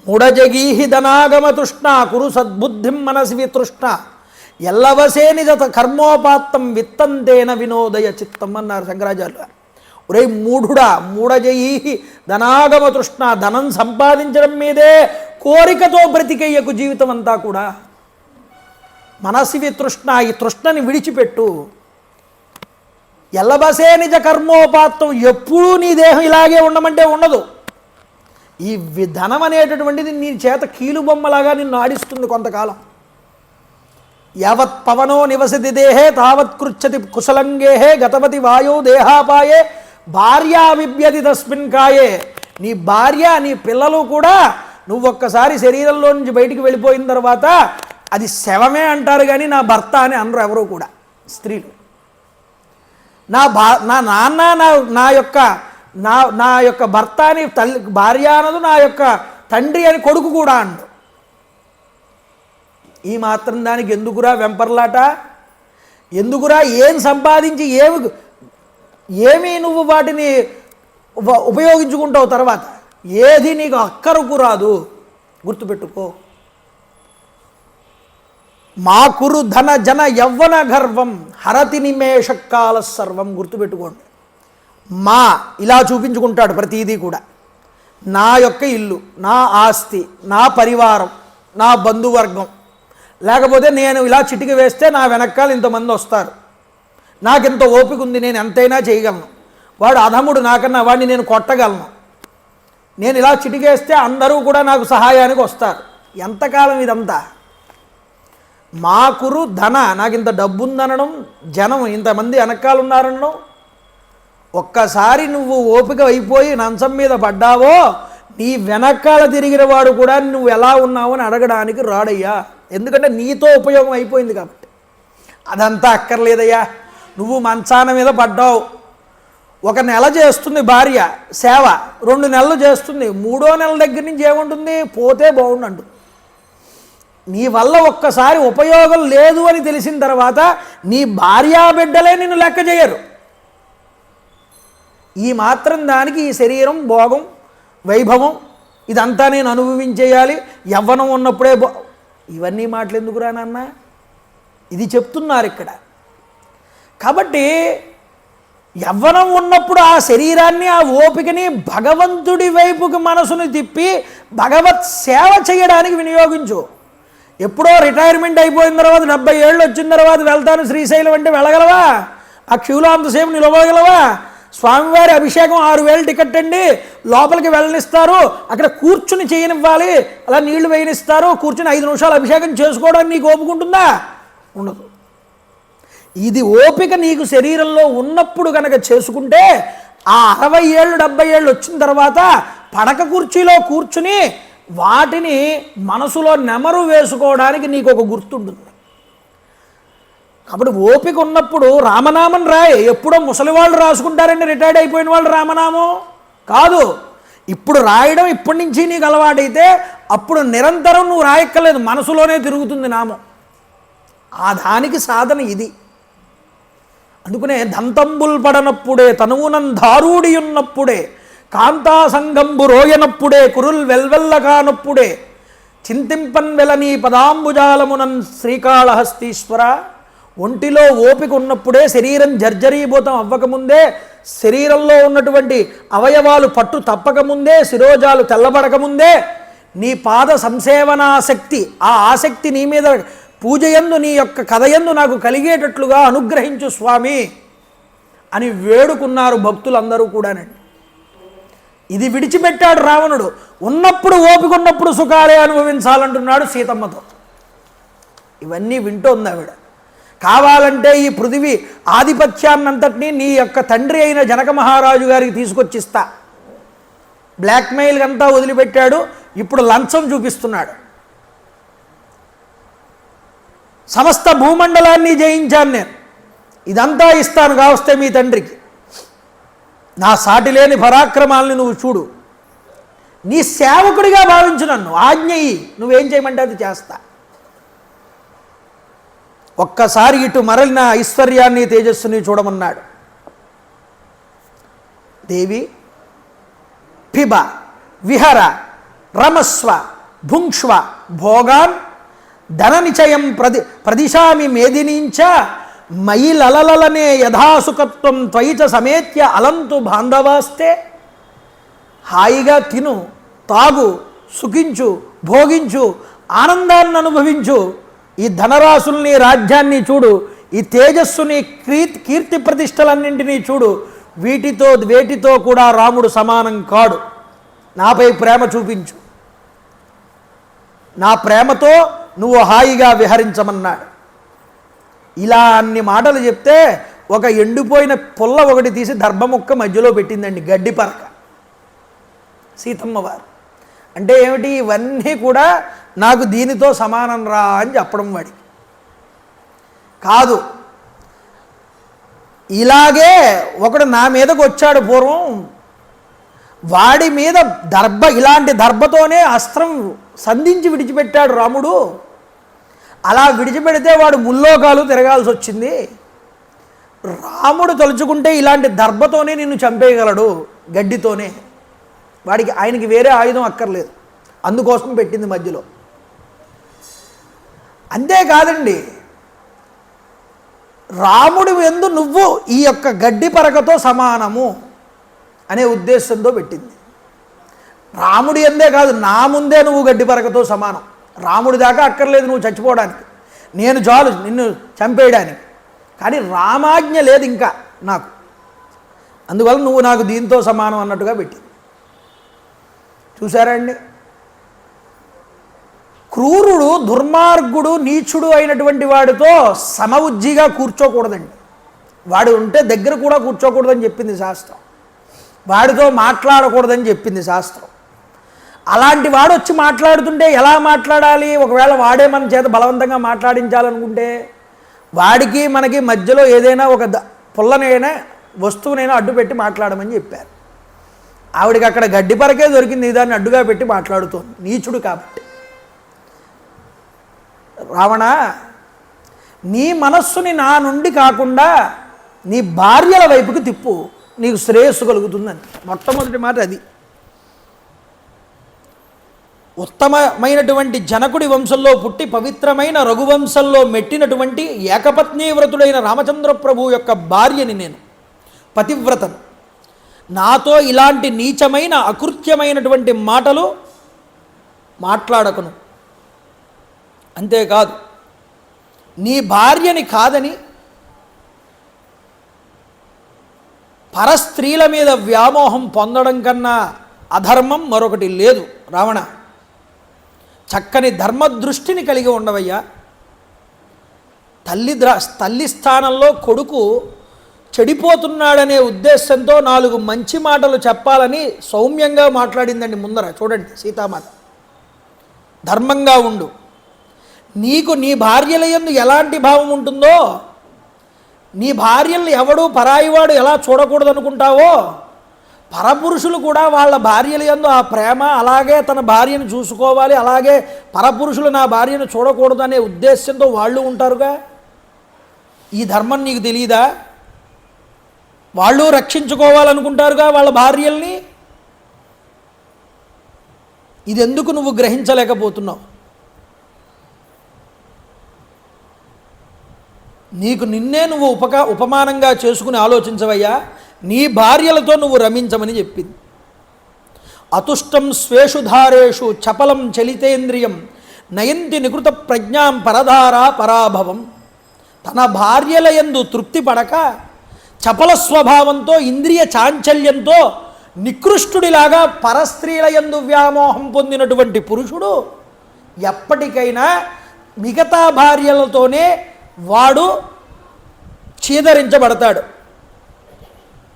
ముడజగీహి ధనాగమ తృష్ణ కురు సద్బుద్ధిం మనసి వితృష్ణ ఎల్లవసే నిజత కర్మోపాత్తం విత్తంతేన వినోదయ చిత్తం అన్నారు శంకరాచార్యులు గారు. ఒరే మూఢుడా, మూఢజయీహి ధనాగమ తృష్ణ, ధనం సంపాదించడం మీదే కోరికతో బ్రతికేయకు జీవితం అంతా కూడా. మనసి వితృష్ణ, ఈ తృష్ణని విడిచిపెట్టు. ఎల్లబసే నిజ కర్మోపాత్తం, ఎప్పుడూ నీ దేహం ఇలాగే ఉండమంటే ఉండదు. ఈ ధనం అనేటటువంటిది నీ చేత కీలుబొమ్మలాగా నిన్ను ఆడిస్తుంది కొంతకాలం. యావత్ పవనో నివసతి దేహే తావత్ కృచ్చతి కుశలంగేహే గతవతి వాయో దేహాపాయే భార్యా విభ్యతి తస్మిన్ కాయే. నీ భార్య నీ పిల్లలు కూడా నువ్వు ఒక్కసారి శరీరంలో నుంచి బయటికి వెళ్ళిపోయిన తర్వాత అది శవమే అంటారు, కానీ నా భర్త అని అనరు ఎవరు కూడా స్త్రీలు. నా నాన్న నా యొక్క భర్త అని తల్లి భార్య అనదు, నా యొక్క తండ్రి అని కొడుకు కూడా అండు. ఈ మాత్రం దానికి ఎందుకురా వెంపర్లాట? ఎందుకురా? ఏం సంపాదించి ఏమి నువ్వు వాటిని ఉపయోగించుకుంటావు తర్వాత? ఏది నీకు అక్కరకు రాదు, గుర్తుపెట్టుకో. మా కురు ధన జన యవ్వన గర్వం హరతి నిమేషకాల సర్వం, గుర్తుపెట్టుకోండి. మా ఇలా చూపించుకుంటాడు ప్రతీదీ కూడా. నా యొక్క ఇల్లు, నా ఆస్తి, నా పరివారం, నా బంధువర్గం, లేకపోతే నేను ఇలా చిటికి వేస్తే నా వెనకాల ఇంతమంది వస్తారు, నాకెంత ఓపిక ఉంది, నేను ఎంతైనా చేయగలను, వాడు అధముడు నాకన్నా, వాడిని నేను కొట్టగలను, నేను ఇలా చిటికేస్తే అందరూ కూడా నాకు సహాయానికి వస్తారు. ఎంతకాలం ఇదంతా? మా కురు ధన, నాకు ఇంత డబ్బు ఉందనడం, జనం ఇంతమంది వెనకాల ఉన్నారనడం. ఒక్కసారి నువ్వు ఓపిక అయిపోయి నంచం మీద పడ్డావో నీ వెనకాల తిరిగిన వాడు కూడా నువ్వు ఎలా ఉన్నావు అని అడగడానికి రాడయ్యా. ఎందుకంటే నీతో ఉపయోగం అయిపోయింది కాబట్టి. అదంతా అక్కర్లేదయ్యా. నువ్వు మంచాన మీద పడ్డావు, 1 నెల చేస్తుంది భార్య సేవ, 2 నెలలు చేస్తుంది, 3వ నెల దగ్గర నుంచి ఏముంటుంది? పోతే బాగుండు. నీ వల్ల ఒక్కసారి ఉపయోగం లేదు అని తెలిసిన తర్వాత నీ భార్యా బిడ్డలే నిన్ను లెక్క చేయరు. ఈ మాత్రం దానికి ఈ శరీరం, భోగం, వైభవం ఇదంతా నేను అనుభవించేయాలి, యవ్వనం ఉన్నప్పుడే ఇవన్నీ మాటలు ఎందుకురా నాన్న? ఇది చెప్తున్నారు ఇక్కడ. కాబట్టి యవ్వనం ఉన్నప్పుడు ఆ శరీరాన్ని, ఆ ఓపికని భగవంతుడి వైపుకి మనసును తిప్పి భగవత్ సేవ చేయడానికి వినియోగించు. ఎప్పుడో రిటైర్మెంట్ అయిపోయిన తర్వాత 70 ఏళ్ళు వచ్చిన తర్వాత వెళ్తాను శ్రీశైలం అంటే వెళ్ళగలవా? ఆ క్యూలో అంతసేపు నిలబడగలవా? స్వామివారి అభిషేకం 6000 టికెట్ అండి, లోపలికి వెళ్ళనిస్తారు, అక్కడ కూర్చుని చేయనివ్వాలి, అలా నీళ్లు వేయనిస్తారు, కూర్చుని 5 నిమిషాలు అభిషేకం చేసుకోవడానికి నీకు ఓపుకుంటుందా? ఉండదు. ఇది ఓపిక నీకు శరీరంలో ఉన్నప్పుడు కనుక చేసుకుంటే ఆ 60 ఏళ్ళు 70 ఏళ్ళు వచ్చిన తర్వాత పడక కుర్చీలో కూర్చుని వాటిని మనసులో నెమరు వేసుకోవడానికి నీకు ఒక గుర్తుంటుంది. కాబట్టి ఓపిక ఉన్నప్పుడు రామనామం రాయి. ఎప్పుడో ముసలి వాళ్ళు రాసుకుంటారండి, రిటైర్డ్ అయిపోయిన వాళ్ళు రామనామం కాదు. ఇప్పుడు రాయడం ఇప్పటి నుంచి నీకు అలవాటైతే అప్పుడు నిరంతరం నువ్వు రాయక్కర్లేదు, మనసులోనే తిరుగుతుంది నామం. ఆ దానికి సాధన ఇది. అందుకనే దంతంబుల్ పడనప్పుడే తనువునం ధారూడి ఉన్నప్పుడే కాంతా సంగంబు రోయనప్పుడే కురుల్ వెల్వెల్ల కానప్పుడే చింతింపన్ వెలని పదాంబుజాలమునన్ శ్రీకాళహస్తీశ్వర. ఒంటిలో ఓపిక ఉన్నప్పుడే, శరీరం జర్జరీభూతం అవ్వకముందే, శరీరంలో ఉన్నటువంటి అవయవాలు పట్టు తప్పకముందే, శిరోజాలు తెల్లబడకముందే నీ పాద సంసేవనాశక్తి, ఆ ఆసక్తి నీ మీద పూజయందు, నీ యొక్క కథయందు నాకు కలిగేటట్లుగా అనుగ్రహించు స్వామి అని వేడుకున్నారు భక్తులందరూ కూడానండి. ఇది విడిచిపెట్టాడు రావణుడు. ఉన్నప్పుడు ఓపిక ఉన్నప్పుడు సుఖాలే అనుభవించాలంటున్నాడు సీతమ్మతో. ఇవన్నీ వింటోంది ఆవిడ. కావాలంటే ఈ పృథివీ ఆధిపత్యాన్నంతటినీ నీ యొక్క తండ్రి అయిన జనక మహారాజు గారికి తీసుకొచ్చిస్తా. బ్లాక్మెయిల్ అంతా వదిలిపెట్టాడు, ఇప్పుడు లంచం చూపిస్తున్నాడు. సమస్త భూమండలాన్ని జయించాను నేను, ఇదంతా ఇస్తాను కావస్తే మీ తండ్రికి, నా సాటి లేని పరాక్రమాలని నువ్వు చూడు, నీ సేవకుడిగా భావించు, నన్ను ఆజ్ఞయి, నువ్వేం చేయమంటే అది చేస్తా. ఒక్కసారి ఇటు మరలిన ఐశ్వర్యాన్ని తేజస్సుని చూడమన్నాడు. దేవి పిబ విహర రమస్వ భుంక్ష్వ భోగాన్ ధననిచయం ప్రదిశామి మేదినించ మయి లలలనే యథాసుఖత్వం త్వయిచ సమేత్య అలంతు బాంధవాస్తే. హాయిగా తిను, తాగు, సుఖించు, భోగించు, ఆనందాన్ని అనుభవించు, ఈ ధనరాశుల్ని, రాజ్యాన్ని చూడు, ఈ తేజస్సుని, కీర్తి ప్రతిష్టలన్నింటినీ చూడు, వేటితో కూడా రాముడు సమానం కాడు. నాపై ప్రేమ చూపించు, నా ప్రేమతో నువ్వు హాయిగా విహరించమన్నాడు. ఇలా అన్ని మాటలు చెప్తే ఒక ఎండిపోయిన పుల్ల ఒకటి తీసి దర్భముక్క మధ్యలో పెట్టిందండి, గడ్డి పరక సీతమ్మ వారు. అంటే ఏమిటి, ఇవన్నీ కూడా నాకు దీనితో సమానం రా అని చెప్పడం వాడికి కాదు. ఇలాగే ఒకడు నా మీదకు వచ్చాడు పూర్వం, వాడి మీద ఇలాంటి దర్భతోనే అస్త్రం సంధించి విడిచిపెట్టాడు రాముడు. అలా విడిచిపెడితే వాడు ముల్లోకాలు తిరగాల్సి వచ్చింది. రాముడు తలుచుకుంటే ఇలాంటి దర్భతోనే నిన్ను చంపేయగలడు, గడ్డితోనే. ఆయనకి వేరే ఆయుధం అక్కర్లేదు, అందుకోసం పెట్టింది మధ్యలో. అంతేకాదండి, రాముడి యందు నువ్వు ఈ యొక్క గడ్డి పరకతో సమానము అనే ఉద్దేశంతో పెట్టింది. రాముడి యందే కాదు, నా ముందే నువ్వు గడ్డి పరకతో సమానం. రాముడి దాకా అక్కర్లేదు నువ్వు చచ్చిపోవడానికి, నేను చాలు నిన్ను చంపేయడానికి. కానీ రామాజ్ఞ లేదు ఇంకా నాకు, అందువల్ల నువ్వు నాకు దీంతో సమానం అన్నట్టుగా పెట్టింది. చూసారా అండి, క్రూరుడు, దుర్మార్గుడు, నీచుడు అయినటువంటి వాడితో సమవుజ్జిగా కూర్చోకూడదండి. వాడు ఉంటే దగ్గర కూడా కూర్చోకూడదని చెప్పింది శాస్త్రం, వాడితో మాట్లాడకూడదని చెప్పింది శాస్త్రం. అలాంటి వాడు వచ్చి మాట్లాడుతుంటే ఎలా మాట్లాడాలి? ఒకవేళ వాడే మన చేత బలవంతంగా మాట్లాడించాలనుకుంటే వాడికి మనకి మధ్యలో ఏదైనా ఒక పుల్లనైనా వస్తువునైనా అడ్డు పెట్టి మాట్లాడమని చెప్పారు. ఆవిడికి అక్కడ గడ్డి పరకే దొరికింది, దాన్ని అడ్డుగా పెట్టి మాట్లాడుతోంది, నీచుడు కాబట్టి. రావణ, నీ మనస్సుని నా నుండి కాకుండా నీ భార్యల వైపుకి తిప్పు, నీకు శ్రేయస్సు కలుగుతుందని మొట్టమొదటి మాట అది. ఉత్తమమైనటువంటి జనకుడి వంశంలో పుట్టి పవిత్రమైన రఘువంశంలో మెట్టినటువంటి ఏకపత్నీ వ్రతుడైన రామచంద్ర ప్రభు యొక్క భార్యని నేను, పతివ్రతను. నాతో ఇలాంటి నీచమైన అకృత్యమైనటువంటి మాటలు మాట్లాడకును. అంతేకాదు, నీ భార్యని కాదని పరస్త్రీల మీద వ్యామోహం పొందడం కన్నా అధర్మం మరొకటి లేదు. రావణ, చక్కని ధర్మదృష్టిని కలిగి ఉండవయ్యా. తల్లి స్థానంలో కొడుకు చెడిపోతున్నాడనే ఉద్దేశంతో 4 మంచి మాటలు చెప్పాలని సౌమ్యంగా మాట్లాడిందండి ముందర. చూడండి, సీతామాత ధర్మంగా ఉండు, నీకు నీ భార్యల యందు ఎలాంటి భావం ఉంటుందో, నీ భార్యల్ని ఎవడు పరాయివాడు ఎలా చూడకూడదు అనుకుంటావో, పరపురుషులు కూడా వాళ్ళ భార్యల యందు ఆ ప్రేమ, అలాగే తన భార్యను చూసుకోవాలి, అలాగే పరపురుషులు నా భార్యను చూడకూడదు అనే ఉద్దేశంతో వాళ్ళు ఉంటారుగా. ఈ ధర్మం నీకు తెలియదా? వాళ్ళు రక్షించుకోవాలనుకుంటారుగా వాళ్ళ భార్యల్ని. ఇది ఎందుకు నువ్వు గ్రహించలేకపోతున్నావు? నీకు నిన్నే నువ్వు ఉపమానంగా చేసుకుని ఆలోచించవయ్యా. నీ భార్యలతో నువ్వు రమించమని చెప్పింది. అతుష్టం స్వేషుధారేషు చపలం చలితేంద్రియం నయంతి నికృత ప్రజ్ఞాం పరధారా పరాభవం. తన భార్యల యందు తృప్తి పడక చపల స్వభావంతో, ఇంద్రియ చాంచల్యంతో నికృష్టుడిలాగా పరస్త్రీల యందు వ్యామోహం పొందినటువంటి పురుషుడు ఎప్పటికైనా మిగతా భార్యలతోనే వాడు చీదరించబడతాడు.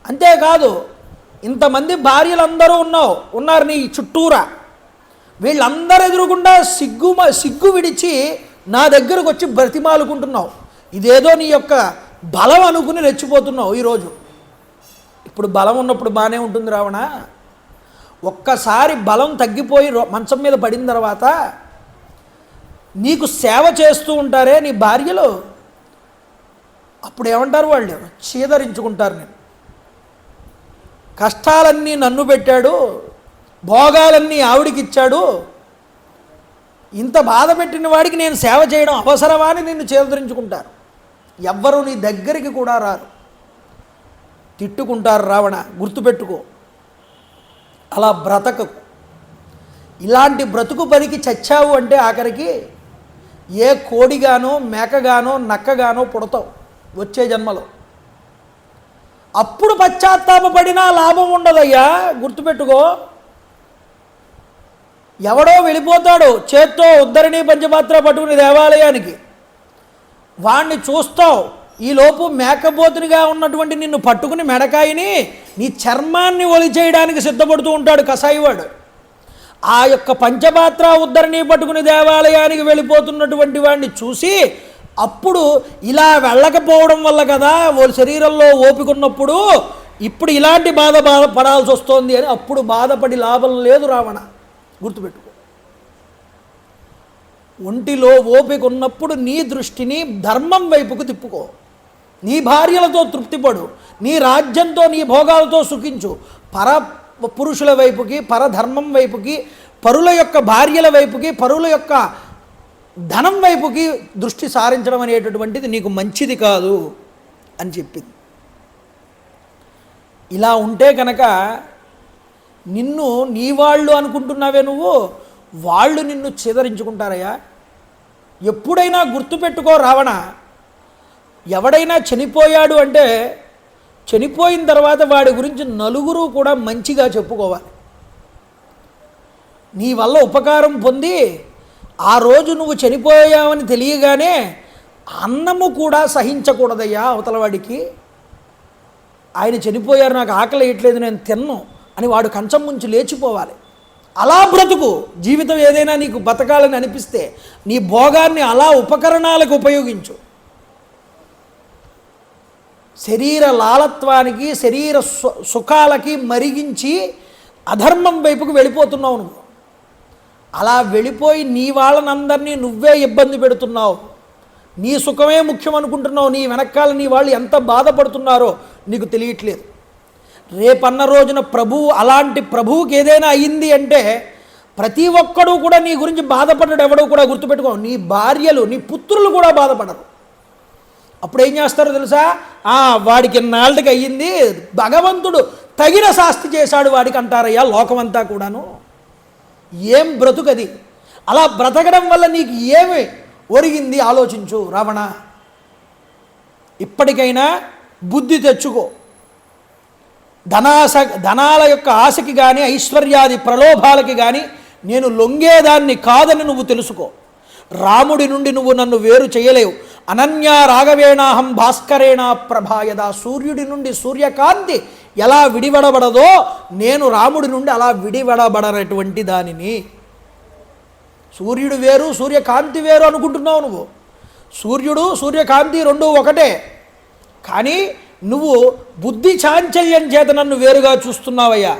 అంతేకాదు, ఇంతమంది భార్యలందరూ ఉన్నారు నీ చుట్టూరా, వీళ్ళందరూ ఎదురుగుండా సిగ్గు విడిచి నా దగ్గరకు వచ్చి బ్రతిమాలుకుంటున్నావు, ఇదేదో నీ యొక్క బలం అనుకుని రెచ్చిపోతున్నావు ఈరోజు. ఇప్పుడు బలం ఉన్నప్పుడు బాగానే ఉంటుంది రావణ, ఒక్కసారి బలం తగ్గిపోయి మంచం మీద పడిన తర్వాత నీకు సేవ చేస్తూ ఉంటారే నీ భార్యలు, అప్పుడు ఏమంటారు వాళ్ళు? చీదరించుకుంటారు. నేను కష్టాలన్నీ నన్ను పెట్టాడు, భోగాలన్నీ ఆవిడికిచ్చాడు, ఇంత బాధ పెట్టిన వాడికి నేను సేవ చేయడం అవసరమా అని నిన్ను చీదరించుకుంటారు. ఎవ్వరూ నీ దగ్గరికి కూడా రారు, తిట్టుకుంటారు. రావణ, గుర్తుపెట్టుకో, అలా బ్రతకకు. ఇలాంటి బ్రతుకు పనికి చచ్చావు అంటే ఆఖరికి ఏ కోడిగానో మేకగానో నక్కగానో పుడతావు వచ్చే జన్మలో. అప్పుడు పశ్చాత్తాపడినా లాభం ఉండదయ్యా, గుర్తుపెట్టుకో. ఎవడో వెళ్ళిపోతాడు చేత్తో ఉద్ధరణి పంచపాత్ర పట్టుకుని దేవాలయానికి, వాణ్ణి చూస్తావు, ఈలోపు మేకపోతునిగా ఉన్నటువంటి నిన్ను పట్టుకుని మెడకాయని నీ చర్మాన్ని ఒలిచేయడానికి సిద్ధపడుతూ ఉంటాడు కసాయివాడు. ఆ యొక్క పంచపాత్ర ఉద్ధరణి పట్టుకుని దేవాలయానికి వెళ్ళిపోతున్నటువంటి వాడిని చూసి అప్పుడు ఇలా వెళ్ళకపోవడం వల్ల కదా శరీరంలో ఓపిక ఉన్నప్పుడు ఇప్పుడు ఇలాంటి బాధపడాల్సి వస్తోంది అని అప్పుడు బాధపడి లాభం లేదు రావణ, గుర్తుపెట్టుకో. ఒంటిలో ఓపిక ఉన్నప్పుడు నీ దృష్టిని ధర్మం వైపుకు తిప్పుకో, నీ భార్యలతో తృప్తిపడు, నీ రాజ్యంతో నీ భోగాలతో సుఖించు. పర పురుషుల వైపుకి, పరధర్మం వైపుకి, పరుల యొక్క భార్యల వైపుకి, పరుల యొక్క ధనం వైపుకి దృష్టి సారించడం అనేటటువంటిది నీకు మంచిది కాదు అని చెప్పింది. ఇలా ఉంటే కనుక నిన్ను నీ వాళ్ళు అనుకుంటున్నావే నువ్వు, వాళ్ళు నిన్ను చిదరించుకుంటారయ్యా. ఎప్పుడైనా గుర్తుపెట్టుకో రావణ, ఎవడైనా చనిపోయాడు అంటే చనిపోయిన తర్వాత వాడి గురించి నలుగురు కూడా మంచిగా చెప్పుకోవాలి. నీ వల్ల ఉపకారం పొంది ఆ రోజు నువ్వు చనిపోయావని తెలియగానే అన్నము కూడా సహించకూడదయ్యా అవతలవాడికి. ఆయన చనిపోయారు, నాకు ఆకలి వేయట్లేదు, నేను తిన్ను అని వాడు కంచం ముంచి లేచిపోవాలి. అలా బ్రతుకు. జీవితం ఏదైనా నీకు బతకాలని అనిపిస్తే నీ భోగాన్ని అలా ఉపకరణాలకు ఉపయోగించు. శరీర లాలత్వానికి, శరీర సుఖాలకి మరిగించి అధర్మం వైపుకు వెళ్ళిపోతున్నావు నువ్వు. అలా వెళ్ళిపోయి నీ వాళ్ళనందరినీ నువ్వే ఇబ్బంది పెడుతున్నావు. నీ సుఖమే ముఖ్యం అనుకుంటున్నావు. నీ వెనకాల నీ వాళ్ళు ఎంత బాధపడుతున్నారో నీకు తెలియట్లేదు. రేపన్న రోజున ప్రభువు, అలాంటి ప్రభువుకి ఏదైనా అయ్యింది అంటే ప్రతి ఒక్కడూ కూడా నీ గురించి బాధపడ్డాడు. ఎవడో కూడా గుర్తుపెట్టుకో, నీ భార్యలు, నీ పుత్రులు కూడా బాధపడరు. అప్పుడు ఏం చేస్తారో తెలుసా? వాడికి నాళ్ళకి అయ్యింది, భగవంతుడు తగిన శాస్తి చేశాడు వాడికి అంటారయ్యా లోకమంతా కూడాను. ఏం బ్రతుకది? అలా బ్రతకడం వల్ల నీకు ఏమి ఒరిగింది ఆలోచించు రావణ. ఇప్పటికైనా బుద్ధి తెచ్చుకో. ధనాల యొక్క ఆశకి కానీ, ఐశ్వర్యాది ప్రలోభాలకి కానీ నేను లొంగేదాన్ని కాదని నువ్వు తెలుసుకో. రాముడి నుండి నువ్వు నన్ను వేరు చేయలేవు. అనన్యా రాఘవేణాహం భాస్కరేణ ప్రభాయదా. సూర్యుడి నుండి సూర్యకాంతి ఎలా విడివడబడదో నేను రాముడి నుండి అలా విడివడబడనటువంటి దానిని. సూర్యుడు వేరు, సూర్యకాంతి వేరు అనుకుంటున్నావు నువ్వు. సూర్యుడు సూర్యకాంతి రెండూ ఒకటే. కానీ నువ్వు బుద్ధి చాంచల్యం చేత నన్ను వేరుగా చూస్తున్నావయ్యా.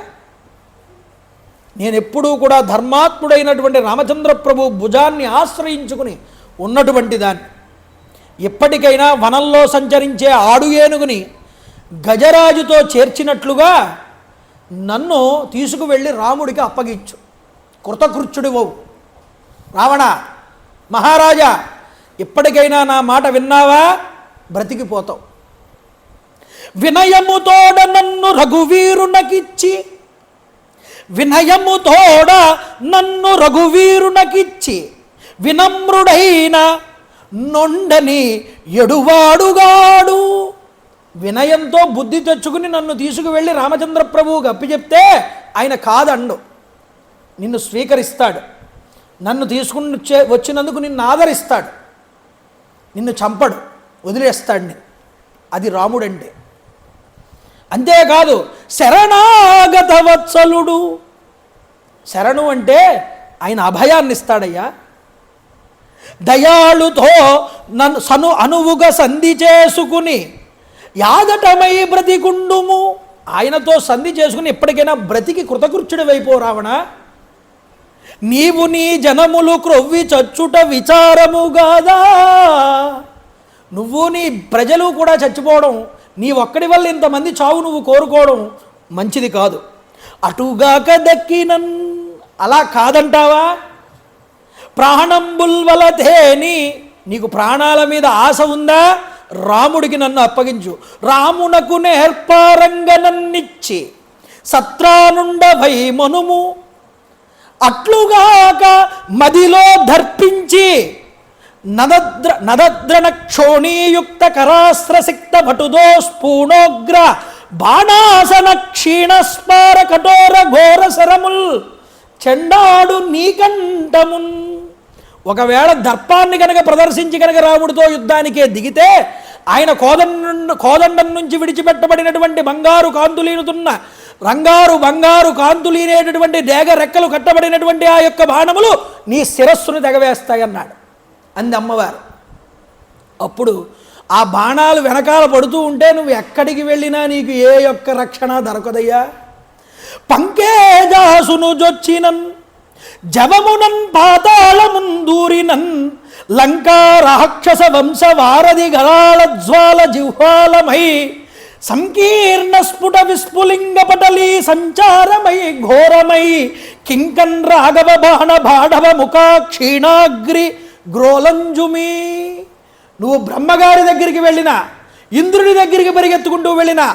నేను ఎప్పుడూ కూడా ధర్మాత్ముడైనటువంటి రామచంద్ర ప్రభు భుజాన్ని ఆశ్రయించుకుని ఉన్నటువంటి దాన్ని. ఎప్పటికైనా వనంలో సంచరించే ఆడు ఏనుగుని గజరాజుతో చేర్చినట్లుగా నన్ను తీసుకువెళ్ళి రాముడికి అప్పగించు. కృతకృత్యుడివవు రావణ. మహారాజా, ఎప్పటికైనా నా మాట విన్నావా? బ్రతికిపోతావు. వినయముతోడ నన్ను రఘువీరునకిచ్చి, వినయముతోడ నన్ను రఘువీరునకిచ్చి, వినమ్రుడైన నొండని ఎడువాడుగాడు. వినయంతో బుద్ధి తెచ్చుకుని నన్ను తీసుకువెళ్ళి రామచంద్ర ప్రభువుకి అప్పచెప్తే ఆయన కాదండు, నిన్ను స్వీకరిస్తాడు. నన్ను తీసుకుని వచ్చినందుకు నిన్ను ఆదరిస్తాడు. నిన్ను చంపడు, వదిలేస్తాడు నేను. అది రాముడంటే. అంతేకాదు శరణాగత వత్సలుడు. శరణు అంటే ఆయన అభయాన్ని ఇస్తాడయ్యా. దయాళుతో నన్ను అనువుగా సంధి చేసుకుని యాదటమై బ్రతికుండుము. ఆయనతో సంధి చేసుకుని ఎప్పటికైనా బ్రతికి కృతకృత్యుడివైపో రావణ. నీవు నీ జనములు క్రొవ్వి చచ్చుట విచారముగాదా. నువ్వు నీ ప్రజలు కూడా చచ్చిపోవడం, నీ ఒక్కడి వల్ల ఇంతమంది చావు నువ్వు కోరుకోవడం మంచిది కాదు. అటుగాక దక్కినన్, అలా కాదంటావా? ప్రాణంబుల్వలధేని, నీకు ప్రాణాల మీద ఆశ ఉందా? రాముడికి నన్ను అప్పగించు. రామునకు నేర్పారంగనన్నిచ్చి సత్రానుండభై మనుము. అట్లుగాక మదిలో దర్పించి నదద్రణ క్షోణీయుక్త కరాస్త్రసిక్త భటుదో స్ఫూణోగ్ర బాణాసన క్షీణస్మార కఠోర ఘోర శరముల్ చెండాడు నీకంఠమున్. ఒకవేళ దర్పాన్ని కనుక ప్రదర్శించి కనుక రాముడితో యుద్ధానికే దిగితే ఆయన కోదండం నుంచి విడిచిపెట్టబడినటువంటి బంగారు కాంతులీనుతున్న బంగారు కాంతులీనేటటువంటి డేగ రెక్కలు కట్టబడినటువంటి ఆ యొక్క బాణములు నీ శిరస్సును తెగవేస్తాయన్నాడు అంది అమ్మవారు. అప్పుడు ఆ బాణాలు వెనకాల పడుతూ ఉంటే నువ్వు ఎక్కడికి వెళ్ళినా నీకు ఏ యొక్క రక్షణ దొరకదయ్యా. పంకేజాసును జొచ్చినన్ జవమునన్ పాతాళముందూరినన్ లంకా రాక్షస వంశ వారధి గరాళ జ్వాల జిహ్వాలమై సంకీర్ణ స్ఫుట విస్ఫులింగ పటలీ సంచారమై ఘోరమై కింకన్ రాఘవ బాణ బాఢవ ముఖా క్షీణాగ్రి గ్రోలంజుమి. నువ్వు బ్రహ్మగారి దగ్గరికి వెళ్ళినా, ఇంద్రుడి దగ్గరికి పరిగెత్తుకుంటూ వెళ్ళినా,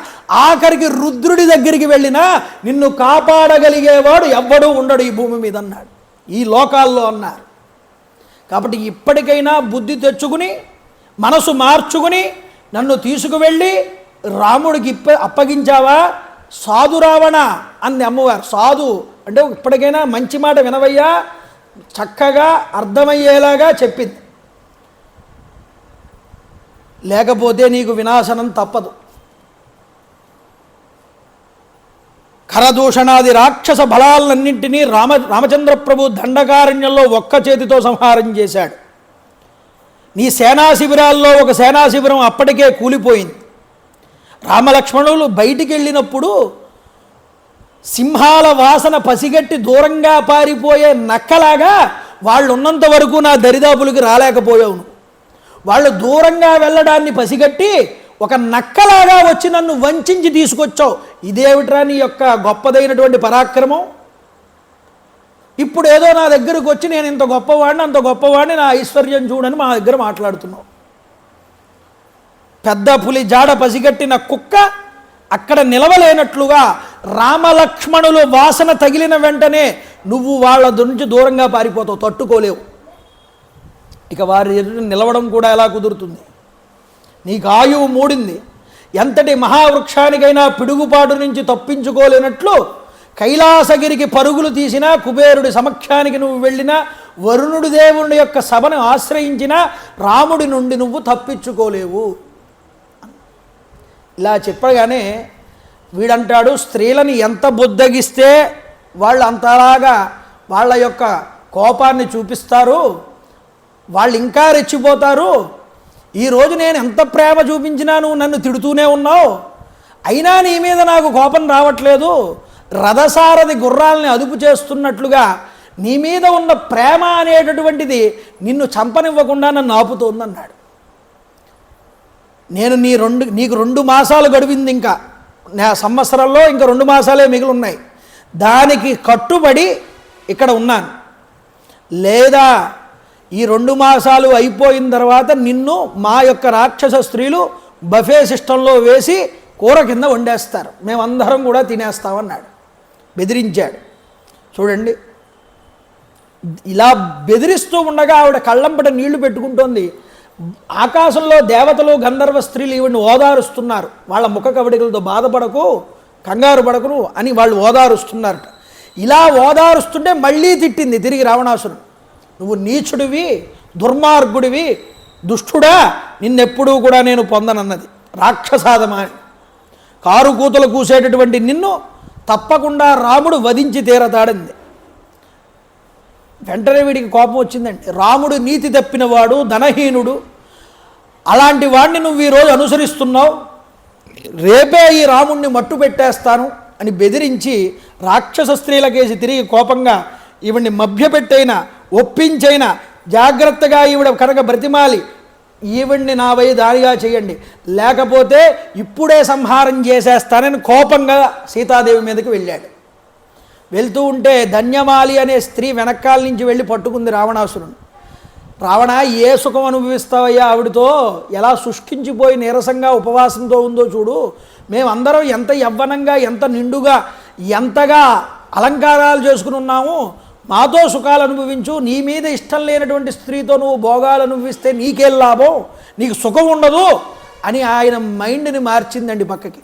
ఆఖరికి రుద్రుడి దగ్గరికి వెళ్ళినా నిన్ను కాపాడగలిగేవాడు ఎవ్వడూ ఉండడు ఈ భూమి మీద అన్నాడు, ఈ లోకాల్లో అన్నారు. కాబట్టి ఇప్పటికైనా బుద్ధి తెచ్చుకుని మనసు మార్చుకుని నన్ను తీసుకువెళ్ళి రాముడికి అప్పగించావా సాధు రావణ అంది అమ్మవారు. సాధు అంటే ఇప్పటికైనా మంచి మాట వినవయ్యా, చక్కగా అర్థమయ్యేలాగా చెప్పింది. లేకపోతే నీకు వినాశనం తప్పదు. ఖరదూషణాది రాక్షస బలాలన్నింటినీ రామచంద్ర ప్రభు దండకారణ్యంలో ఒక్క చేతితో సంహారం చేశాడు. నీ సేనా శిబిరాల్లో ఒక సేనా శిబిరం అప్పటికే కూలిపోయింది. రామలక్ష్మణులు బయటికి వెళ్ళినప్పుడు సింహాల వాసన పసిగట్టి దూరంగా పారిపోయే నక్కలాగా వాళ్ళు ఉన్నంత వరకు నా దరిదాపులకి రాలేకపోయావు. వాళ్ళు దూరంగా వెళ్ళడాన్ని పసిగట్టి ఒక నక్కలాగా వచ్చి నన్ను వంచి తీసుకొచ్చావు. ఇదేమిట్రా నీ యొక్క గొప్పదైనటువంటి పరాక్రమం? ఇప్పుడు ఏదో నా దగ్గరకు వచ్చి నేను ఇంత గొప్పవాడిని అంత గొప్పవాడిని నా ఐశ్వర్యం చూడని మా దగ్గర మాట్లాడుతున్నావు. పెద్ద పులి జాడ పసిగట్టిన కుక్క అక్కడ నిలవలేనట్లుగా రామలక్ష్మణులు వాసన తగిలిన వెంటనే నువ్వు వాళ్ళ నుంచి దూరంగా పారిపోతావు, తట్టుకోలేవు. ఇక వారి ఎదురు నిలవడం కూడా ఎలా కుదురుతుంది? నీకు ఆయువు మూడింది. ఎంతటి మహావృక్షానికైనా పిడుగుపాటు నుంచి తప్పించుకోలేనట్లు కైలాసగిరికి పరుగులు తీసినా, కుబేరుడి సమక్షానికి నువ్వు వెళ్ళినా, వరుణుడి దేవుని యొక్క సభను ఆశ్రయించినా రాముడి నుండి నువ్వు తప్పించుకోలేవు. ఇలా చెప్పగానే వీడంటాడు, స్త్రీలని ఎంత బుద్ధగిస్తే వాళ్ళు అంతలాగా వాళ్ళ యొక్క కోపాన్ని చూపిస్తారు, వాళ్ళు ఇంకా రెచ్చిపోతారు. ఈరోజు నేను ఎంత ప్రేమ చూపించినా నువ్వు నన్ను తిడుతూనే ఉన్నావు, అయినా నీ మీద నాకు కోపం రావట్లేదు. రథసారథి గుర్రాలని అదుపు చేస్తున్నట్లుగా నీ మీద ఉన్న ప్రేమ అనేటటువంటిది నిన్ను చంపనివ్వకుండా నన్ను ఆపుతోందన్నాడు. నేను నీకు 2 మాసాలు గడివింది, ఇంకా నా సంవత్సరంలో ఇంకా 2 మాసాలే మిగిలి ఉన్నాయి. దానికి కట్టుబడి ఇక్కడ ఉన్నాను. లేదా ఈ 2 మాసాలు అయిపోయిన తర్వాత నిన్ను మా యొక్క రాక్షస స్త్రీలు బఫే సిస్టంలో వేసి కూర కింద వండేస్తారు, మేమందరం కూడా తినేస్తామన్నాడు. బెదిరించాడు. చూడండి, ఇలా బెదిరిస్తూ ఉండగా ఆవిడ కళ్ళంపట నీళ్లు పెట్టుకుంటోంది. ఆకాశంలో దేవతలు గంధర్వ స్త్రీలు ఈవిడిని ఓదారుస్తున్నారు. వాళ్ళ ముఖ కవడికలతో బాధపడకు, కంగారు పడకును అని వాళ్ళు ఓదారుస్తున్నారట. ఇలా ఓదారుస్తుంటే మళ్ళీ తిట్టింది తిరిగి రావణాసురుడు. నువ్వు నీచుడివి, దుర్మార్గుడివి, దుష్టుడా, నిన్నెప్పుడూ కూడా నేను పొందనన్నది. రాక్షసాదమాని కారు కూతలు కూసేటటువంటి నిన్ను తప్పకుండా రాముడు వధించి తీరతాడింది. వెంటనే వీడికి కోపం వచ్చిందండి. రాముడు నీతి తప్పినవాడు, ధనహీనుడు, అలాంటి వాడిని నువ్వు ఈరోజు అనుసరిస్తున్నావు, రేపే ఈ రాముణ్ణి మట్టు పెట్టేస్తాను అని బెదిరించి రాక్షస స్త్రీలకేసి తిరిగి కోపంగా ఈవిడ్ని మభ్యపెట్టైనా ఒప్పించైనా జాగ్రత్తగా ఈవిడ కనుక బ్రతిమాలి ఈవిడ్ని నా వై దారిగా చేయండి, లేకపోతే ఇప్పుడే సంహారం చేసేస్తానని కోపంగా సీతాదేవి మీదకి వెళ్ళాడు. వెళ్తూ ఉంటే ధన్యమాలి అనే స్త్రీ వెనకాల నుంచి వెళ్ళి పట్టుకుంది రావణాసురుని. రావణ, ఏ సుఖం అనుభవిస్తావయ్యా ఆవిడతో, ఎలా శుష్కించిపోయి నీరసంగా ఉపవాసంతో ఉందో చూడు, మేమందరం ఎంత యవ్వనంగా ఎంత నిండుగా ఎంతగా అలంకారాలు చేసుకుని ఉన్నాము, మాతో సుఖాలు అనుభవించు, నీ మీద ఇష్టం లేనటువంటి స్త్రీతో నువ్వు భోగాలు అనుభవిస్తే నీకేం లాభం, నీకు సుఖం ఉండదు అని ఆయన మైండ్ని మార్చిందండి పక్కకి.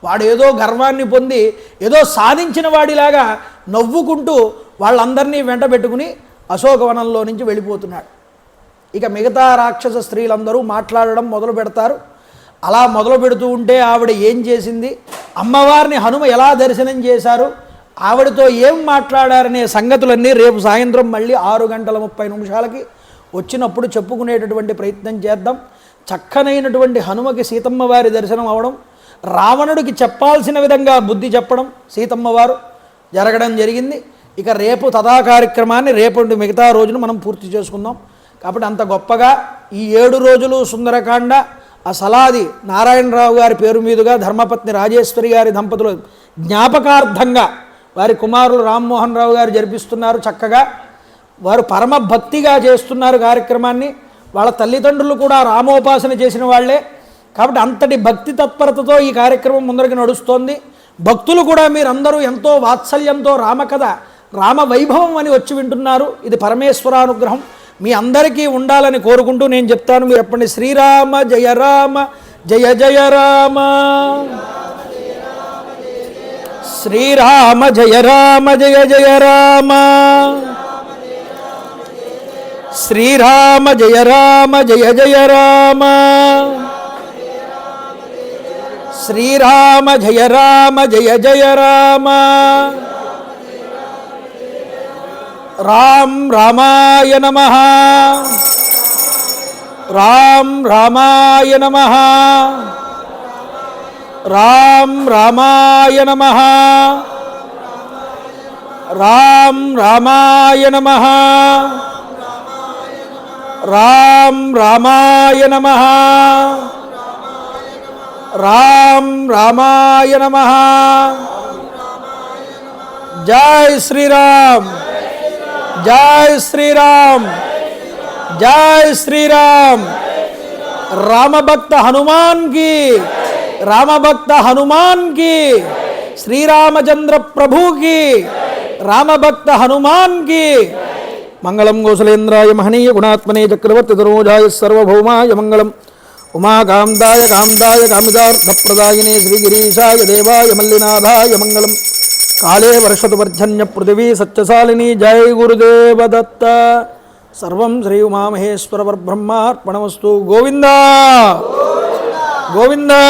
వాడు ఏదో గర్వాన్ని పొంది ఏదో సాధించిన వాడిలాగా నవ్వుకుంటూ వాళ్ళందరినీ వెంట పెట్టుకుని అశోకవనంలో నుంచి వెళ్ళిపోతున్నాడు. ఇక మిగతా రాక్షస స్త్రీలందరూ మాట్లాడడం మొదలు పెడతారు. అలా మొదలు పెడుతూ ఉంటే ఆవిడ ఏం చేసింది, అమ్మవారిని హనుమ ఎలా దర్శనం చేశారు, ఆవిడతో ఏం మాట్లాడారనే సంగతులన్నీ రేపు సాయంత్రం మళ్ళీ 6:30 వచ్చినప్పుడు చెప్పుకునేటటువంటి ప్రయత్నం చేద్దాం. చక్కనైనటువంటి హనుమకి సీతమ్మ వారి దర్శనం అవడం, రావణుడికి చెప్పాల్సిన విధంగా బుద్ధి చెప్పడం సీతమ్మవారు జరగడం జరిగింది. ఇక రేపు తథా కార్యక్రమాన్ని రేపటి మిగతా రోజును మనం పూర్తి చేసుకుందాం. కాబట్టి అంత గొప్పగా ఈ 7 రోజులు సుందరకాండ ఆ సలాది నారాయణరావు గారి పేరు మీదుగా ధర్మపత్ని రాజేశ్వరి గారి దంపతులు జ్ఞాపకార్థంగా వారి కుమారులు రామ్మోహన్ రావు గారు జరిపిస్తున్నారు. చక్కగా వారు పరమ భక్తిగా చేస్తున్నారు కార్యక్రమాన్ని. వాళ్ళ తల్లిదండ్రులు కూడా రామోపాసన చేసిన వాళ్లే కాబట్టి అంతటి భక్తి తత్పరతతో ఈ కార్యక్రమం ముందరికి నడుస్తోంది. భక్తులు కూడా మీరందరూ ఎంతో వాత్సల్యంతో రామకథ రామ వైభవం అని వచ్చి వింటున్నారు. ఇది పరమేశ్వరానుగ్రహం మీ అందరికీ ఉండాలని కోరుకుంటూ నేను చెప్తాను, మీరు చెప్పండి. శ్రీరామ జయ రామ జయ జయ రామ, శ్రీరామ జయ రామ జయ జయ రామ, శ్రీరామ జయ రామ జయ జయ రామ, శ్రీరామ జయ రామ జయ జయ రామ. రామ్ రామాయ నమః, రామ్ రామాయ నమః, రామ్ రామాయ నమః, రామ్ రామాయ నమః, రామ్ రామాయ నమః, రామ్ రామాయ నమః. జై శ్రీరామ్, జై శ్రీరామ్, జై శ్రీరామ్. రామభక్త హనుమాన్ కి, రామభక్త హనుమాన్ కి, శ్రీరామచంద్ర ప్రభు కి, రామభక్త హనుమాన్ కి. మంగళం గోసలేంద్రాయ మహనీయ గుణాత్మనే చక్రవర్తి తనూజాయ సర్వభౌమాయ మంగళం. ఉమాకాంతాయ కాంతాయ కామితార్థప్రదాయినే శ్రీగిరీశాయ దేవాయ మల్లినాథాయ మంగళం. కాళే వర్షతు వర్జన్య పృథివీ సత్యశాలిని. జై గురుదేవ దత్త. సర్వం శ్రీ ఉమామహేశ్వర పరబ్రహ్మార్పణమస్తు. గోవిందా గోవిందా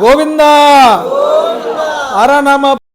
గోవిందా. హర నమ